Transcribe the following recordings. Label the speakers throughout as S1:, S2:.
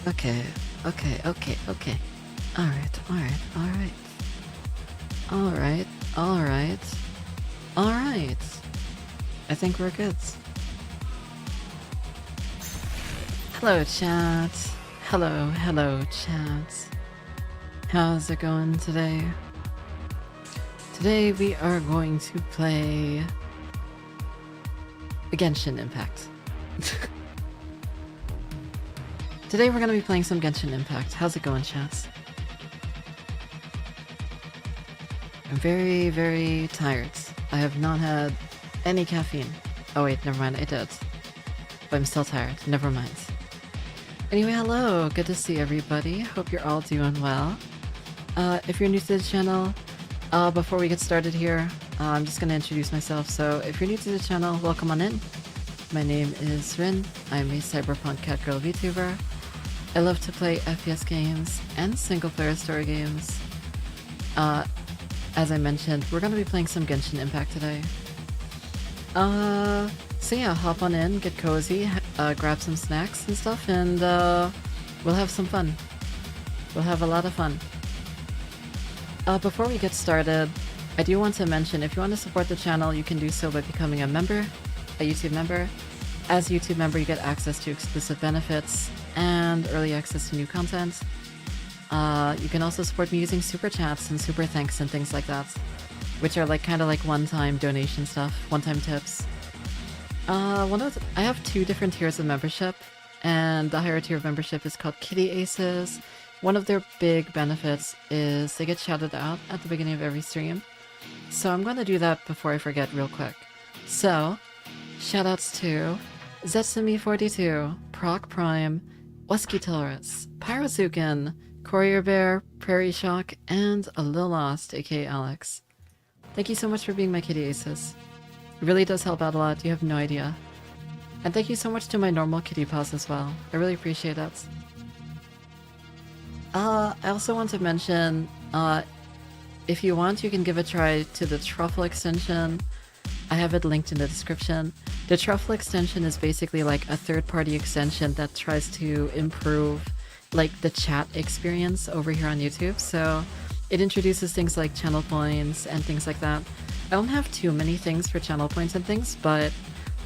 S1: Okay, okay. Alright. I think we're good. Hello, chat. Hello, chat. How's it going today? Today we are going to play Genshin Impact. Today we're gonna be playing some Genshin Impact. How's it going, chat? I'm very, very tired. I have not had any caffeine. Oh wait, never mind, I did. But I'm still tired, never mind. Anyway, hello, good to see everybody. Hope you're all doing well. If you're new to the channel, before we get started here, I'm just gonna introduce myself. So if you're new to the channel, welcome on in. My name is Rin. I'm a cyberpunk catgirl VTuber. I love to play FPS games and single-player story games. As I mentioned, we're gonna be playing some Genshin Impact today. So yeah, hop on in, get cozy, grab some snacks and stuff, and we'll have some fun. We'll have a lot of fun. Before we get started, I do want to mention, if you want to support the channel, you can do so by becoming a member, a YouTube member. As a YouTube member, you get access to exclusive benefits and early access to new content. You can also support me using super chats and super thanks and things like that, which are like kind of like one-time donation stuff, one-time tips. I have two different tiers of membership, and the higher tier of membership is called Kitty Aces. One of their big benefits is they get shouted out at the beginning of every stream. So I'm going to do that before I forget real quick. So, shoutouts to Zetsumi42, Proc Prime, Wesky Taurus, Pyrozukin, Courier Bear, Prairie Shock, and a Lil Lost, aka Alex. Thank you so much for being my Kitty Aces. It really does help out a lot, you have no idea. And thank you so much to my normal Kitty Paws as well. I really appreciate that. I also want to mention, if you want, you can give a try to the Truffle extension. I have it linked in the description. The Truffle extension is basically like a third-party extension that tries to improve like the chat experience over here on YouTube. So it introduces things like channel points and things like that. I don't have too many things for channel points and things, but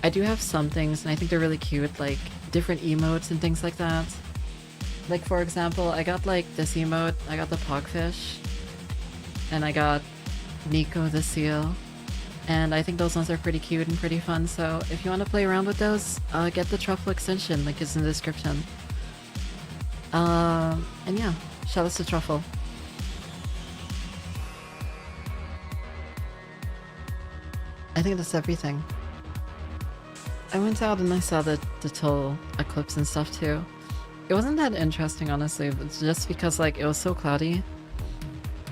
S1: I do have some things, and I think they're really cute, like different emotes and things like that. Like, for example, I got like this emote, I got the Pogfish, and I got Nico the Seal, and I think those ones are pretty cute and pretty fun, so if you want to play around with those, get the Truffle extension, link is in the description. And yeah, shoutouts to Truffle. I think that's everything. I went out and I saw the total eclipse and stuff too. It wasn't that interesting, honestly, but just because like it was so cloudy.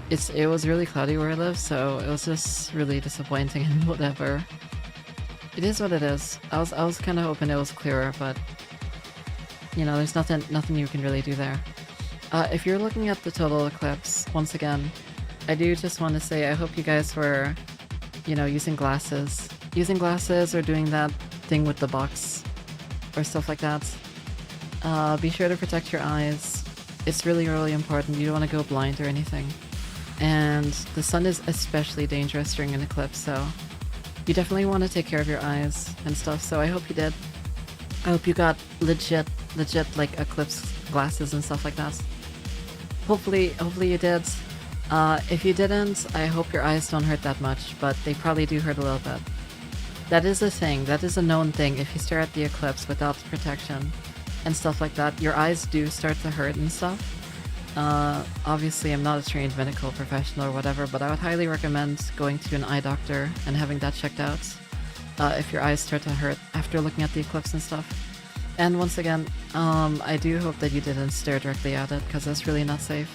S1: It was really cloudy where I live, so it was just really disappointing and whatever. It is what it is. I was kind of hoping it was clearer, but you know, there's nothing you can really do there. If you're looking at the total eclipse, once again, I do just want to say I hope you guys were, you know, using glasses or doing that thing with the box or stuff like that. Be sure to protect your eyes. It's really, really important. You don't want to go blind or anything. And the sun is especially dangerous during an eclipse, so you definitely want to take care of your eyes and stuff, so I hope you did. I hope you got legit like eclipse glasses and stuff like that. Hopefully you did. If you didn't, I hope your eyes don't hurt that much, but they probably do hurt a little bit. That is a thing, that is a known thing. If you stare at the eclipse without protection and stuff like that, your eyes do start to hurt and stuff. Obviously I'm not a trained medical professional or whatever, but I would highly recommend going to an eye doctor and having that checked out if your eyes start to hurt after looking at the eclipse and stuff. And once again, I do hope that you didn't stare directly at it, because that's really not safe.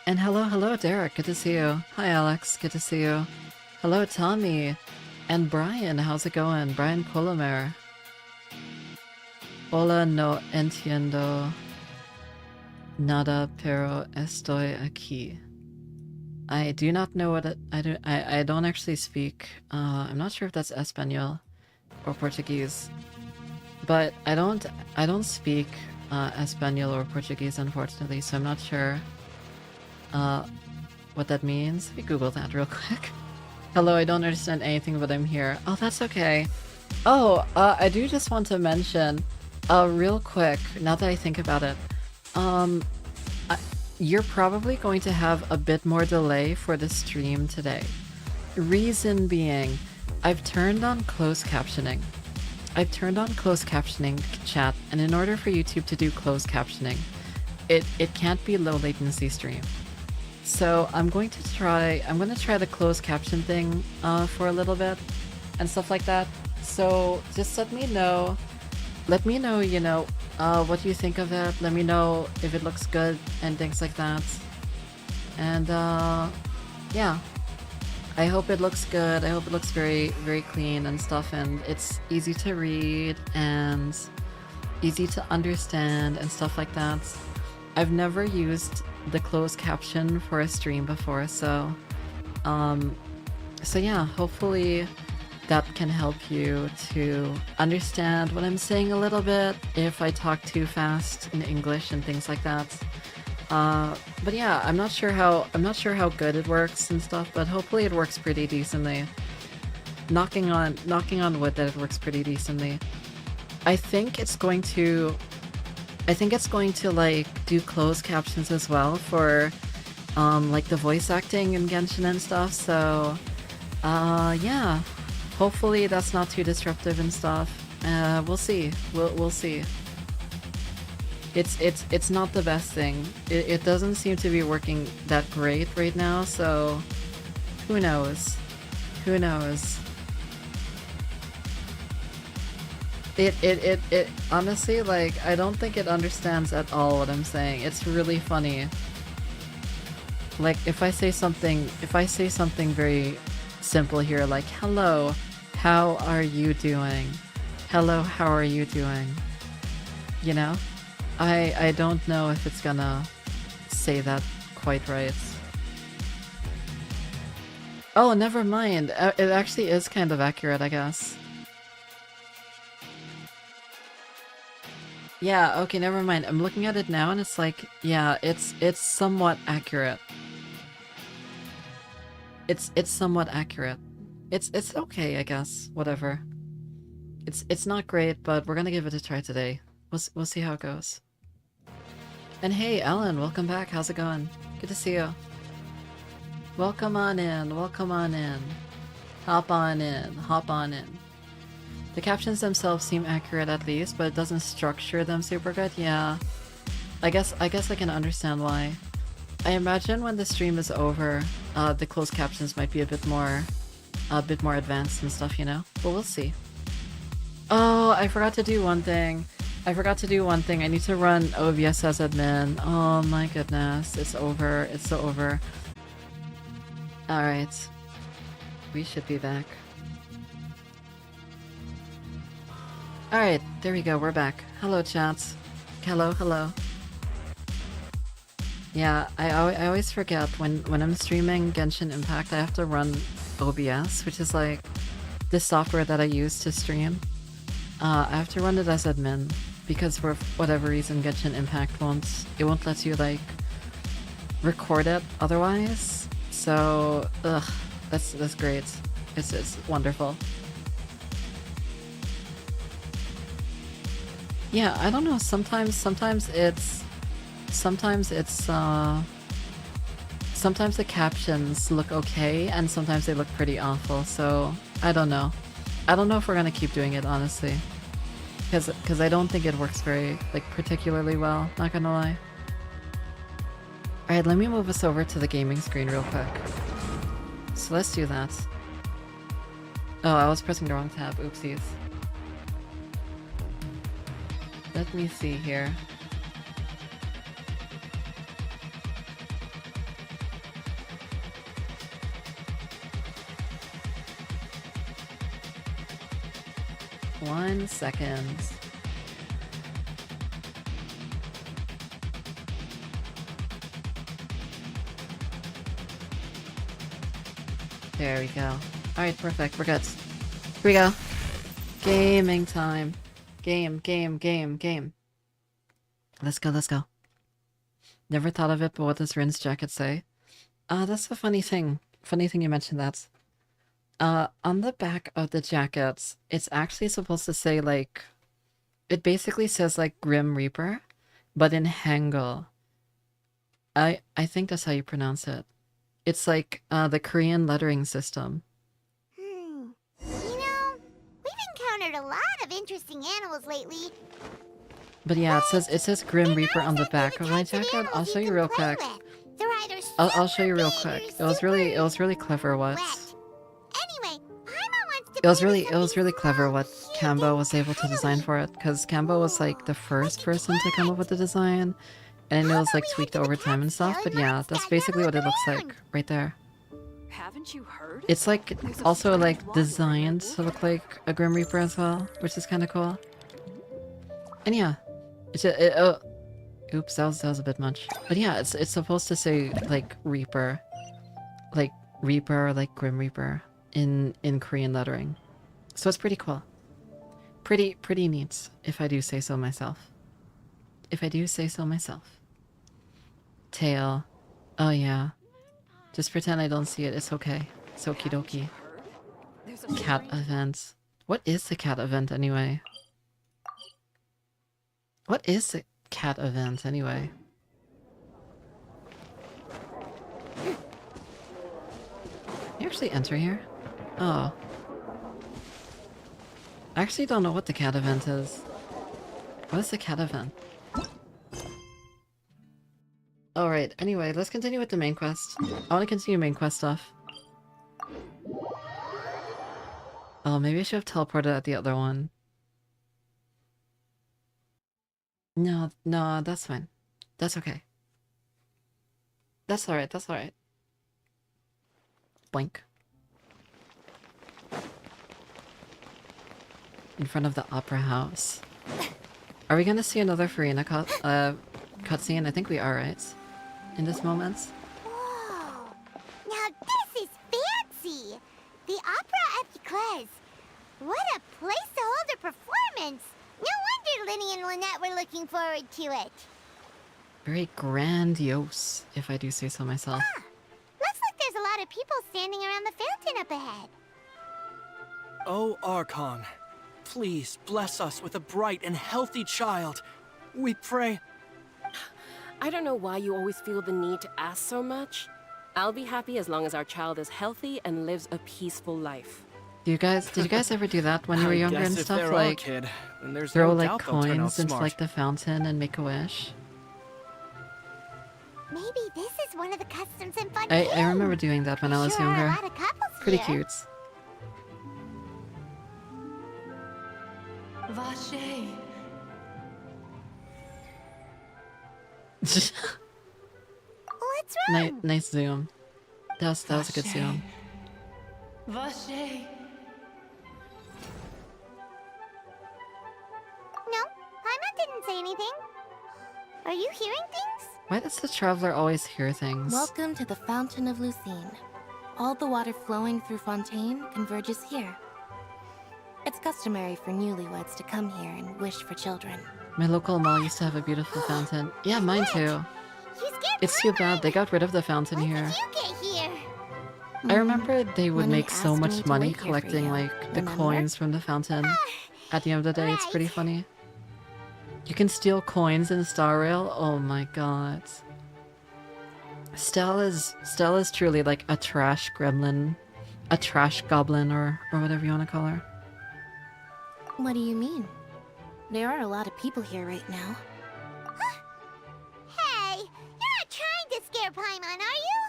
S1: And hello Derek, good to see you. Hi Alex, good to see you. Hello Tommy. And Brian, how's it going? Brian Colomer. Hola, no entiendo nada, pero estoy aquí. I do not know what I don't actually speak. I'm not sure if that's Espanol or Portuguese. But I don't speak Espanol or Portuguese, unfortunately, so I'm not sure what that means. Let me Google that real quick. Hello, I don't understand anything, but I'm here. Oh, that's okay. Oh, I do just want to mention, real quick, now that I think about it, you're probably going to have a bit more delay for the stream today. Reason being, I've turned on closed captioning. I've turned on closed captioning chat, and in order for YouTube to do closed captioning, it can't be low latency stream. So I'm going to try the closed caption thing for a little bit and stuff like that. So just let me know, you know, what you think of it. Let me know if it looks good and things like that. And yeah. I hope it looks good. I hope it looks very, very clean and stuff, and it's easy to read and easy to understand and stuff like that. I've never used the closed caption for a stream before, so yeah, hopefully that can help you to understand what I'm saying a little bit if I talk too fast in English and things like that. But yeah, I'm not sure how good it works and stuff, but hopefully it works pretty decently. Knocking on wood that it works pretty decently. I think it's going to like do closed captions as well for like the voice acting in Genshin and stuff, so yeah. Hopefully that's not too disruptive and stuff. We'll see. We'll see. It's not the best thing. It doesn't seem to be working that great right now, so who knows? Who knows? It honestly, like, I don't think it understands at all what I'm saying. It's really funny. Like, if I say something very simple here, like, hello, how are you doing? Hello, how are you doing? You know? I don't know if it's gonna say that quite right. Oh, never mind. It actually is kind of accurate, I guess. Yeah, okay, never mind. I'm looking at it now and it's like, yeah, it's somewhat accurate. It's somewhat accurate. It's okay, I guess. Whatever. It's not great, but we're gonna give it a try today. We'll see how it goes. And hey, Ellen, welcome back. How's it going? Good to see you. Welcome on in. Welcome on in. Hop on in. Hop on in. The captions themselves seem accurate at least, but it doesn't structure them super good. Yeah. I guess I can understand why. I imagine when the stream is over, the closed captions might be a bit more advanced and stuff, you know? But we'll see. Oh, I forgot to do one thing. I need to run OBS as admin. Oh my goodness. It's over. It's so over. Alright. We should be back. Alright, there we go. We're back. Hello, chat. Hello. Yeah, I always forget when I'm streaming Genshin Impact, I have to run OBS, which is like the software that I use to stream. I have to run it as admin. Because for whatever reason Genshin Impact won't let you like record it otherwise. So that's great. It's wonderful. Yeah, I don't know, sometimes the captions look okay and sometimes they look pretty awful, so I don't know. I don't know if we're gonna keep doing it, honestly. Because I don't think it works very, like, particularly well, not gonna lie. Alright, let me move us over to the gaming screen real quick. So let's do that. Oh, I was pressing the wrong tab, oopsies. Let me see here. One second. There we go. Alright, perfect. We're good. Here we go. Gaming time. Game, game, game, game. Let's go, let's go. Never thought of it, but what does Rin's jacket say? That's a funny thing. Funny thing you mentioned that. On the back of the jackets, it's actually supposed to say, like... It basically says, like, Grim Reaper, but in Hangul. I think that's how you pronounce it. It's like, the Korean lettering system.
S2: You know, we've encountered a lot of interesting animals lately.
S1: But yeah, it says Grim Reaper on the back of my jacket. I'll show you real quick. I'll show you real quick. It was really clever what... It was really clever what Cambo was able to design for it, because Cambo was like the first person to come up with the design, and it was like tweaked over time and stuff, but yeah, that's basically what it looks like, right there.
S3: Haven't you heard?
S1: It's like also like designed to look like a Grim Reaper as well, which is kind of cool. And yeah, oops, that was a bit much. But yeah, it's supposed to say like Reaper, like Grim Reaper in Korean lettering. So it's pretty cool. Pretty neat, if I do say so myself. If I do say so myself. Tail. Oh yeah. Just pretend I don't see it, it's okay. It's okie dokie. Cat event. What is the cat event anyway? What is the cat event anyway? Can you actually enter here? Oh. I actually don't know what the cat event is. What is the cat event? Alright, anyway, let's continue with the main quest. I want to continue main quest stuff. Oh, maybe I should have teleported at the other one. No, that's fine. That's okay. That's alright, that's alright. Boink. In front of the opera house. Are we gonna see another Farina cutscene? I think we are, right? In this moment?
S2: Whoa! Now this is fancy! The Opera Epiclese. What a place to hold a performance! No wonder Linny and Lynette were looking forward to it.
S1: Very grandiose, if I do say so myself.
S2: Ah, looks like there's a lot of people standing around the fountain up ahead.
S4: Oh, Archon, please bless us with a bright and healthy child. We pray.
S3: I don't know why you always feel the need to ask so much. I'll be happy as long as our child is healthy and lives a peaceful life.
S1: Did you guys ever do that when you were younger and stuff? Like,
S4: kid,
S1: throw like coins into like the fountain and make a wish?
S2: Maybe this is one of the customs in Fontaine.
S1: I remember doing that when I was younger.
S2: A lot of couples
S1: Pretty
S2: here.
S1: cute.
S5: Vache.
S2: What's wrong?
S1: Nice zoom. That was a good zoom.
S5: Vache.
S2: No, Paimon didn't say anything. Are you hearing things?
S1: Why does the traveler always hear things?
S6: Welcome to the Fountain of Lucine. All the water flowing through Fontaine converges here. It's customary for newlyweds to come here and wish for children.
S1: My local mall used to have a beautiful fountain. Yeah, mine too.
S2: You scared
S1: It's too
S2: Paimon.
S1: bad they got rid of the fountain
S2: When
S1: here.
S2: did you get here?
S1: I remember they would
S6: Lenny
S1: make so
S6: asked me
S1: much
S6: to
S1: money
S6: wait here for
S1: collecting
S6: you,
S1: like the
S6: remember?
S1: coins from the fountain. At the end of the day, it's pretty
S2: Right.
S1: funny. You can steal coins in Star Rail? Oh my god. Stella's truly like a trash gremlin. A trash goblin or whatever you want to call her.
S6: What do you mean? There are a lot of people here right now.
S2: Hey, you're not trying to scare Paimon, are you?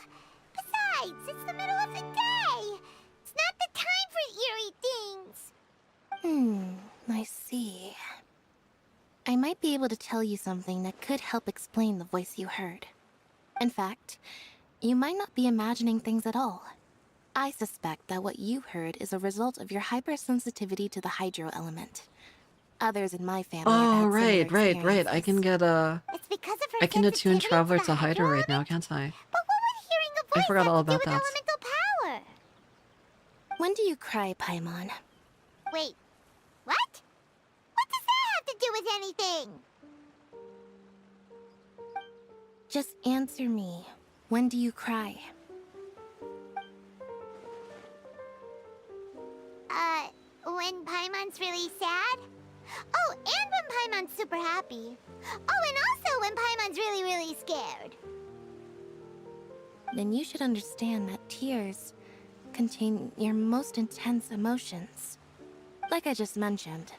S2: Besides, it's the middle of the day. It's not the time for eerie things.
S6: I see. I might be able to tell you something that could help explain the voice you heard. In fact, you might not be imagining things at all. I suspect that what you heard is a result of your hypersensitivity to the hydro element. Others in my family have
S1: Oh,
S6: had similar
S1: right. I can get
S2: It's because of her
S1: I can attune
S2: sensitivity
S1: Traveler
S2: the
S1: to Hydro right
S2: hydro
S1: now, can't I?
S2: But what would hearing a voice
S1: forgot
S2: have
S1: all
S2: to do
S1: about
S2: with
S1: that.
S2: elemental power?
S6: When do you cry, Paimon?
S2: Wait, what? What does that with anything.
S6: Just answer me. When do you cry?
S2: When Paimon's really sad? Oh, and when Paimon's super happy. Oh, and also when Paimon's really, really scared.
S6: Then you should understand that tears contain your most intense emotions. Like I just mentioned,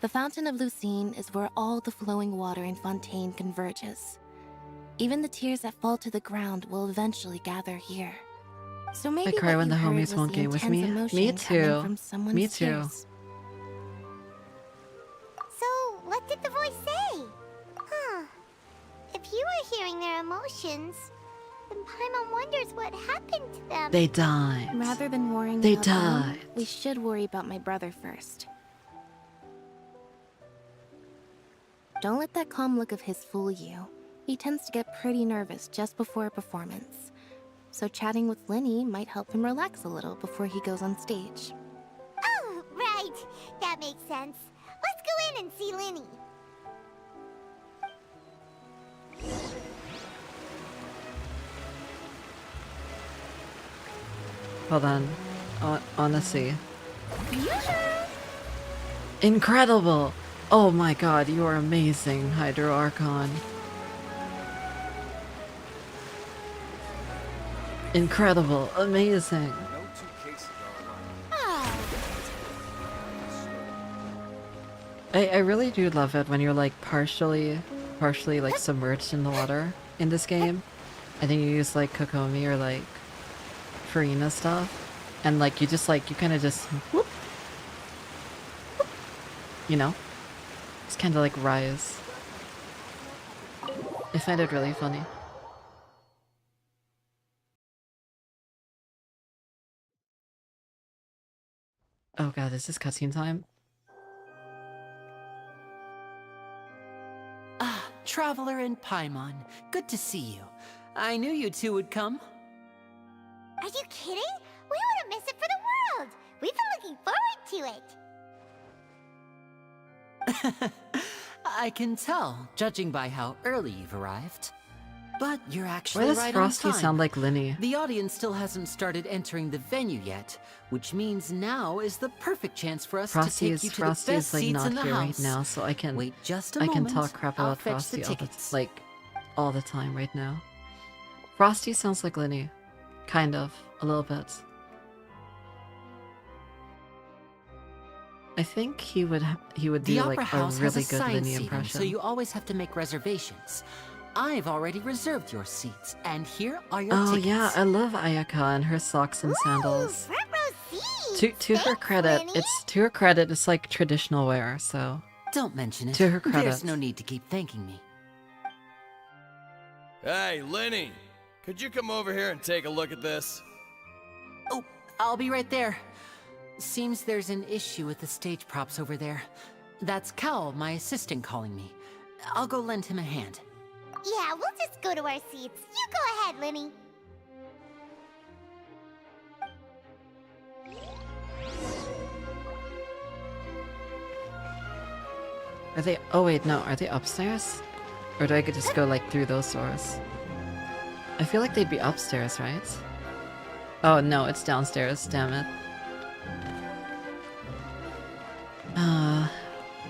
S6: the Fountain of Lucine is where all the flowing water in Fontaine converges. Even the tears that fall to the ground will eventually gather here. So maybe
S1: I cry
S6: what
S1: when
S6: you
S1: the
S6: heard
S1: homies
S6: was
S1: won't
S6: the
S1: game with
S6: intense
S1: me.
S6: emotion
S1: Me
S6: coming
S1: too.
S6: from someone's
S1: Me too.
S6: tears.
S2: So, what did the voice say? Huh. If you were hearing their emotions, then Paimon wonders what happened to them.
S1: They died.
S6: Rather than worrying
S1: They
S6: about them,
S1: died.
S6: we should worry about my brother first. Don't let that calm look of his fool you. He tends to get pretty nervous just before a performance. So chatting with Linny might help him relax a little before he goes on stage.
S2: Oh, right. That makes sense. Let's go in and see Linny.
S1: Hold on. Honestly. Incredible! Oh my god, you are amazing, Hydro Archon. Incredible, amazing. I really do love it when you're like partially like submerged in the water in this game. I think you use like Kokomi or like Farina stuff. And like you just like, you kind of just whoop, whoop, you know? It's kind of like rise. I find it really funny. Oh god, is this cutscene time?
S7: Ah, Traveler and Paimon. Good to see you. I knew you two would come.
S2: Are you kidding? We wouldn't miss it for the world. We've been looking forward to it.
S7: I can tell, judging by how early you've arrived. But you're actually
S1: Why does
S7: right
S1: Frosty
S7: on time.
S1: sound like Linny?
S7: The audience still hasn't started entering the venue yet, which means now is the perfect chance for us to take you to the best
S1: is like
S7: seats
S1: not
S7: in the
S1: here
S7: house.
S1: right now, so I can
S7: Wait just a
S1: I can
S7: moment.
S1: talk crap
S7: I'll
S1: about
S7: fetch the
S1: Frosty
S7: tickets.
S1: all the time right now. Frosty sounds like Linny. Kind of. A little bit. I think he would
S7: The
S1: do
S7: Opera
S1: like a
S7: House has
S1: really good
S7: assigned
S1: Linny
S7: seating,
S1: impression.
S7: so you always have to make reservations. I've already reserved your seats, and here are your
S1: Oh
S7: tickets.
S1: yeah, I love Ayaka and her socks and sandals.
S2: Ooh, front row seats.
S1: To her
S2: Thanks,
S1: credit,
S2: Linny.
S1: it's like traditional wear, so
S7: Don't mention it.
S1: To her credit.
S7: There's no need to keep thanking me.
S8: Hey, Linny! Could you come over here and take a look at this?
S7: Oh, I'll be right there. Seems there's an issue with the stage props over there. That's Cal, my assistant, calling me. I'll go lend him a hand.
S2: Yeah, we'll just go to our seats. You go ahead, Linny.
S1: are they oh wait, no, are they upstairs? Or do I could just go like through those doors? I feel like they'd be upstairs, right? Oh no, it's downstairs, damn it.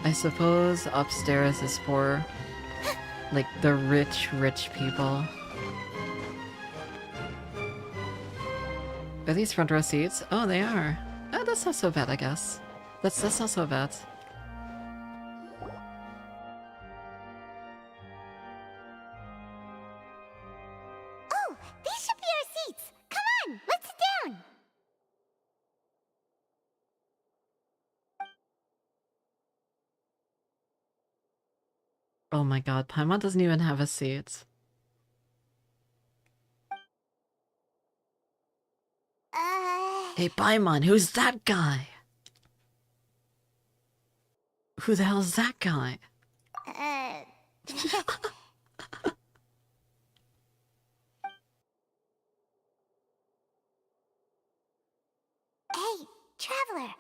S1: I suppose upstairs is for like the rich people. Are these front row seats? Oh, they are. Oh, that's not so bad, I guess. That's not so bad.
S2: Oh, these should be our seats. Come on, let's sit down.
S1: Oh my god, Paimon doesn't even have a seat. Hey Paimon, who's that guy? Who the hell's that guy?
S2: Hey, Traveler.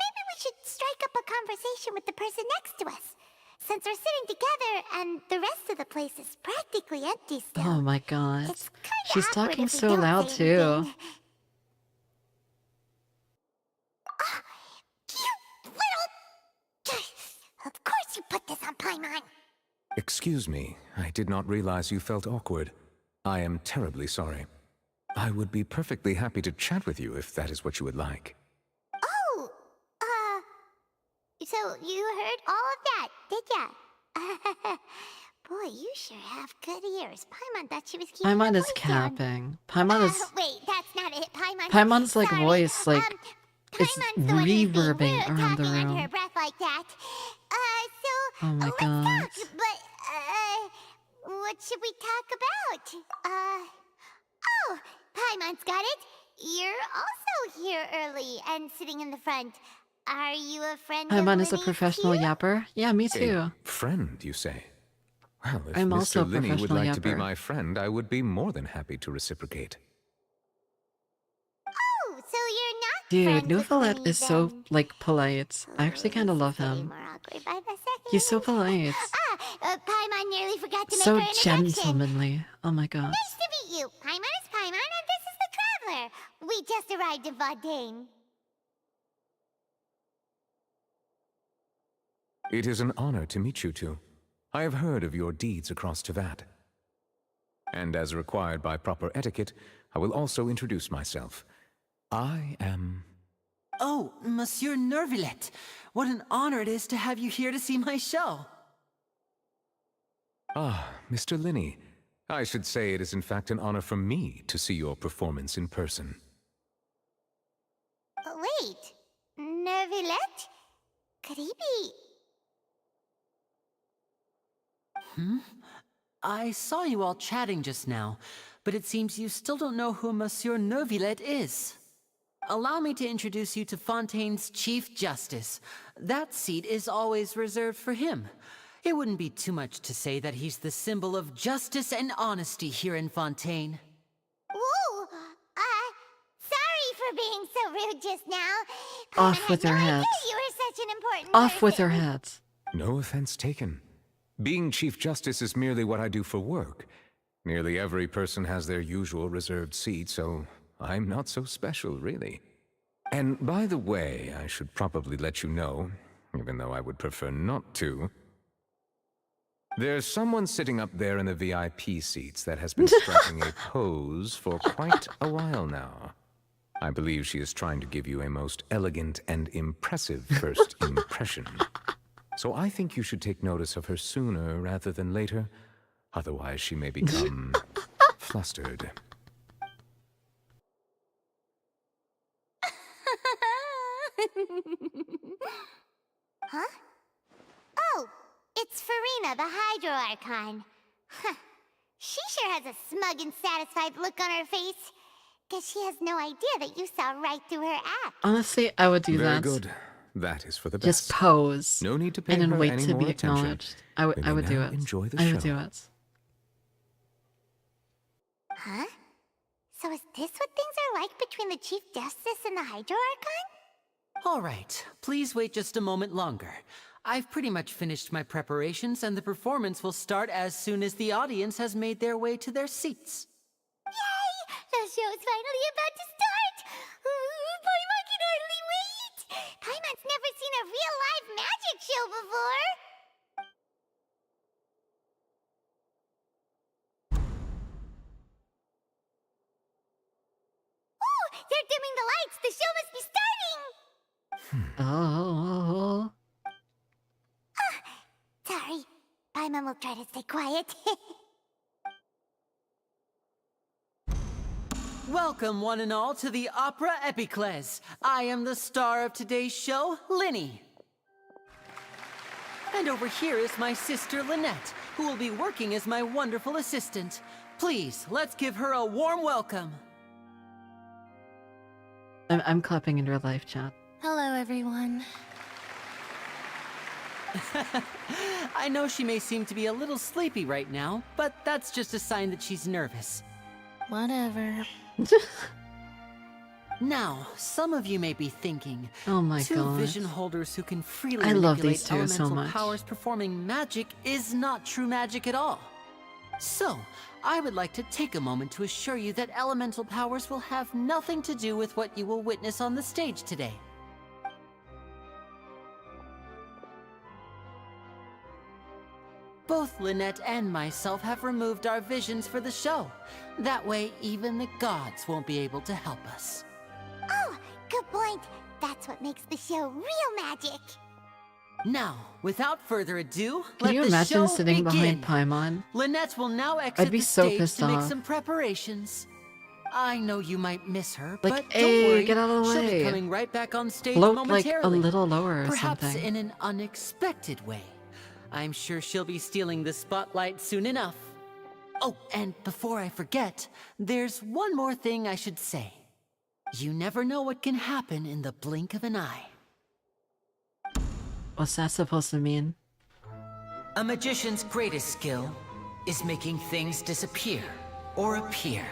S2: Maybe we should strike up a conversation with the person next to us. since we're sitting together and the rest of the place is practically empty still.
S1: Oh my god.
S2: It's kinda
S1: She's
S2: awkward
S1: talking
S2: if we
S1: so
S2: don't
S1: loud
S2: say
S1: too.
S2: anything. Ah, you little... Of course you put this on Paimon.
S9: Excuse me, I did not realize you felt awkward. I am terribly sorry. I would be perfectly happy to chat with you if that is what you would like.
S2: Oh, so you heard all of that, did ya? Boy, you sure have good ears. Paimon thought she was keeping
S1: Paimon
S2: her
S1: is
S2: voice down.
S1: capping. Paimon is
S2: Wait, that's not it, Paimon.
S1: Paimon's like
S2: Sorry.
S1: voice like it's
S2: Paimon's the one who's being
S1: reverbing
S2: rude,
S1: around the
S2: talking
S1: room.
S2: under her breath like that.
S1: Oh my
S2: let's
S1: god.
S2: talk, but, what should we talk about? Oh, Paimon's got it. You're also here early and sitting in the front. Are you a friend of
S1: Paimon is a
S2: Linny's
S1: professional
S2: too?
S1: yapper? Yeah, me too.
S9: A friend, you say? Well, if
S1: I'm also a
S9: Mr. Linney would
S1: professional
S9: like to be
S1: yapper.
S9: my friend, I would be more than happy to reciprocate.
S2: Oh, so you're not
S1: Dude,
S2: friends with
S1: Nouvelet
S2: Linny
S1: is so
S2: then?
S1: like polite. I actually kind of love
S2: This is
S1: him.
S2: getting more awkward by the second.
S1: He's so polite.
S2: Paimon nearly forgot to make
S1: So
S2: her introduction.
S1: gentlemanly. Oh my god.
S2: Nice to meet you. Paimon is Paimon, and this is the Traveler. We just arrived in Fontaine.
S9: It is an honor to meet you two. I have heard of your deeds across Tevat. And as required by proper etiquette, I will also introduce myself. I am...
S7: Oh, Monsieur Nervillet. What an honor it is to have you here to see my show.
S9: Ah, Mr. Linney. I should say it is in fact an honor for me to see your performance in person.
S2: Wait, Nervillet? Could he be...
S7: I saw you all chatting just now, but it seems you still don't know who Monsieur Nervillet is. Allow me to introduce you to Fontaine's Chief Justice. That seat is always reserved for him. It wouldn't be too much to say that he's the symbol of justice and honesty here in Fontaine.
S2: Whoa! Sorry for being so rude just now.
S1: Off
S2: Paimon
S1: with
S2: had
S1: their
S2: no idea
S1: heads.
S2: You were such an important
S1: Off with their
S2: person.
S1: heads.
S9: No offense taken. Being Chief Justice is merely what I do for work. Nearly every person has their usual reserved seat, so I'm not so special, really. And by the way, I should probably let you know, even though I would prefer not to. There's someone sitting up there in the VIP seats that has been striking a pose for quite a while now. I believe she is trying to give you a most elegant and impressive first impression. So I think you should take notice of her sooner rather than later. Otherwise, she may become flustered.
S2: Huh? Oh, it's Farina, the Hydro Archon. Huh. She sure has a smug and satisfied look on her face. Guess she has no idea that you saw right through her act.
S1: Honestly, I would do
S9: Very
S1: that.
S9: good. That is for the best.
S1: Just pose.
S9: No need to pay
S1: and then
S9: her
S1: wait
S9: any
S1: to
S9: more
S1: be
S9: attention.
S1: acknowledged. I
S9: We may
S1: would do
S9: now
S1: it.
S9: enjoy the
S1: I would
S9: show.
S1: do it.
S2: Huh? So is this what things are like between the Chief Justice and the Hydro Archon?
S7: All right, please wait just a moment longer. I've pretty much finished my preparations, and the performance will start as soon as the audience has made their way to their seats.
S2: Yay! The show's finally about to start! Paimon can hardly wait! Paimon's never seen a real live magic show before! Oh! They're dimming the lights! The show must be starting!
S1: Oh.
S2: Sorry. Paimon will try to stay quiet.
S7: Welcome, one and all, to the Opera Epiclese. I am the star of today's show, Linny. And over here is my sister, Lynette, who will be working as my wonderful assistant. Please, let's give her a warm welcome.
S1: I'm clapping in real life chat.
S6: Hello, everyone.
S7: I know she may seem to be a little sleepy right now, but that's just a sign that she's nervous.
S6: Whatever.
S7: Now, some of you may be thinking,
S1: Oh my
S7: two
S1: god.
S7: vision holders who can freely
S1: I love these
S7: manipulate
S1: two so
S7: elemental
S1: much.
S7: powers performing magic is not true magic at all. So, I would like to take a moment to assure you that elemental powers will have nothing to do with what you will witness on the stage today. Both Lynette and myself have removed our visions for the show. That way, even the gods won't be able to help us.
S2: Oh, good point. That's what makes the show real magic.
S7: Now, without further ado,
S1: Can
S7: let
S1: you
S7: the
S1: imagine
S7: show
S1: sitting
S7: begin.
S1: behind Paimon?
S7: Lynette will now exit
S1: I'd be
S7: the
S1: so
S7: stage
S1: pissed
S7: to make
S1: off.
S7: some preparations. I know you might miss her,
S1: Like,
S7: but
S1: hey,
S7: don't worry,
S1: get out of the
S7: she'll
S1: way.
S7: be coming right back on stage
S1: Float like
S7: momentarily.
S1: a little lower or
S7: Perhaps
S1: something.
S7: in an unexpected way. I'm sure she'll be stealing the spotlight soon enough. Oh, and before I forget, there's one more thing I should say. You never know what can happen in the blink of an eye.
S1: What's that supposed to mean?
S7: A magician's greatest skill is making things disappear or appear.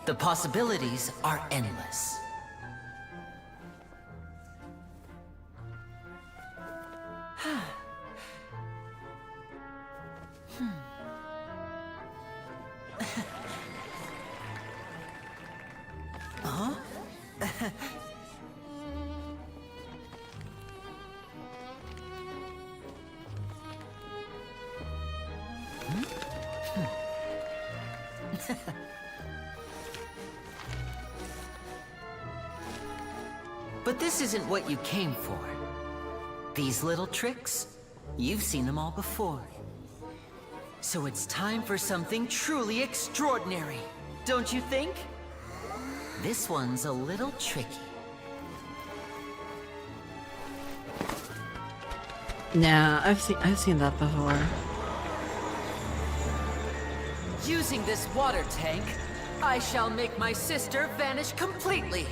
S7: The possibilities are endless. Huh? But this isn't what you came for. These little tricks, you've seen them all before. So it's time for something truly extraordinary, don't you think? This one's a little tricky.
S1: Nah, I've seen that before.
S7: Using this water tank, I shall make my sister vanish completely,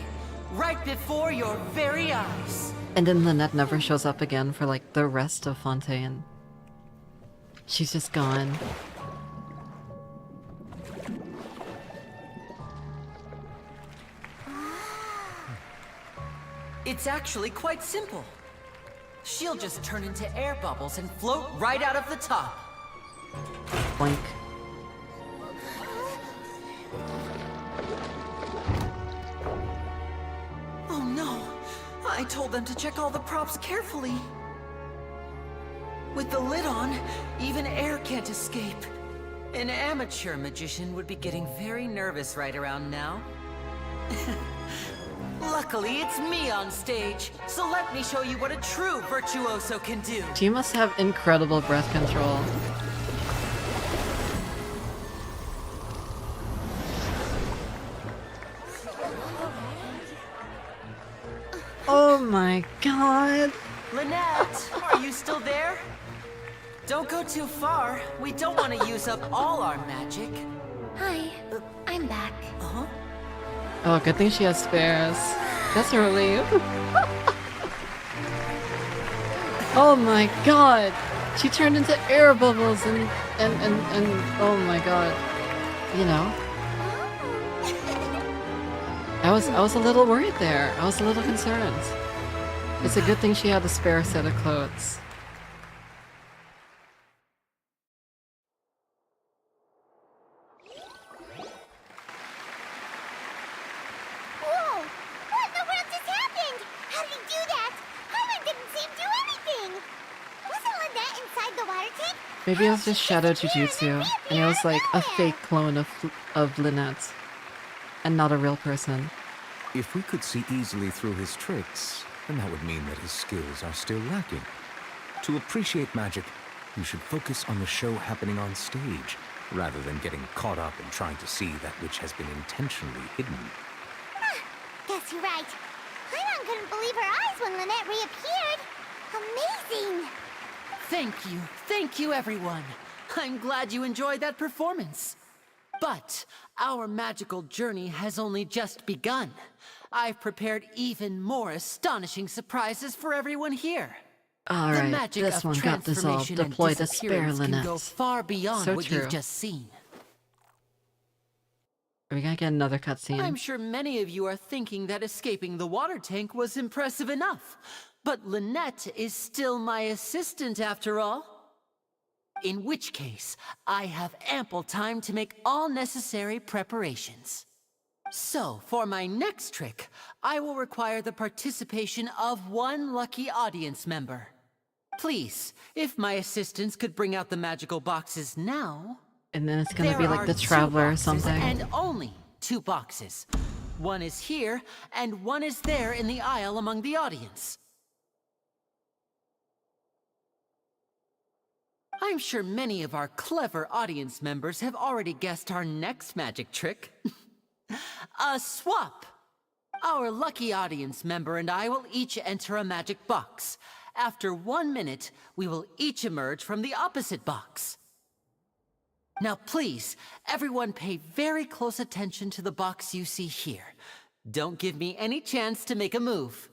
S7: right before your very eyes.
S1: And then Lynette never shows up again for like the rest of Fontaine. She's just gone.
S7: It's actually quite simple. She'll just turn into air bubbles and float right out of the top.
S1: Blink.
S7: Oh no! I told them to check all the props carefully. With the lid on, even air can't escape. An amateur magician would be getting very nervous right around now. Luckily, it's me on stage, so let me show you what a true virtuoso can do.
S1: She must have incredible breath control. Oh my god.
S7: Lynette, are you still there? Don't go too far. We don't want to use up all our magic.
S6: Hi, I'm back.
S7: Uh-huh.
S1: Oh, good thing she has spares. That's a relief. Oh my god. She turned into air bubbles and oh my god. You know. I was a little worried there. I was a little concerned. It's a good thing she had a spare set of clothes.
S2: Whoa! What in the world just happened? How did he do that? Herman didn't see him do anything. Wasn't Lynette inside the water tank?
S1: Maybe it was just shadow jujutsu, and it was like a fake clone of Lynette, and not a real person.
S9: If we could see easily through his tricks, then that would mean that his skills are still lacking. To appreciate magic, you should focus on the show happening on stage, rather than getting caught up in trying to see that which has been intentionally hidden.
S2: Guess you're right. Paimon couldn't believe her eyes when Lynette reappeared. Amazing!
S7: Thank you everyone. I'm glad you enjoyed that performance. But our magical journey has only just begun. I've prepared even more astonishing surprises for everyone here. The
S1: Alright,
S7: magic
S1: this
S7: of
S1: one got dissolved.
S7: transformation and
S1: Deploy the spare
S7: disappearance can go
S1: Lynette.
S7: far beyond
S1: So
S7: what
S1: true.
S7: you've just seen.
S1: Are we gonna get another cutscene?
S7: I'm sure many of you are thinking that escaping the water tank was impressive enough. But Lynette is still my assistant after all. In which case, I have ample time to make all necessary preparations. So, for my next trick, I will require the participation of one lucky audience member. Please, if my assistants could bring out the magical boxes now...
S1: And then it's gonna be
S7: There
S1: like
S7: are
S1: the
S7: 2
S1: Traveler or
S7: boxes,
S1: something.
S7: and only 2 boxes. One is here, and one is there in the aisle among the audience. I'm sure many of our clever audience members have already guessed our next magic trick. A swap! Our lucky audience member and I will each enter a magic box. After 1 minute, we will each emerge from the opposite box. Now please, everyone pay very close attention to the box you see here. Don't give me any chance to make a move.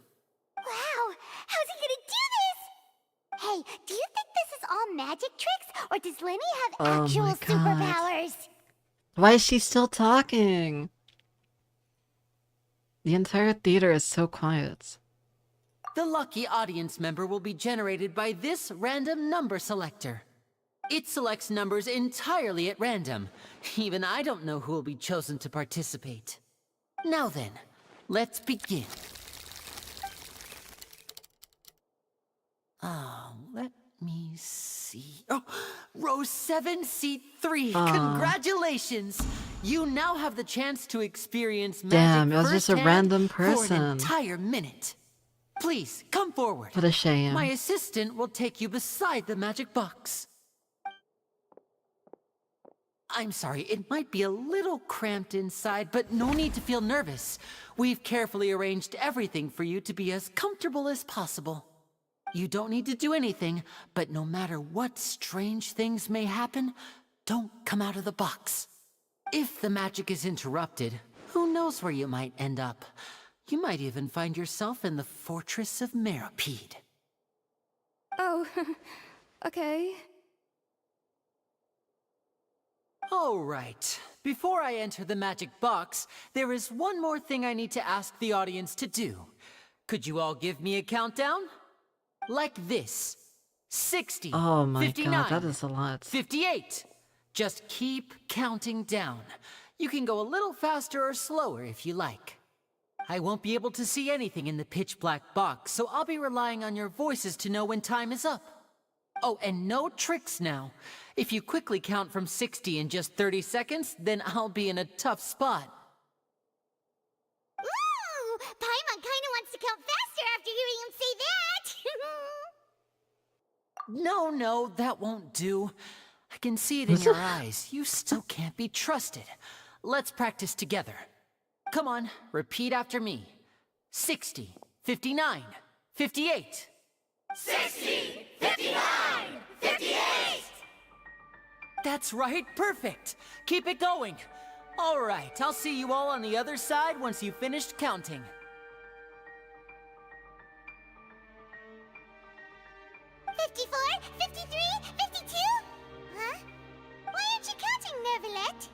S2: Wow, how's he gonna do this? Hey, do you think this is all magic tricks, or does Lenny have
S1: Oh
S2: actual
S1: my God.
S2: superpowers?
S1: Why is she still talking? The entire theater is so quiet.
S7: The lucky audience member will be generated by this random number selector. It selects numbers entirely at random. Even I don't know who will be chosen to participate. Now then, let's begin. Let me see. Oh, row 7, seat 3. Congratulations! You now have the chance to experience magic
S1: Damn, it was just a
S7: firsthand
S1: random
S7: for an
S1: person.
S7: entire minute. Please, come forward.
S1: What a shame.
S7: My assistant will take you beside the magic box. I'm sorry, it might be a little cramped inside, but no need to feel nervous. We've carefully arranged everything for you to be as comfortable as possible. You don't need to do anything, but no matter what strange things may happen, don't come out of the box. If the magic is interrupted, who knows where you might end up? You might even find yourself in the Fortress of Meropide.
S5: Oh, okay.
S7: All right. Before I enter the magic box, there is one more thing I need to ask the audience to do. Could you all give me a countdown? Like this. 60,
S1: Oh my
S7: 59,
S1: God, that is a lot.
S7: 58. Just keep counting down. You can go a little faster or slower if you like. I won't be able to see anything in the pitch black box, so I'll be relying on your voices to know when time is up. Oh, and no tricks now. If you quickly count from 60 in just 30 seconds, then I'll be in a tough spot.
S2: Ooh, Paimon kinda wants to count faster after hearing him say that.
S7: No, that won't do. I can see it in your eyes. You still can't be trusted. Let's practice together. Come on, repeat after me. 60, 59, 58.
S2: 60, 59, 58!
S7: That's right, perfect. Keep it going. All right, I'll see you all on the other side once you've finished counting.
S2: Huh? Why aren't you counting, Nervalette?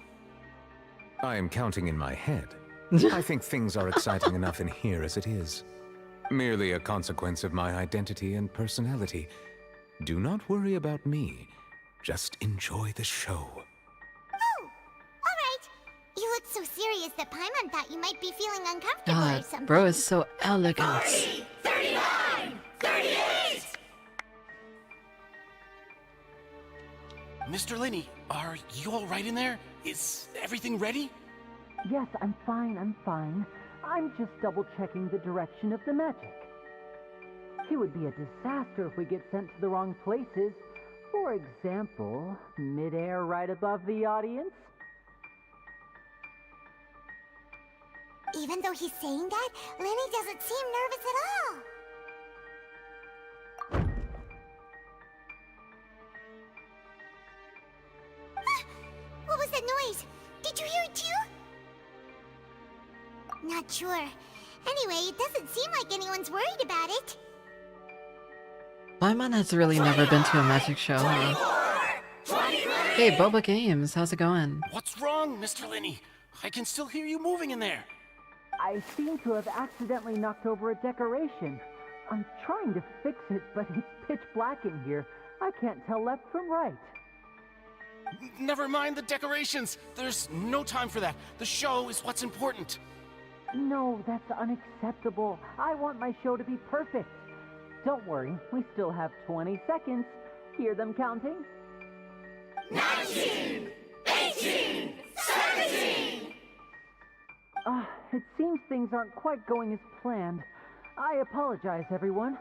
S9: I am counting in my head. I think things are exciting enough in here as it is. Merely a consequence of my identity and personality. Do not worry about me. Just enjoy the show.
S2: Oh, alright. You look so serious that Paimon thought you might be feeling uncomfortable or
S1: God,
S2: something.
S1: bro is so elegant.
S2: 39, 38!
S10: Mr. Linney, are you all right in there? Is everything ready?
S7: Yes, I'm fine. I'm just double-checking the direction of the magic. It would be a disaster if we get sent to the wrong places. For example, mid-air right above the audience.
S2: Even though he's saying that, Lenny doesn't seem nervous at all. What was that noise? Did you hear it too? Not sure. Anyway, it doesn't seem like anyone's worried about it.
S1: Paimon has really never been to a magic show. Huh? Hey, Boba Games, how's it going?
S10: What's wrong, Mr. Linney? I can still hear you moving in there.
S11: I seem to have accidentally knocked over a decoration. I'm trying to fix it, but it's pitch black in here. I can't tell left from right.
S10: Never mind the decorations. There's no time for that. The show is what's important.
S11: No, that's unacceptable. I want my show to be perfect. Don't worry, we still have 20 seconds. Hear them counting?
S2: 19! 18! 17!
S11: It seems things aren't quite going as planned. I apologize, everyone.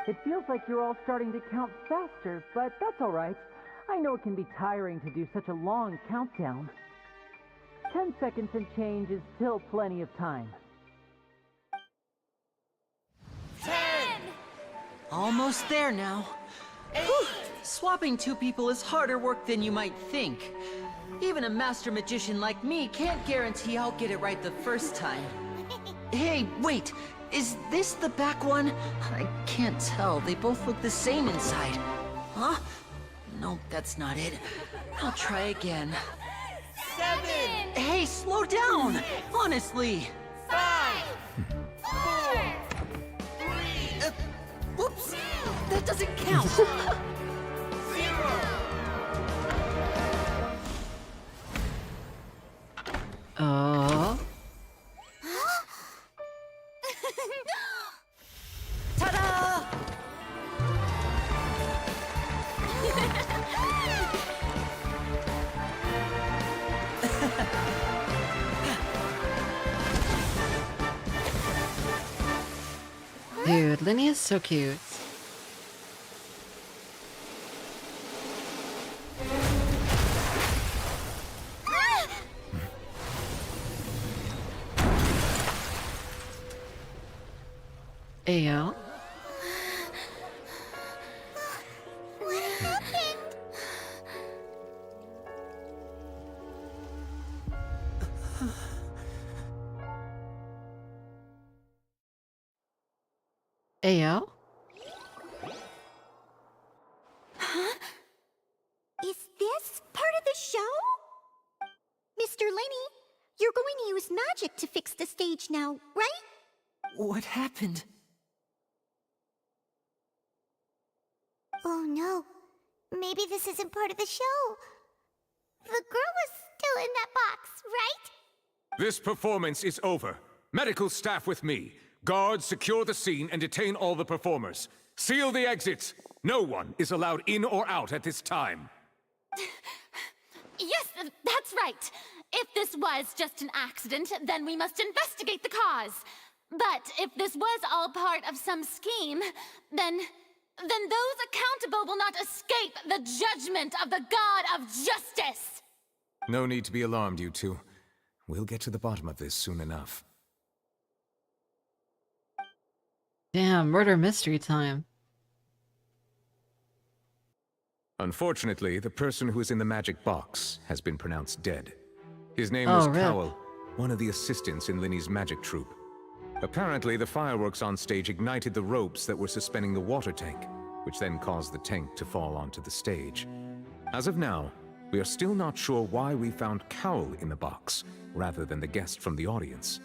S11: It feels like you're all starting to count faster, but that's all right. I know it can be tiring to do such a long countdown. 10 seconds and change is still plenty of time.
S2: 10!
S7: Almost there now. Whew. Swapping two people is harder work than you might think. Even a master magician like me can't guarantee I'll get it right the first time. Hey, wait! Is this the back one? I can't tell. They both look the same inside. Huh? No, that's not it. I'll try again.
S2: 7!
S7: Hey, slow down! Honestly!
S2: 5! 4! 3!
S7: Whoops! That doesn't count!
S2: 0!
S1: Oh.
S7: Ta-da!
S1: Dude, Linny is so cute. Ayo.
S2: What happened?
S1: Ayo?
S2: Huh? Is this part of the show? Mr. Lenny, you're going to use magic to fix the stage now, right?
S7: What happened?
S2: Oh no. Maybe this isn't part of the show. The girl was still in that box, right?
S9: This performance is over. Medical staff with me. Guards, secure the scene and detain all the performers. Seal the exits. No one is allowed in or out at this time.
S12: Yes, that's right. If this was just an accident, then we must investigate the cause. But if this was all part of some scheme, then those accountable will not escape the judgment of the God of Justice!
S9: No need to be alarmed, you two. We'll get to the bottom of this soon enough.
S1: Damn, murder mystery time.
S9: Unfortunately, the person who is in the magic box has been pronounced dead. His name
S1: Oh,
S9: was
S1: rip.
S9: Cowell, one of the assistants in Linny's magic troupe. Apparently, the fireworks on stage ignited the ropes that were suspending the water tank, which then caused the tank to fall onto the stage. As of now, we are still not sure why we found Cowell in the box, rather than the guest from the audience.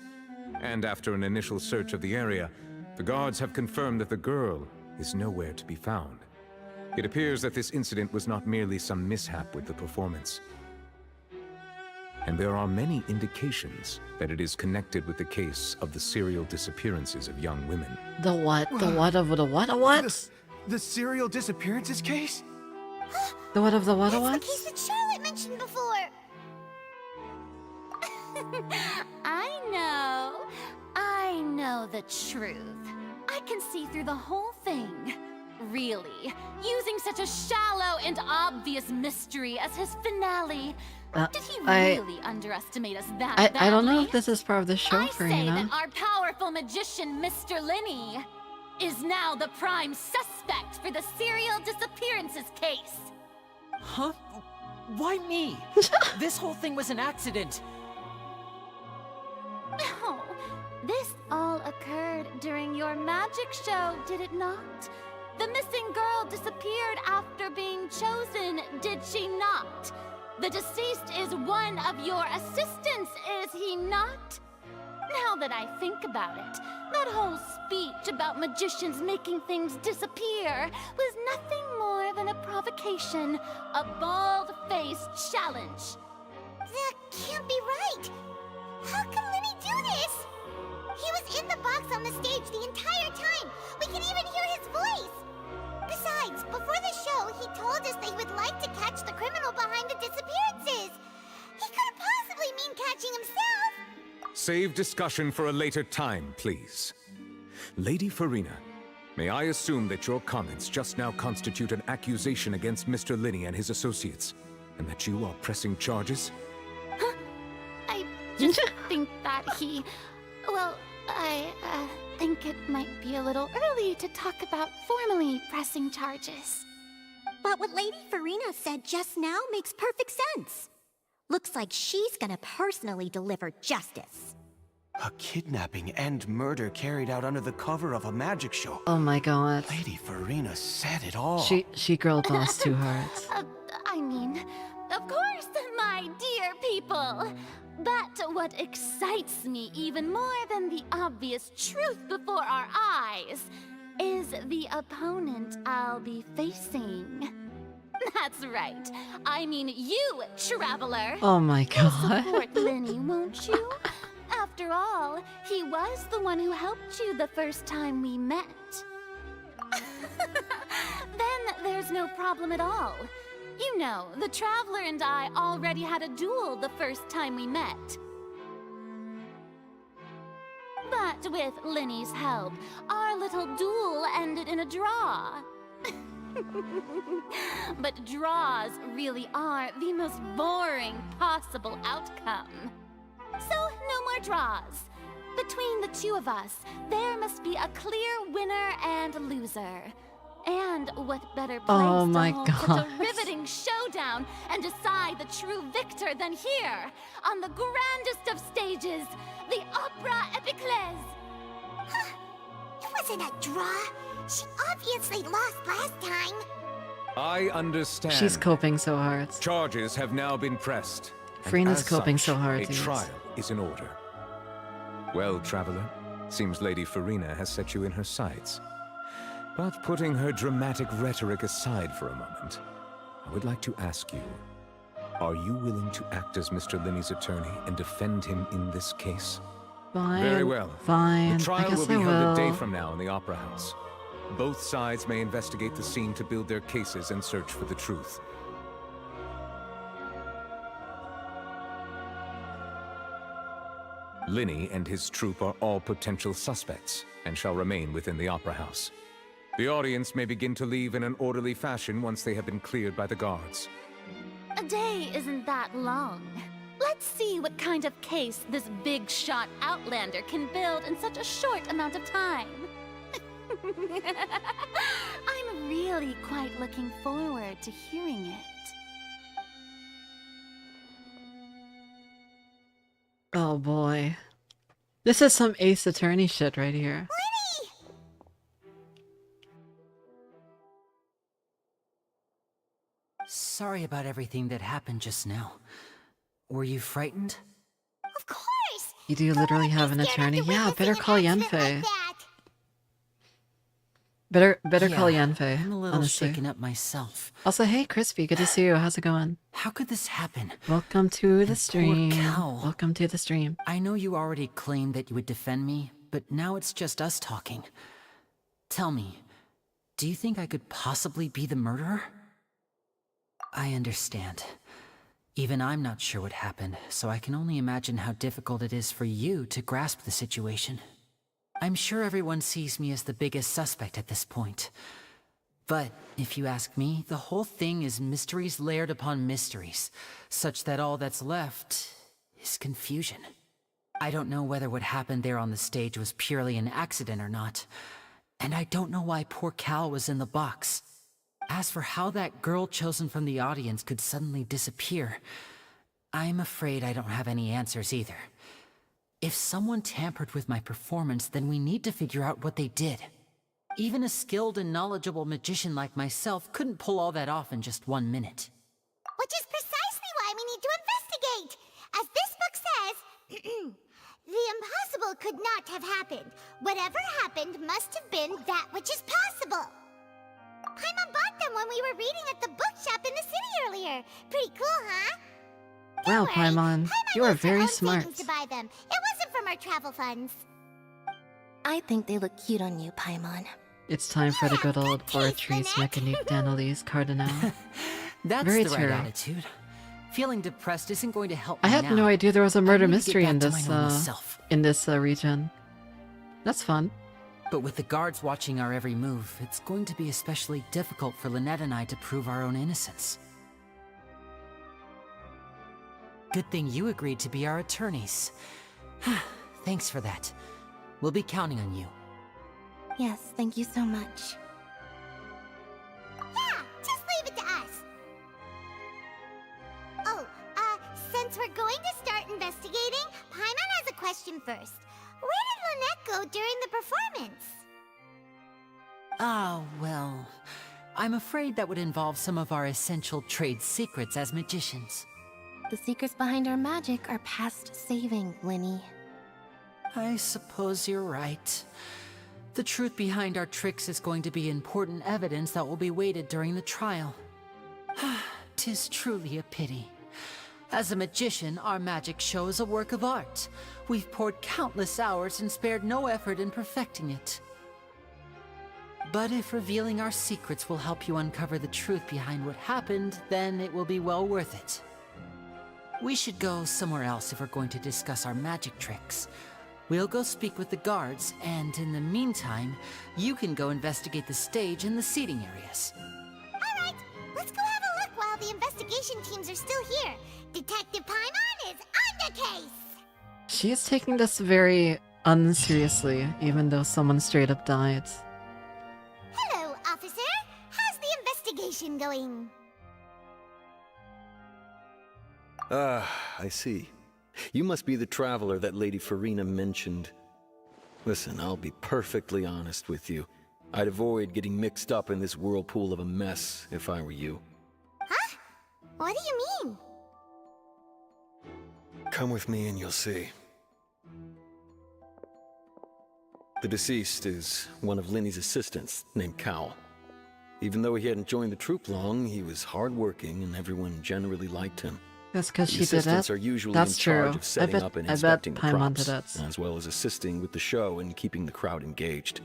S9: And after an initial search of the area, the guards have confirmed that the girl is nowhere to be found. It appears that this incident was not merely some mishap with the performance. And there are many indications that it is connected with the case of the serial disappearances of young women.
S1: The what? The what of the what? A what?
S4: The serial disappearances case?
S1: The what of the what? A
S2: That's
S1: what?
S2: the case that Charlotte mentioned before.
S12: I know the truth. I can see through the whole thing. Really, using such a shallow and obvious mystery as his finale. Did he really underestimate us that badly?
S1: I don't know if this is part of the show,
S12: I say
S1: Karina.
S12: that our powerful magician, Mr. Linny, is now the prime suspect for the serial disappearances case.
S7: Huh? Why me? This whole thing was an accident.
S12: No, this all occurred during your magic show, did it not? The missing girl disappeared after being chosen, did she not? The deceased is one of your assistants, is he not? Now that I think about it, that whole speech about magicians making things disappear was nothing more than a provocation, a bald-faced challenge.
S2: That can't be right. How can Lenny do this? He was in the box on the stage the entire time. We can even hear his voice. Besides, before the show, he told us that he would like to catch the criminal behind the disappearances. He couldn't possibly mean catching himself.
S9: Save discussion for a later time, please. Lady Farina, may I assume that your comments just now constitute an accusation against Mr. Linney and his associates, and that you are pressing charges?
S12: I just think that he... Well, I think it might be a little early to talk about formally pressing charges.
S2: But what Lady Farina said just now makes perfect sense. Looks like she's gonna personally deliver justice.
S10: A kidnapping and murder carried out under the cover of a magic show.
S1: Oh my god.
S10: Lady Farina said it all.
S1: She girl boss too hard.
S12: I mean, of course, my dear people. But what excites me even more than the obvious truth before our eyes is the opponent I'll be facing. That's right. I mean you, Traveler.
S1: Oh my
S12: You'll
S1: god.
S12: support Lenny, won't you? After all, he was the one who helped you the first time we met. Then there's no problem at all. You know, the Traveler and I already had a duel the first time we met. But with Lenny's help, our little duel ended in a draw. But draws really are the most boring possible outcome. So, no more draws. Between the two of us, there must be a clear winner and loser. And what better place
S1: Oh my
S12: to hold such a
S1: God.
S12: riveting showdown and decide the true victor than here, on the grandest of stages, the Opera Epiclese.
S2: It wasn't a draw. She obviously lost last time.
S9: I understand.
S1: She's coping so hard.
S9: Charges have now been pressed. and
S1: Farina's
S9: as
S1: coping
S9: such,
S1: so hard,
S9: A
S1: dude.
S9: trial is in order. Well, Traveler, seems Lady Farina has set you in her sights. But putting her dramatic rhetoric aside for a moment, I would like to ask you, are you willing to act as Mr. Linney's attorney and defend him in this case?
S1: Fine.
S9: Very well.
S1: Fine.
S9: The
S1: I
S9: trial
S1: guess
S9: will be
S1: I
S9: held a
S1: will.
S9: day from now in the Opera House. Both sides may investigate the scene to build their cases and search for the truth. Linney and his troupe are all potential suspects and shall remain within the Opera House. The audience may begin to leave in an orderly fashion once they have been cleared by the guards.
S12: A day isn't that long. Let's see what kind of case this big shot Outlander can build in such a short amount of time. I'm really quite looking forward to hearing it.
S1: Oh boy. This is some Ace Attorney shit right here.
S7: Sorry about everything that happened just now. Were you frightened?
S2: Of course!
S1: You do literally have an attorney? Yeah, better call Yanfei. Better call Yanfei,
S7: I'm a little
S1: honestly.
S7: shaken up myself.
S1: Also, hey Crispy, good to see you. How's it going?
S7: How could this happen?
S1: Welcome to the
S7: Poor
S1: stream.
S7: Cal.
S1: Welcome to the stream.
S7: I know you already claimed that you would defend me, but now it's just us talking. Tell me, do you think I could possibly be the murderer? I understand. Even I'm not sure what happened, so I can only imagine how difficult it is for you to grasp the situation. I'm sure everyone sees me as the biggest suspect at this point. But if you ask me, the whole thing is mysteries layered upon mysteries, such that all that's left is confusion. I don't know whether what happened there on the stage was purely an accident or not, and I don't know why poor Cal was in the box. As for how that girl chosen from the audience could suddenly disappear, I'm afraid I don't have any answers either. If someone tampered with my performance, then we need to figure out what they did. Even a skilled and knowledgeable magician like myself couldn't pull all that off in just 1 minute.
S2: Which is precisely why The impossible could not have happened. Whatever happened must have been that which is possible. Paimon bought them when we were reading at the bookshop in the city earlier. Pretty cool, huh?
S1: Wow,
S2: Don't worry,
S1: Paimon, you are
S2: used her
S1: very
S2: own
S1: smart.
S2: savings to buy them. It wasn't from our travel funds.
S6: I think they look cute on you, Paimon.
S1: It's time for the good old Ortrice Mechanique d'Analyse Cardinal.
S7: That's
S1: Very
S7: the right
S1: true.
S7: attitude. Feeling depressed isn't going to help
S1: I
S7: me
S1: had
S7: now.
S1: no idea there was a murder
S7: I need to get
S1: mystery in
S7: back to
S1: this
S7: my normal self.
S1: region. That's fun.
S7: But with the guards watching our every move, it's going to be especially difficult for Lynette and I to prove our own innocence. Good thing you agreed to be our attorneys. Thanks for that. We'll be counting on you.
S6: Yes, thank you so much.
S2: Yeah, just leave it to us. Oh, since we're going to start investigating, Paimon has a question first. Where did Lynette go during the performance?
S7: Ah, well, I'm afraid that would involve some of our essential trade secrets as magicians.
S6: The secrets behind our magic are past saving, Linny.
S7: I suppose you're right. The truth behind our tricks is going to be important evidence that will be weighted during the trial. 'Tis truly a pity. As a magician, our magic show is a work of art. We've poured countless hours and spared no effort in perfecting it. But if revealing our secrets will help you uncover the truth behind what happened, then it will be well worth it. We should go somewhere else if we're going to discuss our magic tricks. We'll go speak with the guards, and in the meantime, you can go investigate the stage and the seating areas.
S2: Alright, let's go have a look while the investigation teams are still here. Detective Paimon is on the case!
S1: She is taking this very unseriously, even though someone straight up died.
S2: Hello, officer. How's the investigation going?
S13: I see. You must be the traveler that Lady Farina mentioned. Listen, I'll be perfectly honest with you. I'd avoid getting mixed up in this whirlpool of a mess if I were you.
S2: Huh? What do you mean?
S13: Come with me and you'll see. The deceased is one of Linny's assistants, named Cal. Even though he hadn't joined the troupe long, he was hardworking and everyone generally liked him.
S1: That's because
S13: The
S1: she did
S13: assistants
S1: it.
S13: are usually
S1: That's
S13: in charge
S1: true.
S13: of setting up and
S1: I bet
S13: inspecting the
S1: Paimon
S13: props,
S1: did it.
S13: as well as assisting with the show and keeping the crowd engaged.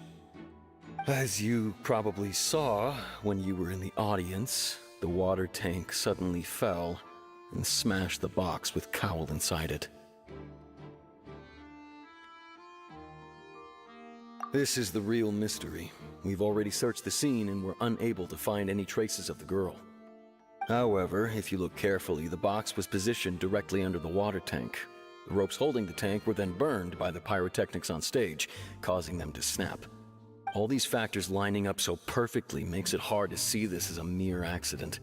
S13: As you probably saw when you were in the audience, the water tank suddenly fell and smashed the box with Cowl inside it. This is the real mystery. We've already searched the scene and were unable to find any traces of the girl. However, if you look carefully, the box was positioned directly under the water tank. The ropes holding the tank were then burned by the pyrotechnics on stage, causing them to snap. All these factors lining up so perfectly makes it hard to see this as a mere accident.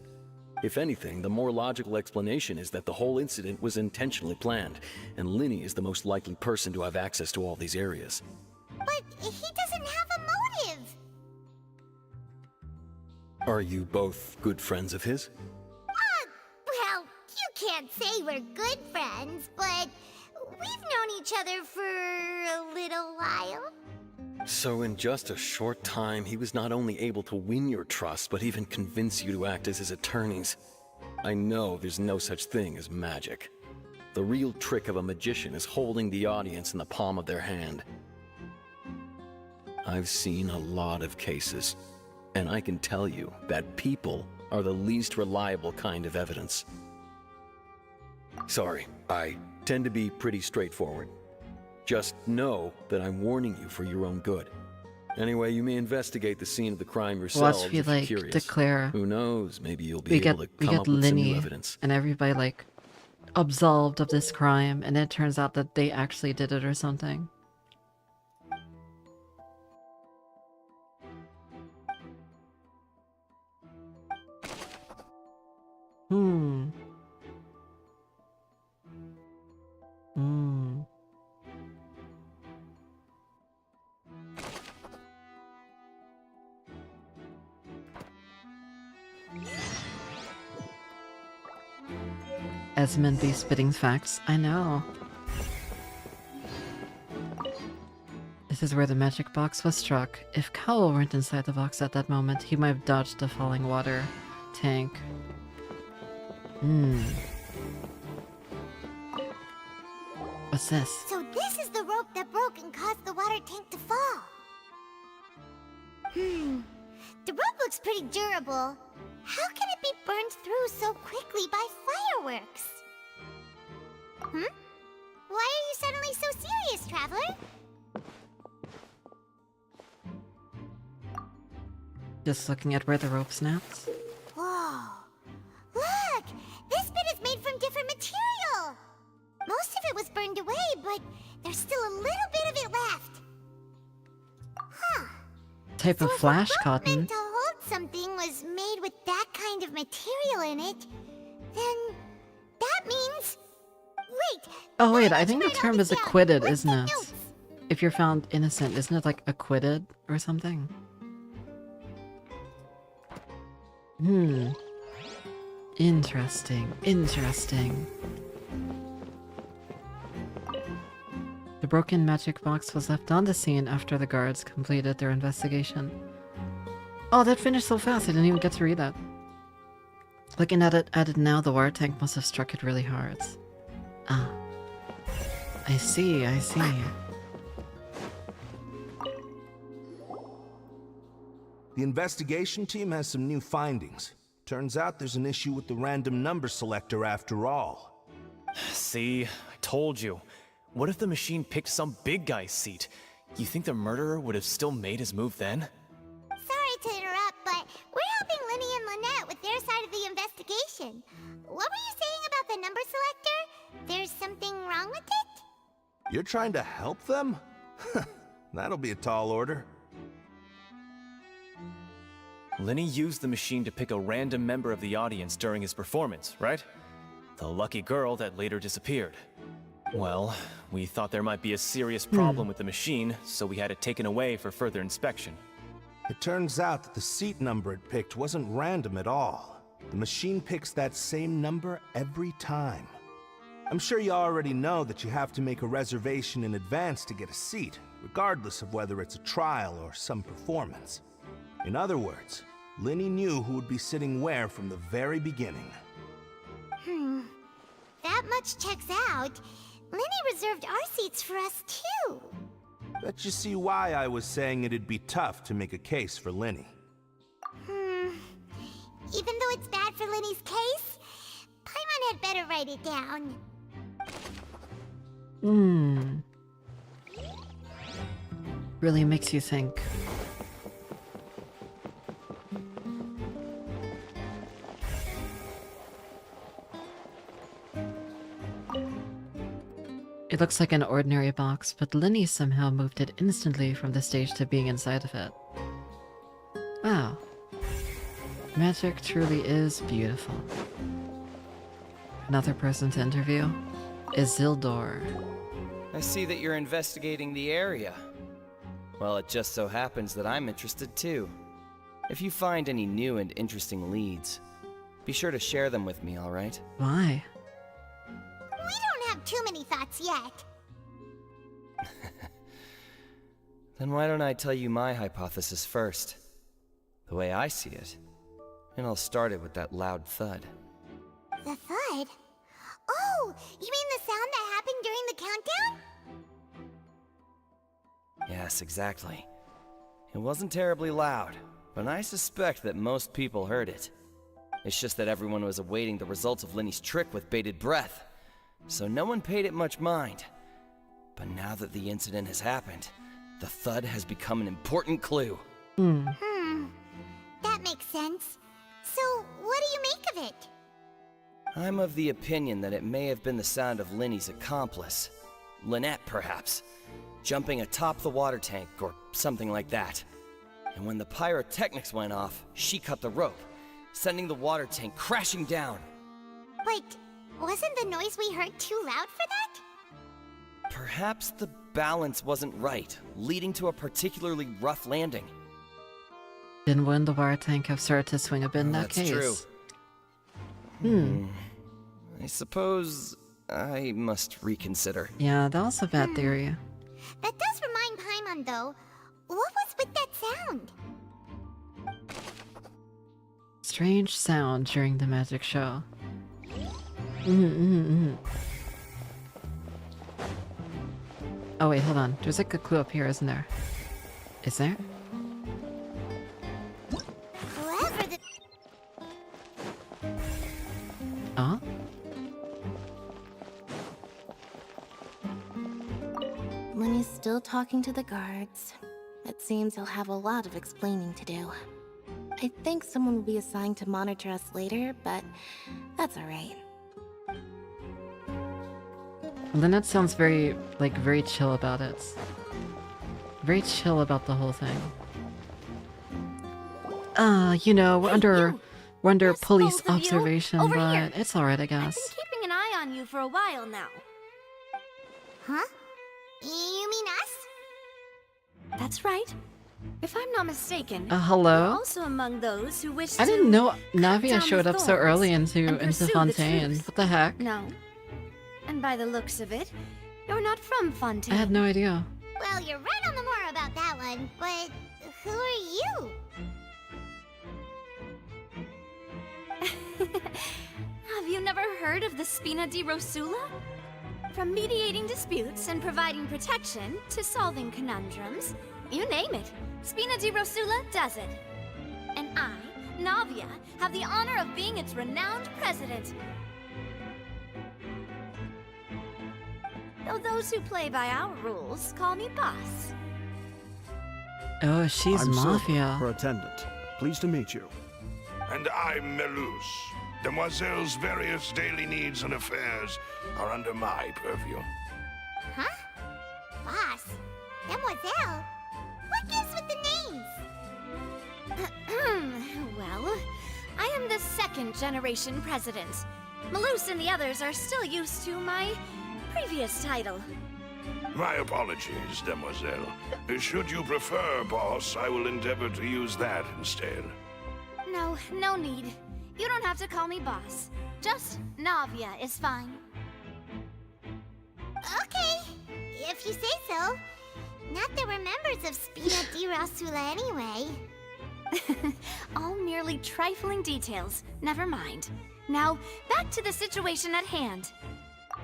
S13: If anything, the more logical explanation is that the whole incident was intentionally planned, and Linny is the most likely person to have access to all these areas.
S2: But he doesn't have a motive!
S13: Are you both good friends of his?
S2: Well, you can't say we're good friends, but we've known each other for a little while.
S13: So in just a short time, he was not only able to win your trust, but even convince you to act as his attorneys. I know there's no such thing as magic. The real trick of a magician is holding the audience in the palm of their hand. I've seen a lot of cases, and I can tell you that people are the least reliable kind of evidence. Sorry, I tend to be pretty straightforward. Just know that I'm warning you for your own good. Anyway, you may investigate the scene of the crime yourselves
S1: Watch me
S13: if you're
S1: like
S13: curious.
S1: declare.
S13: Who knows? Maybe you'll be able to come up with some
S1: Linny
S13: new evidence.
S1: and everybody like absolved of this crime, and it turns out that they actually did it or something. Hmm. Hmm. Esmond be spitting facts. I know. This is where the magic box was struck. If Cowell weren't inside the box at that moment, he might have dodged the falling water tank. What's this?
S2: So this is the rope that broke and caused the water tank to fall. The rope looks pretty durable. How can it be burned through so quickly by fireworks? Why are you suddenly so serious, Traveler?
S1: Just looking at where the rope snaps.
S2: Whoa. Look! This bit is made from different material! Most of it was burned away, but there's still a little bit of it left. Huh.
S1: Type of flash cotton.
S2: Meant to hold something was made with that kind of material in it, then that means... Wait!
S1: Oh wait, I think the term is acquitted, isn't it? If you're found innocent, isn't it like acquitted or something? Interesting, interesting. The broken magic box was left on the scene after the guards completed their investigation. Oh, that finished so fast, I didn't even get to read that. Looking at it now, the water tank must have struck it really hard. Ah. I see, I see.
S14: The investigation team has some new findings. Turns out there's an issue with the random number selector after all.
S15: See, I told you. What if the machine picked some big guy's seat? You think the murderer would have still made his move then?
S2: Sorry to interrupt, but we're helping Linny and Lynette with their side of the investigation. What were you saying about the number selector? There's something wrong with it?
S14: You're trying to help them? That'll be a tall order.
S15: Linny used the machine to pick a random member of the audience during his performance, right? The lucky girl that later disappeared. Well, we thought there might be a serious problem with the machine, so we had it taken away for further inspection.
S14: It turns out that the seat number it picked wasn't random at all. The machine picks that same number every time. I'm sure you already know that you have to make a reservation in advance to get a seat, regardless of whether it's a trial or some performance. In other words, Linny knew who would be sitting where from the very beginning.
S2: That much checks out. Linny reserved our seats for us too.
S14: Bet you see why I was saying it'd be tough to make a case for Linny.
S2: Even though it's bad for Linny's case, Paimon had better write it down.
S1: Really makes you think. It looks like an ordinary box, but Linny somehow moved it instantly from the stage to being inside of it. Wow. Magic truly is beautiful. Another person to interview? Isildur.
S16: I see that you're investigating the area. Well, it just so happens that I'm interested too. If you find any new and interesting leads, be sure to share them with me, alright?
S1: Why?
S2: We don't have too many thoughts yet.
S16: Then why don't I tell you my hypothesis first? The way I see it. And I'll start it with that loud thud.
S2: The thud? Oh, you mean the sound that happened during the countdown?
S16: Yes, exactly. It wasn't terribly loud, but I suspect that most people heard it. It's just that everyone was awaiting the results of Linny's trick with bated breath, so no one paid it much mind. But now that the incident has happened, the thud has become an important clue.
S2: That makes sense. So, what do you make of it?
S16: I'm of the opinion that it may have been the sound of Linny's accomplice. Lynette, perhaps. Jumping atop the water tank, or something like that. And when the pyrotechnics went off, she cut the rope, sending the water tank crashing down.
S2: But wasn't the noise we heard too loud for that?
S16: Perhaps the balance wasn't right, leading to a particularly rough landing.
S1: Then wouldn't the water tank have started to swing a bit in that case?
S16: That's true. I suppose I must reconsider.
S1: Yeah, that was a bad theory.
S2: That does remind on, though. What was with that sound?
S1: Strange sound during the magic show. Oh wait, hold on. There's like a clue up here, isn't there? Is there?
S2: Whoever the...
S1: Oh?
S6: Lenny's still talking to the guards. It seems he'll have a lot of explaining to do. I think someone will be assigned to monitor us later, but that's alright.
S1: Lynette sounds very, like, very chill about it. Very chill about the whole thing. You know, we're under police
S17: both of you,
S1: observation,
S17: over
S1: but
S17: here.
S1: it's alright, I guess.
S17: Keeping an eye on you for a while now.
S2: Huh? You mean us?
S17: That's right. If I'm not mistaken,
S1: Hello?
S17: you're also among those who wish
S1: I didn't
S17: to
S1: know
S17: cut
S1: Navia
S17: down
S1: showed
S17: the
S1: up so
S17: thorns
S1: early
S17: and
S1: into
S17: pursue the
S1: Fontaine.
S17: truth.
S1: What the heck?
S17: No. And by the looks of it, you're not from Fontaine.
S1: I had no idea.
S2: Well, you're right on the more about that one, but who are you?
S17: Have you never heard of the Spina di Rosula? From mediating disputes and providing protection to solving conundrums, you name it, Spina di Rosula does it. And I, Navia, have the honor of being its renowned president. Though those who play by our rules call me boss.
S1: Oh, she's
S18: I'm
S1: Mafia.
S18: Silver, her attendant. Pleased to meet you.
S19: And I'm Melus. Demoiselle's various daily needs and affairs are under my purview.
S2: Huh? Boss? Demoiselle? What gives with the names?
S17: Well, I am the second generation president. Malus and the others are still used to my previous title.
S19: My apologies, Demoiselle. Should you prefer, boss, I will endeavor to use that instead.
S17: No, no need. You don't have to call me boss. Just Navia is fine.
S2: Okay, if you say so. Not that we're members of Spina di Rosula anyway.
S17: All merely trifling details. Never mind. Now, back to the situation at hand.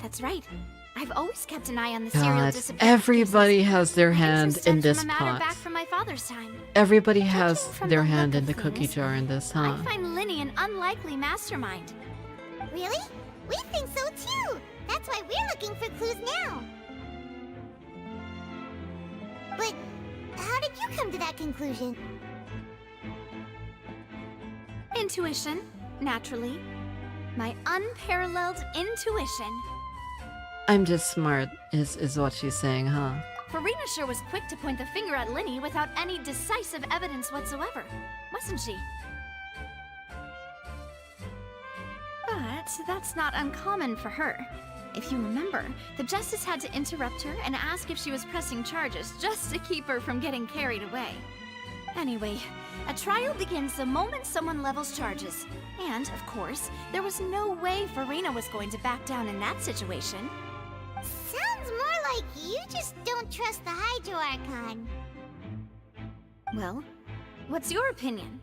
S17: That's right. I've always kept an eye on the serial
S1: God,
S17: disappearance
S1: everybody has their hand in this
S17: from a matter
S1: pot.
S17: back from my father's time.
S1: Everybody has
S17: from
S1: their
S17: the
S1: hand
S17: look
S1: in the
S17: of
S1: cookie
S17: things,
S1: jar in this, huh?
S17: I find Linny an unlikely mastermind.
S2: Really? We think so too. That's why we're looking for clues now. But how did you come to that conclusion?
S17: Intuition, naturally. My unparalleled intuition.
S1: I'm just smart, is what she's saying, huh?
S17: Farina sure was quick to point the finger at Linny without any decisive evidence whatsoever, wasn't she? But that's not uncommon for her. If you remember, the Justice had to interrupt her and ask if she was pressing charges just to keep her from getting carried away. Anyway, a trial begins the moment someone levels charges. And, of course, there was no way Farina was going to back down in that situation.
S2: Sounds more like you just don't trust the Hydro Archon.
S17: Well, what's your opinion?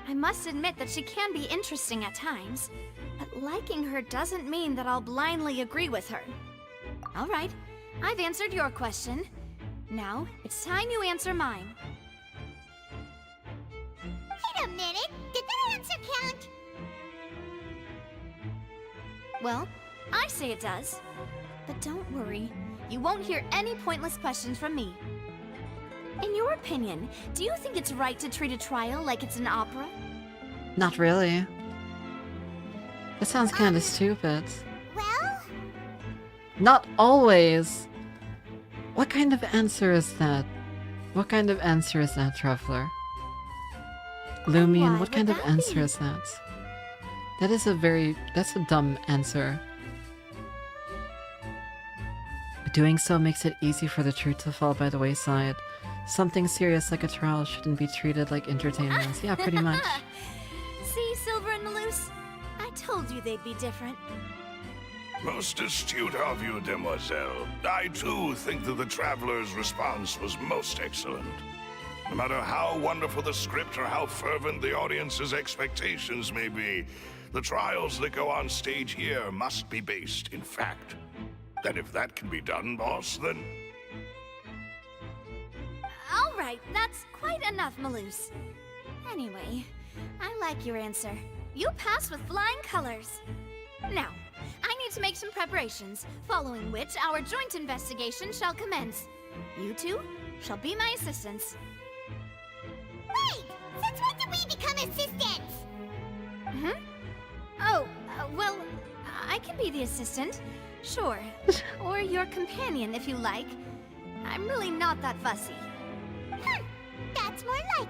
S17: I must admit that she can be interesting at times, but liking her doesn't mean that I'll blindly agree with her. All right, I've answered your question. Now, it's time you answer mine.
S2: Wait a minute, did that answer count?
S17: Well, I say it does. But don't worry, you won't hear any pointless questions from me. In your opinion, do you think it's right to treat a trial like it's an opera?
S1: Not really. That sounds kinda stupid.
S2: Well?
S1: Not always! What kind of answer is that? What kind of answer is that, Traveler? Lumion, what kind of answer is that? That is that's a dumb answer. Doing so makes it easy for the truth to fall by the wayside. Something serious like a trial shouldn't be treated like entertainment. Yeah, pretty much.
S17: See, Silver and Malus? I told you they'd be different.
S19: Most astute of you, demoiselle. I too think that the traveler's response was most excellent. No matter how wonderful the script or how fervent the audience's expectations may be, the trials that go on stage here must be based in fact. And if that can be done, boss, then...
S17: All right, that's quite enough, Maloose. Anyway, I like your answer. You passed with flying colors. Now, I need to make some preparations, following which our joint investigation shall commence. You two shall be my assistants.
S2: Wait! Since when did we become assistants?
S17: Oh, well, I can be the assistant. Sure. Or your companion, if you like. I'm really not that fussy.
S2: That's more like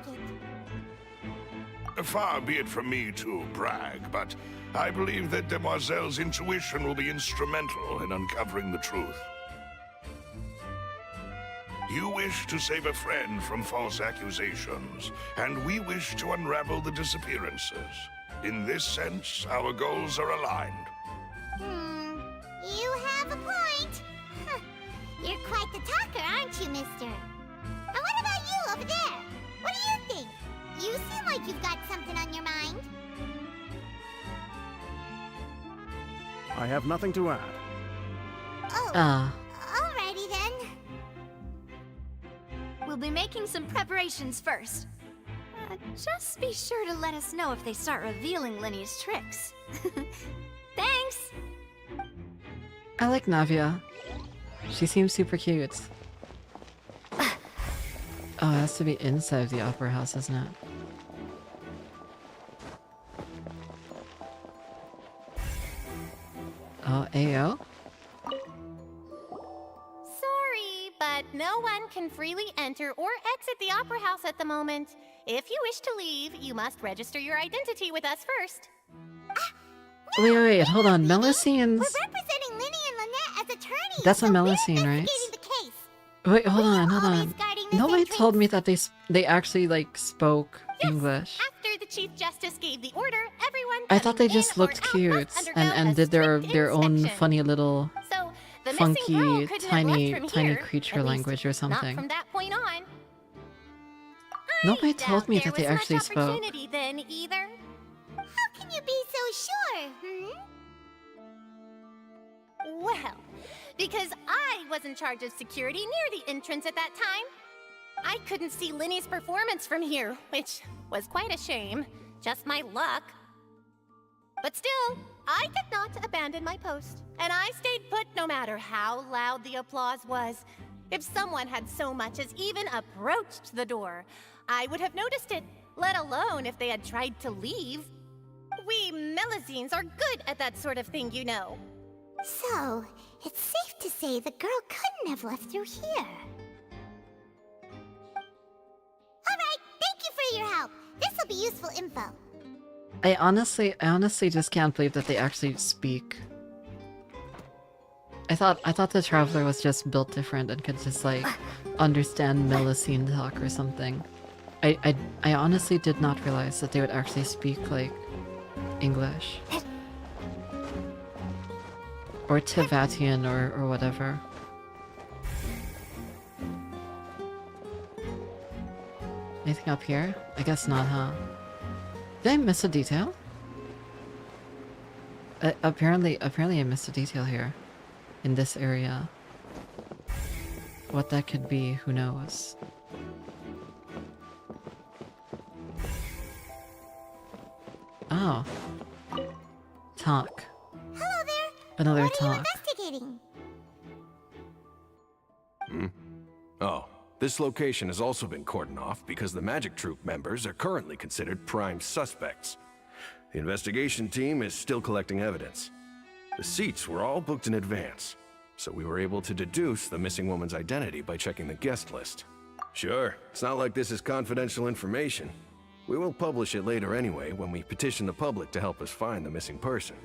S2: it.
S19: Far be it from me to brag, but I believe that Demoiselle's intuition will be instrumental in uncovering the truth. You wish to save a friend from false accusations, and we wish to unravel the disappearances. In this sense, our goals are aligned.
S2: You have a point. You're quite the talker, aren't you, mister? And what about you over there? What do you think? You seem like you've got something on your mind.
S18: I have nothing to add.
S2: Oh, alrighty then.
S17: We'll be making some preparations first. Just be sure to let us know if they start revealing Lenny's tricks. Thanks!
S1: I like Navia. She seems super cute. Oh, it has to be inside of the opera house, isn't it? Oh, Ayo?
S20: Sorry, but no one can freely enter or exit the Opera House at the moment. If you wish to leave, you must register your identity with us first.
S1: Wait, hold on. Melusines.
S2: We're representing Linny and Lynette as attorneys.
S1: That's a
S2: so
S1: Melusine,
S2: we're
S1: right?
S2: investigating the case.
S1: Wait, hold on. Nobody told me that they actually like spoke English.
S20: After the Chief Justice gave the order, everyone
S1: I thought they just looked cute and did their own funny little
S20: so the
S1: funky
S20: girl couldn't have left from
S1: tiny
S20: here,
S1: creature
S20: at least
S1: language or
S20: Not
S1: something.
S20: from that point on.
S1: Nobody told me
S20: There
S1: that they
S20: was much
S1: actually spoke.
S20: opportunity then either.
S2: How can you be so sure,
S20: Well, because I was in charge of security near the entrance at that time. I couldn't see Linny's performance from here, which was quite a shame. Just my luck. But still, I did not abandon my post, and I stayed put no matter how loud the applause was. If someone had so much as even approached the door, I would have noticed it, let alone if they had tried to leave. We Melusines are good at that sort of thing, you know.
S2: So, it's safe to say the girl couldn't have left through here. Alright, thank you for your help. This'll be useful info.
S1: I honestly just can't believe that they actually speak. I thought the Traveler was just built different and could just like understand Melusine talk or something. I honestly did not realize that they would actually speak like English. Or Tevatian or whatever. Anything up here? I guess not, huh? Did I miss a detail? Apparently I missed a detail here. In this area. What that could be, who knows? Oh. Talk.
S2: Hello there.
S1: Another
S2: what are you
S1: talk.
S2: investigating?
S21: Oh, this location has also been cordoned off because the Magic Troop members are currently considered prime suspects. The investigation team is still collecting evidence. The seats were all booked in advance, so we were able to deduce the missing woman's identity by checking the guest list. Sure, it's not like this is confidential information. We will publish it later anyway when we petition the public to help us find the missing person.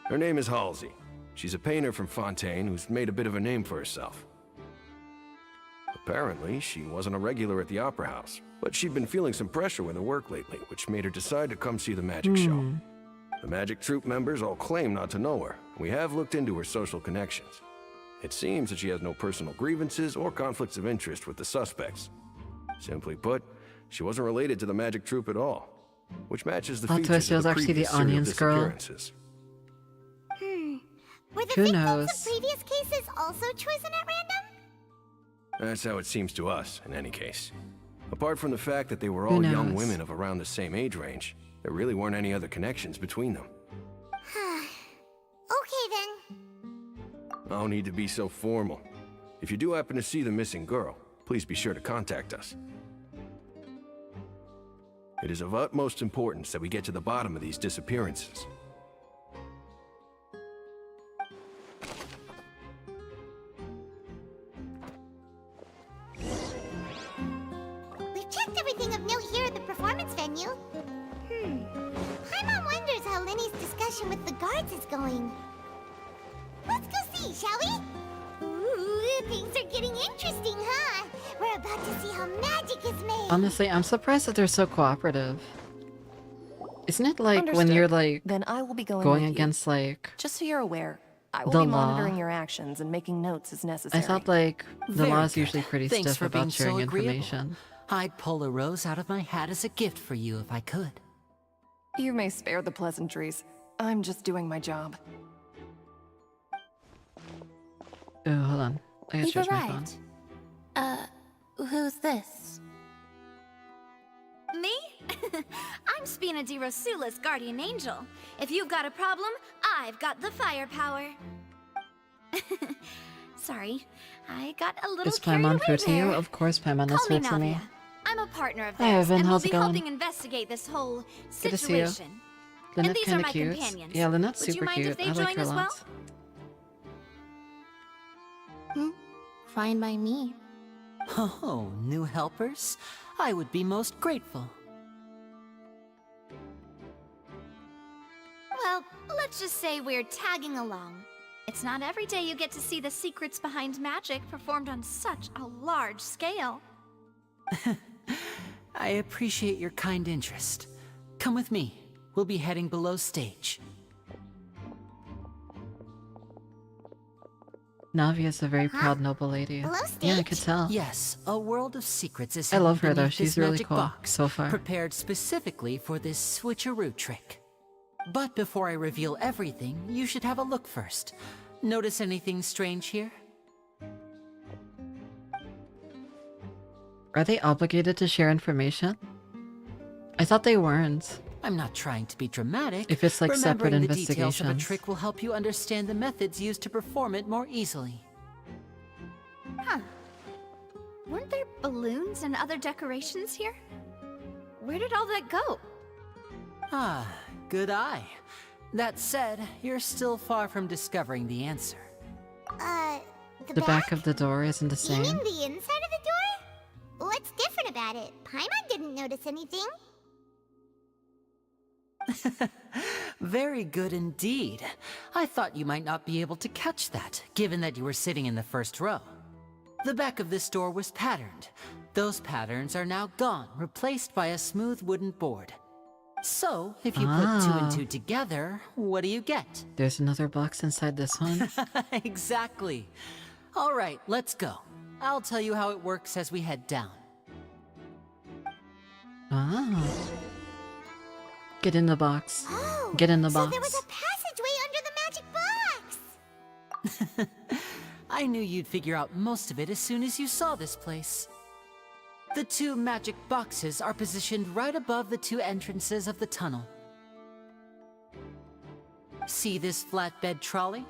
S21: Her name is Halsey. She's a painter from Fontaine who's made a bit of a name for herself. Apparently, she wasn't a regular at the Opera House, but she'd been feeling some pressure with her work lately, which made her decide to come see the magic show. The Magic Troupe members all claim not to know her. We have looked into her social connections. It seems that she has no personal grievances or conflicts of interest with the suspects. Simply put, she wasn't related to the Magic Troupe at all, which matches the features
S1: she was
S21: of the
S1: actually the
S21: previous serial
S1: Onions girl.
S21: disappearances.
S2: Were the
S1: Who
S2: victims
S1: knows?
S2: of previous cases also chosen at random?
S21: That's how it seems to us, in any case. Apart from the fact that they were
S1: Who
S21: all young
S1: knows?
S21: women of around the same age range, there really weren't any other connections between them.
S2: Okay then.
S21: No need to be so formal. If you do happen to see the missing girl, please be sure to contact us. It is of utmost importance that we get to the bottom of these disappearances.
S2: We've checked everything of note here at the performance venue. Paimon wonders how Linny's discussion with the guards is going. Let's go see, shall we? Ooh, things are getting interesting, huh? We're about to see how magic is made.
S1: Honestly, I'm surprised that they're so cooperative. Isn't it like when
S3: Understood.
S1: you're like
S3: Then I will be going
S1: going
S3: with you.
S1: against like
S3: Just so you're aware, I will
S1: the
S3: be
S1: law?
S3: monitoring your actions and making notes as necessary.
S1: I thought like the
S7: Very
S1: law is
S7: good.
S1: usually pretty
S7: Thanks
S1: stiff
S7: for being
S1: about
S7: so
S1: sharing
S7: agreeable.
S1: information.
S7: I'd pull a rose out of my hat as a gift for you if I could.
S3: You may spare the pleasantries. I'm just doing my job.
S1: Oh, hold on. I gotta
S6: You've
S1: charge my phone.
S6: arrived. Who's this?
S17: Me? I'm Spina di Rosula's guardian angel. If you've got a problem, I've got the firepower. Sorry, I got a little
S1: Is
S17: carried
S1: Paimon
S17: away
S1: food to you?
S17: there.
S1: Of course, Paimon is
S17: Call me
S1: food to me.
S17: Navia. I'm a partner of
S1: Hi,
S17: theirs,
S1: Evan,
S17: and
S1: how's
S17: we'll
S1: it
S17: be
S1: going?
S17: helping investigate this whole
S1: Good to see you.
S17: situation.
S1: Lynette
S17: and these are
S1: kinda
S17: my
S1: cute.
S17: companions.
S1: Yeah, Lynette's
S17: Would you
S1: super
S17: mind
S1: cute.
S17: if they
S1: I like
S17: join
S1: her
S17: as well?
S1: lots.
S6: Fine by me.
S7: Oh, new helpers? I would be most grateful.
S17: Well, let's just say we're tagging along. It's not every day you get to see the secrets behind magic performed on such a large scale.
S7: I appreciate your kind interest. Come with me. We'll be heading below stage.
S1: Navi is a very proud, noble lady.
S2: Below
S1: Yeah, I
S2: stage?
S1: could tell.
S7: Yes, a world of secrets is
S1: I love
S7: hidden
S1: her though.
S7: beneath
S1: She's
S7: this
S1: really
S7: magic
S1: cool
S7: box,
S1: so far.
S7: prepared specifically for this switcheroo trick. But before I reveal everything, you should have a look first. Notice anything strange here?
S1: Are they obligated to share information? I thought they weren't.
S7: I'm not trying to be dramatic.
S1: If it's like separate
S7: Remembering the details of a
S1: investigations.
S7: trick will help you understand the methods used to perform it more easily.
S17: Huh. Weren't there balloons and other decorations here? Where did all that go?
S7: Ah, good eye. That said, you're still far from discovering the answer.
S2: The
S1: The back of the door isn't the
S2: You mean
S1: same.
S2: the inside of the door? What's different about it? Paimon didn't notice anything.
S7: Very good indeed. I thought you might not be able to catch that, given that you were sitting in the first row. The back of this door was patterned. Those patterns are now gone, replaced by a smooth wooden board. So, if you put two and two together, what do you get?
S1: There's another box inside this one.
S7: Exactly. All right, let's go. I'll tell you how it works as we head down.
S1: Ah. Get in the box.
S2: Oh,
S1: Get in the
S2: so
S1: box.
S2: there was a passageway under the magic box.
S7: I knew you'd figure out most of it as soon as you saw this place. The two magic boxes are positioned right above the two entrances of the tunnel. See this flatbed trolley?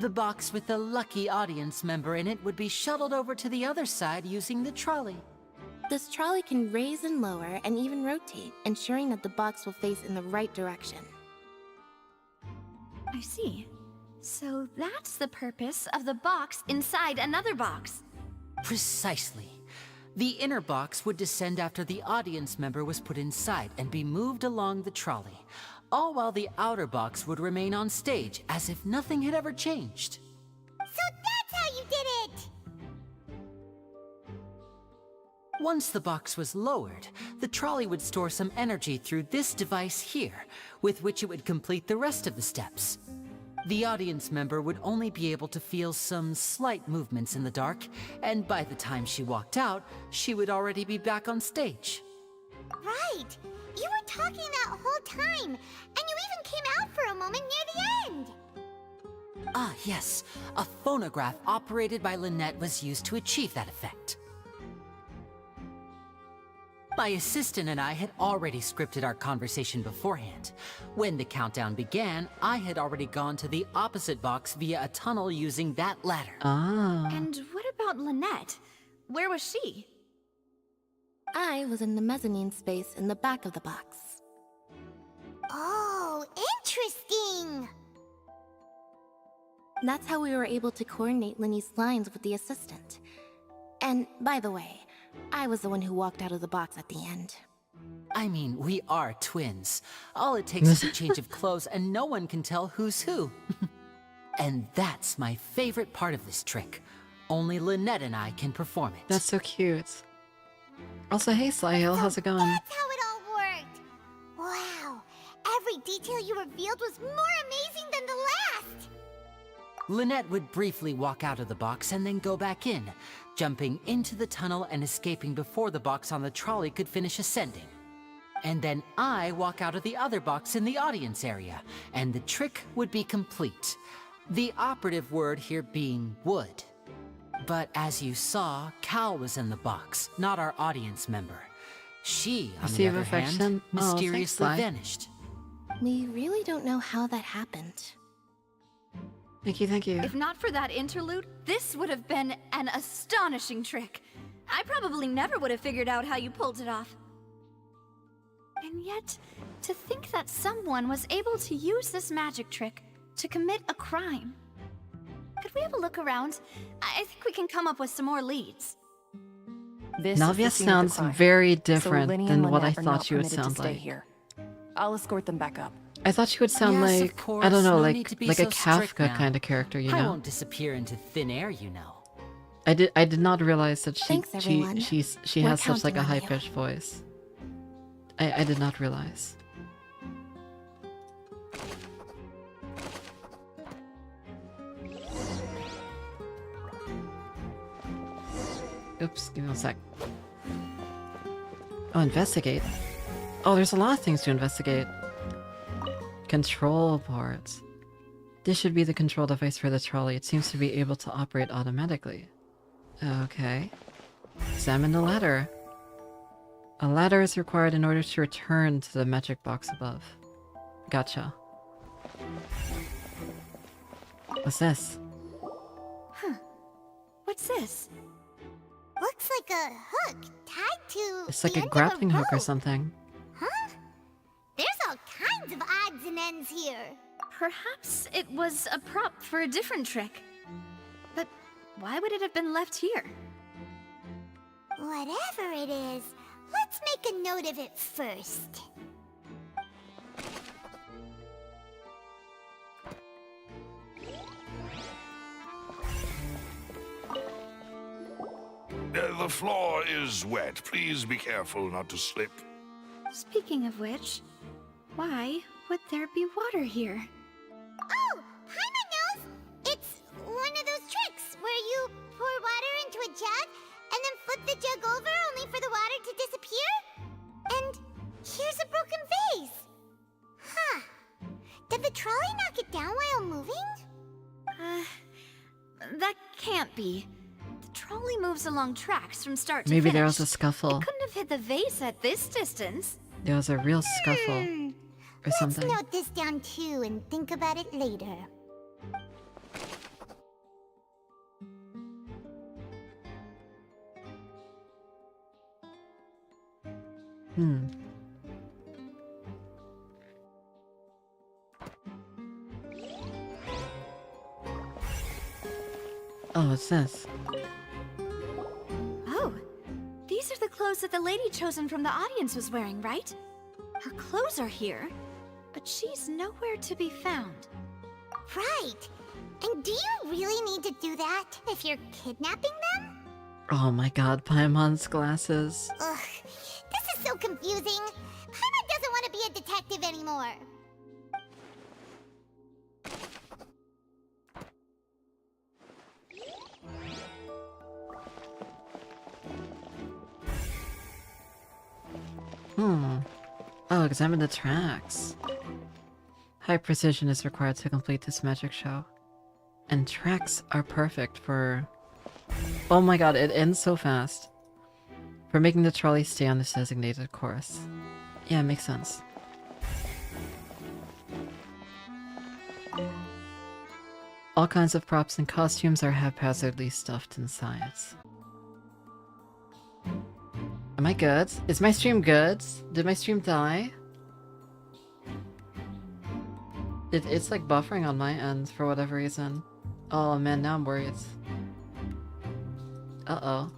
S7: The box with the lucky audience member in it would be shuttled over to the other side using the trolley.
S6: This trolley can raise and lower and even rotate, ensuring that the box will face in the right direction.
S17: I see. So that's the purpose of the box inside another box.
S7: Precisely. The inner box would descend after the audience member was put inside and be moved along the trolley, all while the outer box would remain on stage as if nothing had ever changed.
S2: So that's how you did it!
S7: Once the box was lowered, the trolley would store some energy through this device here, with which it would complete the rest of the steps. The audience member would only be able to feel some slight movements in the dark, and by the time she walked out, she would already be back on stage.
S2: Right! You were talking that whole time, and you even came out for a moment near the end!
S7: Ah, yes. A phonograph operated by Lynette was used to achieve that effect. My assistant and I had already scripted our conversation beforehand. When the countdown began, I had already gone to the opposite box via a tunnel using that ladder.
S1: Ah.
S17: And what about Lynette? Where was she?
S6: I was in the mezzanine space in the back of the box.
S2: Oh, interesting!
S6: That's how we were able to coordinate Linny's lines with the assistant. And, by the way, I was the one who walked out of the box at the end.
S7: I mean, we are twins. All it takes is a change of clothes and no one can tell who's who. And that's my favorite part of this trick. Only Lynette and I can perform it.
S1: That's so cute. Also, hey Slyhill, how's it going?
S2: That's how it all worked! Wow, every detail you revealed was more amazing than the last!
S7: Lynette would briefly walk out of the box and then go back in, jumping into the tunnel and escaping before the box on the trolley could finish ascending. And then I walk out of the other box in the audience area, and the trick would be complete. The operative word here being would. But as you saw, Cal was in the box, not our audience member. She, on the other hand, mysteriously vanished.
S6: We really don't know how that happened.
S1: Thank you, thank you.
S17: If not for that interlude, this would have been an astonishing trick. I probably never would have figured out how you pulled it off. And yet, to think that someone was able to use this magic trick to commit a crime. Could we have a look around? I think we can come up with some more leads.
S1: Navia sounds very different
S3: Linny
S1: than
S3: and
S1: what I
S3: Lynette are not
S1: thought she would
S3: permitted to
S1: sound
S3: stay
S1: like.
S3: Here. I'll escort them back up.
S1: I thought she would sound
S7: Yes,
S1: like,
S7: of course,
S1: I don't know,
S7: no need to be
S1: like a
S7: so strict
S1: Kafka
S7: now.
S1: kind of character, you
S7: I
S1: know?
S7: won't disappear into thin air, you know.
S1: I did not realize that she
S6: Thanks, everyone.
S1: she
S6: We're
S1: has such like a
S6: counting on you.
S1: high-pitched voice. I did not realize. Oops, give me one sec. Oh, investigate. Oh, there's a lot of things to investigate. Control boards. This should be the control device for the trolley. It seems to be able to operate automatically. Okay. Examine the ladder. A ladder is required in order to return to the magic box above. Gotcha. What's this?
S17: Huh. What's this?
S2: Looks like a hook tied to
S1: It's like
S2: the
S1: a
S2: end
S1: grappling
S2: of a
S1: hook or
S2: rope.
S1: something.
S2: Huh? There's all kinds of odds and ends here.
S17: Perhaps it was a prop for a different trick. But why would it have been left here?
S2: Whatever it is, let's make a note of it first.
S19: The floor is wet. Please be careful not to slip.
S17: Speaking of which, why would there be water here?
S2: Oh, Paimon knows! It's one of those tricks where you pour water into a jug and then flip the jug over only for the water to disappear? And here's a broken vase. Huh. Did the trolley knock it down while moving?
S17: That can't be. The trolley moves along tracks from start to
S1: Maybe
S17: finish.
S1: there was a scuffle.
S17: It couldn't have hit the vase at this distance.
S1: There was a real scuffle. Or
S2: Let's
S1: something.
S2: note this down too and think about it later.
S1: Hmm. Oh, what's this?
S17: Oh, these are the clothes that the lady chosen from the audience was wearing, right? Her clothes are here, but she's nowhere to be found.
S2: Right. And do you really need to do that if you're kidnapping them?
S1: Oh my god, Paimon's glasses.
S2: Ugh, this is so confusing. Paimon doesn't want to be a detective anymore.
S1: Oh, examine the tracks. High precision is required to complete this magic show. And tracks are perfect for... Oh my god, it ends so fast. For making the trolley stay on this designated course. Yeah, it makes sense. All kinds of props and costumes are haphazardly stuffed inside. Am I good? Is my stream good? Did my stream die? It's like buffering on my end for whatever reason. Oh man, now I'm worried. Uh-oh.